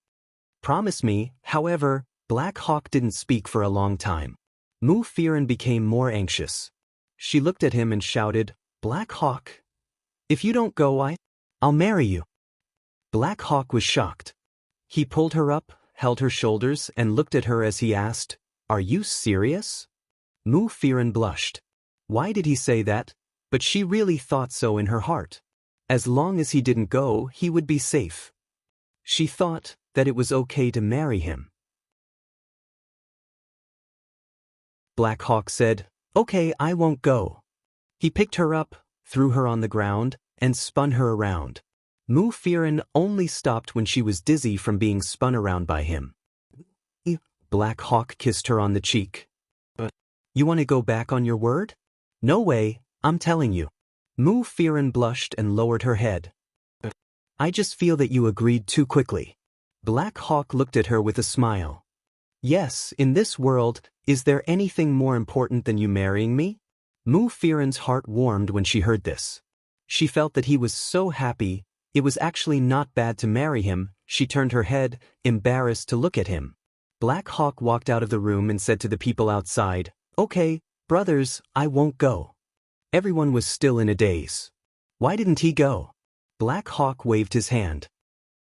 S1: "Promise me." However, Black Hawk didn't speak for a long time. Mu Firen became more anxious. She looked at him and shouted, "Black Hawk, if you don't go, I'll marry you." Black Hawk was shocked. He pulled her up, held her shoulders, and looked at her as he asked, "Are you serious?" Mu Firen blushed. Why did he say that? But she really thought so in her heart. As long as he didn't go, he would be safe. She thought that it was okay to marry him. Black Hawk said, "Okay, I won't go." He picked her up, threw her on the ground, and spun her around. Mu Firen only stopped when she was dizzy from being spun around by him. Black Hawk kissed her on the cheek. "You want to go back on your word?" "No way, I'm telling you." Mu Firen blushed and lowered her head. "I just feel that you agreed too quickly." Black Hawk looked at her with a smile. "Yes, in this world, is there anything more important than you marrying me?" Mu Firen's heart warmed when she heard this. She felt that he was so happy. It was actually not bad to marry him. She turned her head, embarrassed to look at him. Black Hawk walked out of the room and said to the people outside, "Okay, brothers, I won't go." Everyone was still in a daze. Why didn't he go? Black Hawk waved his hand.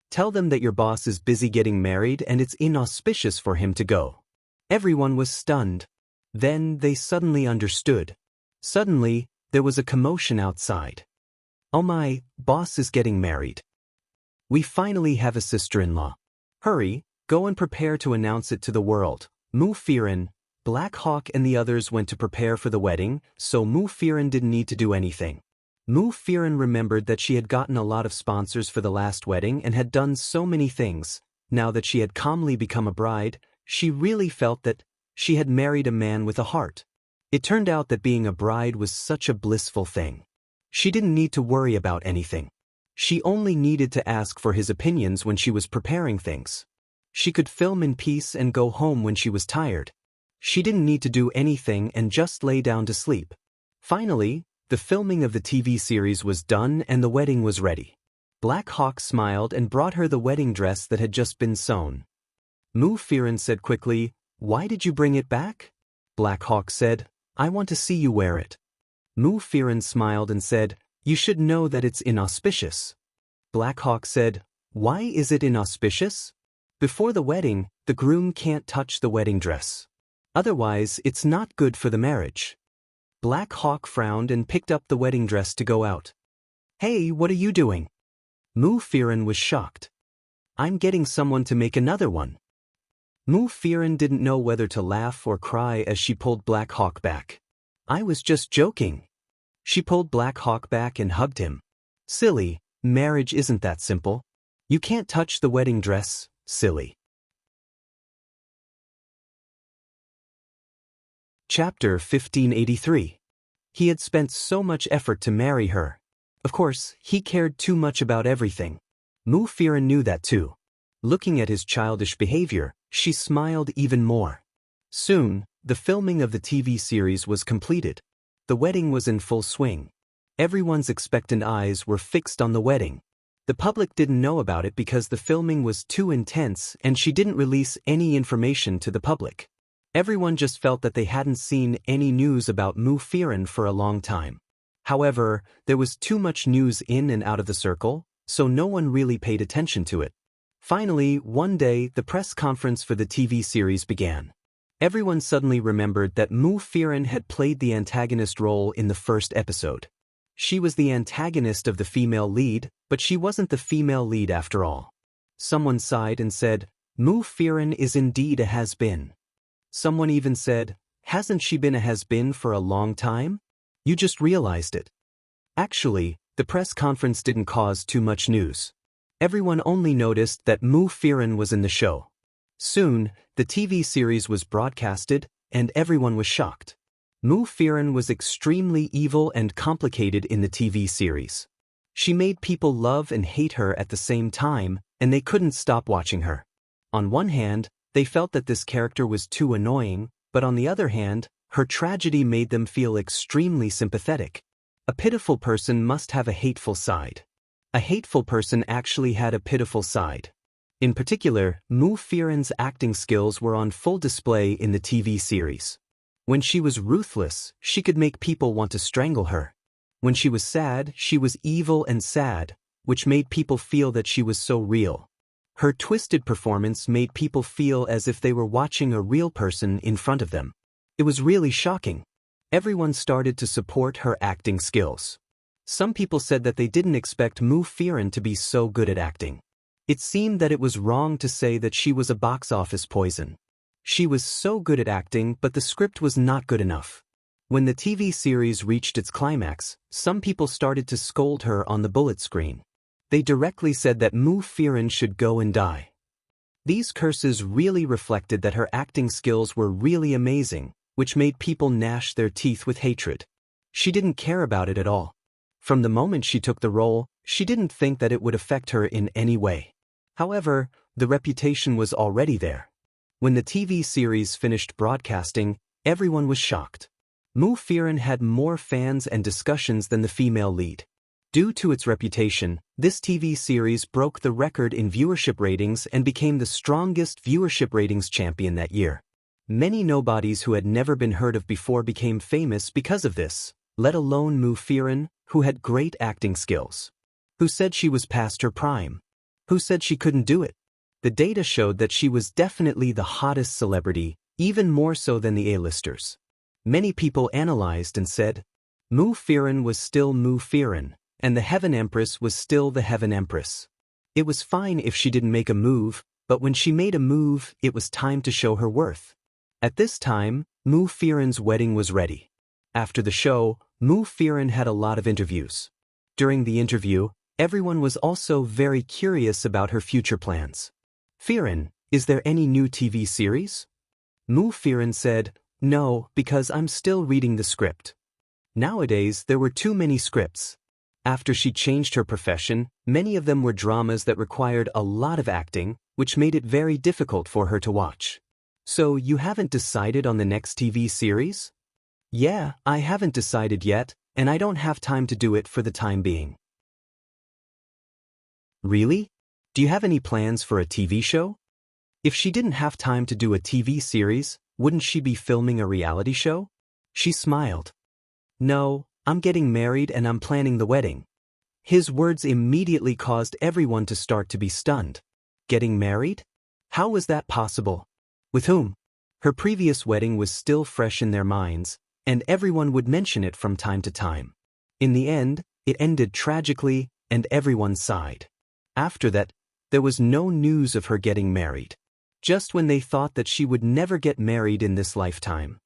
S1: "Tell them that your boss is busy getting married and it's inauspicious for him to go." Everyone was stunned. Then they suddenly understood. Suddenly, there was a commotion outside. "Oh my, boss is getting married. We finally have a sister-in-law. Hurry, go and prepare to announce it to the world." Mu Firen, Black Hawk and the others went to prepare for the wedding, so Mu Firen didn't need to do anything. Mu Firen remembered that she had gotten a lot of sponsors for the last wedding and had done so many things. Now that she had calmly become a bride, she really felt that she had married a man with a heart. It turned out that being a bride was such a blissful thing. She didn't need to worry about anything. She only needed to ask for his opinions when she was preparing things. She could film in peace and go home when she was tired. She didn't need to do anything and just lay down to sleep. Finally, the filming of the TV series was done and the wedding was ready. Black Hawk smiled and brought her the wedding dress that had just been sewn. Mu Firen said quickly, "Why did you bring it back?" Black Hawk said, "I want to see you wear it." Mu Firen smiled and said, "You should know that it's inauspicious." Black Hawk said, "Why is it inauspicious?" "Before the wedding, the groom can't touch the wedding dress. Otherwise, it's not good for the marriage." Black Hawk frowned and picked up the wedding dress to go out. "Hey, what are you doing?" Mu Firen was shocked. "I'm getting someone to make another one." Mu Firen didn't know whether to laugh or cry as she pulled Black Hawk back. "I was just joking." She pulled Black Hawk back and hugged him. "Silly, marriage isn't that simple. You can't touch the wedding dress, silly." Chapter 1583. He had spent so much effort to marry her. Of course, he cared too much about everything. Mu Firen knew that too. Looking at his childish behavior, she smiled even more. Soon, the filming of the TV series was completed. The wedding was in full swing. Everyone's expectant eyes were fixed on the wedding. The public didn't know about it because the filming was too intense and she didn't release any information to the public. Everyone just felt that they hadn't seen any news about Mu Firen for a long time. However, there was too much news in and out of the circle, so no one really paid attention to it. Finally, one day, the press conference for the TV series began. Everyone suddenly remembered that Mu Firen had played the antagonist role in the first episode. She was the antagonist of the female lead, but she wasn't the female lead after all. Someone sighed and said, Mu Firen is indeed a has-been. Someone even said, hasn't she been a has-been for a long time? You just realized it. Actually, the press conference didn't cause too much news. Everyone only noticed that Mu Firen was in the show. Soon, the TV series was broadcasted, and everyone was shocked. Mu Firen was extremely evil and complicated in the TV series. She made people love and hate her at the same time, and they couldn't stop watching her. On one hand, they felt that this character was too annoying, but on the other hand, her tragedy made them feel extremely sympathetic. A pitiful person must have a hateful side. A hateful person actually had a pitiful side. In particular, Mu Firen's acting skills were on full display in the TV series. When she was ruthless, she could make people want to strangle her. When she was sad, she was evil and sad, which made people feel that she was so real. Her twisted performance made people feel as if they were watching a real person in front of them. It was really shocking. Everyone started to support her acting skills. Some people said that they didn't expect Mu Firen to be so good at acting. It seemed that it was wrong to say that she was a box office poison. She was so good at acting, but the script was not good enough. When the TV series reached its climax, some people started to scold her on the bullet screen. They directly said that Mu Firen should go and die. These curses really reflected that her acting skills were really amazing, which made people gnash their teeth with hatred. She didn't care about it at all. From the moment she took the role, she didn't think that it would affect her in any way. However, the reputation was already there. When the TV series finished broadcasting, everyone was shocked. Mu Firen had more fans and discussions than the female lead. Due to its reputation, this TV series broke the record in viewership ratings and became the strongest viewership ratings champion that year. Many nobodies who had never been heard of before became famous because of this, let alone Mu Firen, who had great acting skills. Who said she was past her prime? Who said she couldn't do it? The data showed that she was definitely the hottest celebrity, even more so than the A-listers. Many people analyzed and said, Mu Firen was still Mu Firen, and the Heaven Empress was still the Heaven Empress. It was fine if she didn't make a move, but when she made a move, it was time to show her worth. At this time, Mu Firen's wedding was ready. After the show, Mu Firen had a lot of interviews. During the interview, everyone was also very curious about her future plans. Firen, is there any new TV series? Mu Firen said, no, because I'm still reading the script. Nowadays, there were too many scripts. After she changed her profession, many of them were dramas that required a lot of acting, which made it very difficult for her to watch. So you haven't decided on the next TV series? Yeah, I haven't decided yet, and I don't have time to do it for the time being. Really? Do you have any plans for a TV show? If she didn't have time to do a TV series, wouldn't she be filming a reality show? She smiled. No, I'm getting married and I'm planning the wedding. His words immediately caused everyone to start to be stunned. Getting married? How was that possible? With whom? Her previous wedding was still fresh in their minds, and everyone would mention it from time to time. In the end, it ended tragically, and everyone sighed. After that, there was no news of her getting married. Just when they thought that she would never get married in this lifetime.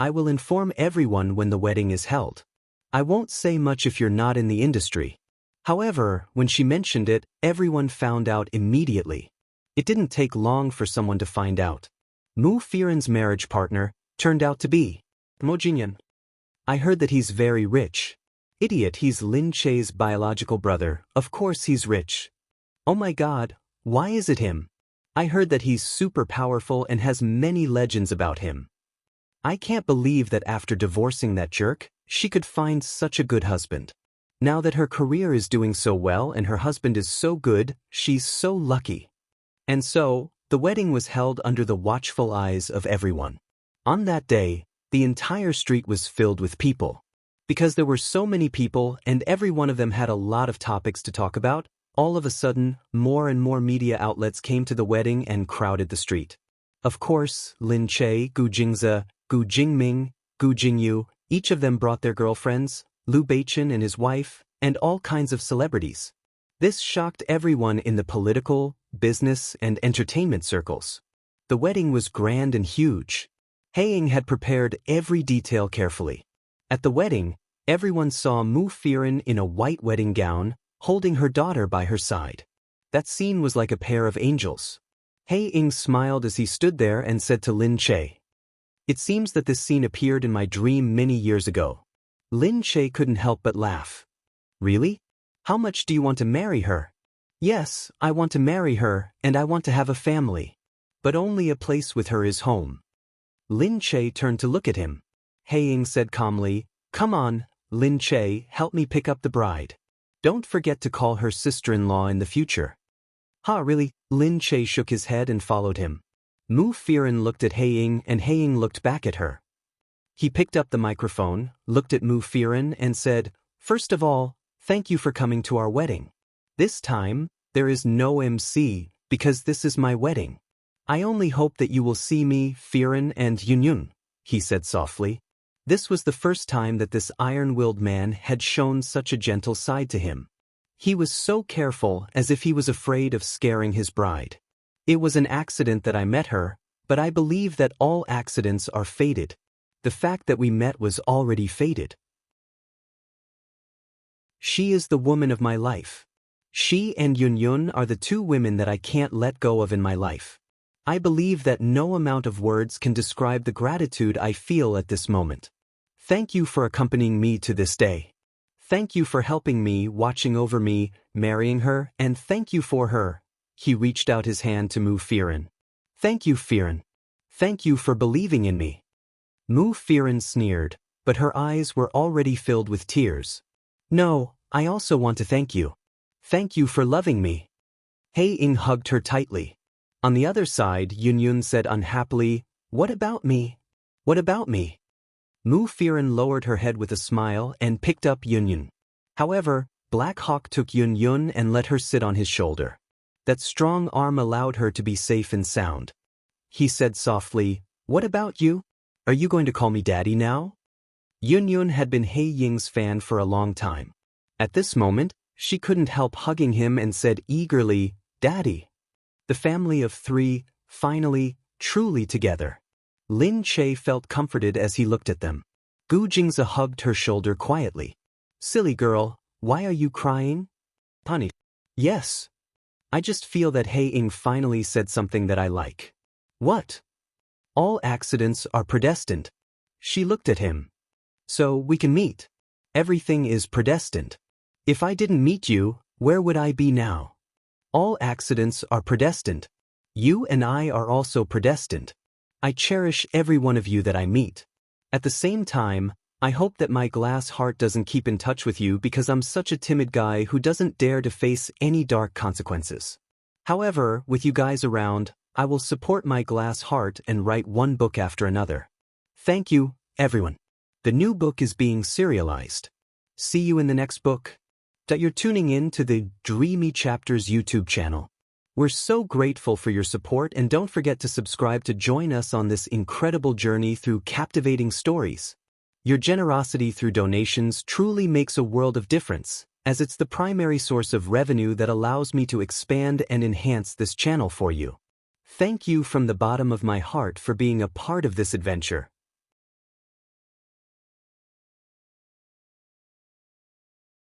S1: I will inform everyone when the wedding is held. I won't say much if you're not in the industry. However, when she mentioned it, everyone found out immediately. It didn't take long for someone to find out. Mu Firen's marriage partner turned out to be Mo Jinyan. I heard that he's very rich. Idiot, he's Lin Che's biological brother, of course he's rich. Oh my god, why is it him? I heard that he's super powerful and has many legends about him. I can't believe that after divorcing that jerk, she could find such a good husband. Now that her career is doing so well and her husband is so good, she's so lucky. And so, The wedding was held under the watchful eyes of everyone. On that day, the entire street was filled with people. Because there were so many people and every one of them had a lot of topics to talk about, all of a sudden, more and more media outlets came to the wedding and crowded the street. Of course, Lin Che, Gu Jingze, Gu Jingming, Gu Jingyu, each of them brought their girlfriends, Liu Beichen and his wife, and all kinds of celebrities. This shocked everyone in the political, business, and entertainment circles. The wedding was grand and huge. Haiying had prepared every detail carefully. At the wedding, everyone saw Mu Firen in a white wedding gown, holding her daughter by her side. That scene was like a pair of angels. Haiying smiled as he stood there and said to Lin Che, "It seems that this scene appeared in my dream many years ago." Lin Che couldn't help but laugh. "Really? How much do you want to marry her?" "Yes, I want to marry her, and I want to have a family. But only a place with her is home." Lin Che turned to look at him. Haiying said calmly, "Come on, Lin Che, help me pick up the bride. Don't forget to call her sister-in-law in the future." "Ha, really?" Lin Che shook his head and followed him. Mu Firen looked at Haiying and Haiying looked back at her. He picked up the microphone, looked at Mu Firen and said, "First of all, thank you for coming to our wedding. This time, there is no MC, because this is my wedding. I only hope that you will see me, Firen and Yunyun," he said softly. This was the first time that this iron-willed man had shown such a gentle side to him. He was so careful, as if he was afraid of scaring his bride. "It was an accident that I met her, but I believe that all accidents are fated. The fact that we met was already fated. She is the woman of my life. She and Yunyun are the two women that I can't let go of in my life. I believe that no amount of words can describe the gratitude I feel at this moment. Thank you for accompanying me to this day. Thank you for helping me, watching over me, marrying her, and thank you for her." He reached out his hand to Mu Firen. "Thank you, Firen. Thank you for believing in me." Mu Firen sneered, but her eyes were already filled with tears. "No, I also want to thank you. Thank you for loving me." Haiying hugged her tightly. On the other side, Yunyun said unhappily, "What about me? What about me?" Mu Firen lowered her head with a smile and picked up Yunyun. However, Black Hawk took Yunyun and let her sit on his shoulder. That strong arm allowed her to be safe and sound. He said softly, "What about you? Are you going to call me Daddy now?" Yunyun had been Haiying's fan for a long time. At this moment, she couldn't help hugging him and said eagerly, "Daddy." The family of three, finally, truly together. Lin Che felt comforted as he looked at them. Gu Jingze hugged her shoulder quietly. "Silly girl, why are you crying?" "Honey." "Yes. I just feel that Haiying finally said something that I like." "What?" "All accidents are predestined." She looked at him. "So we can meet. Everything is predestined. If I didn't meet you, where would I be now? All accidents are predestined. You and I are also predestined. I cherish every one of you that I meet. At the same time, I hope that my glass heart doesn't keep in touch with you because I'm such a timid guy who doesn't dare to face any dark consequences. However, with you guys around, I will support my glass heart and write one book after another. Thank you, everyone. The new book is being serialized. See you in the next book. You're tuning in to the Dreamy Chapters YouTube channel. We're so grateful for your support and don't forget to subscribe to join us on this incredible journey through captivating stories. Your generosity through donations truly makes a world of difference, as it's the primary source of revenue that allows me to expand and enhance this channel for you. Thank you from the bottom of my heart for being a part of this adventure.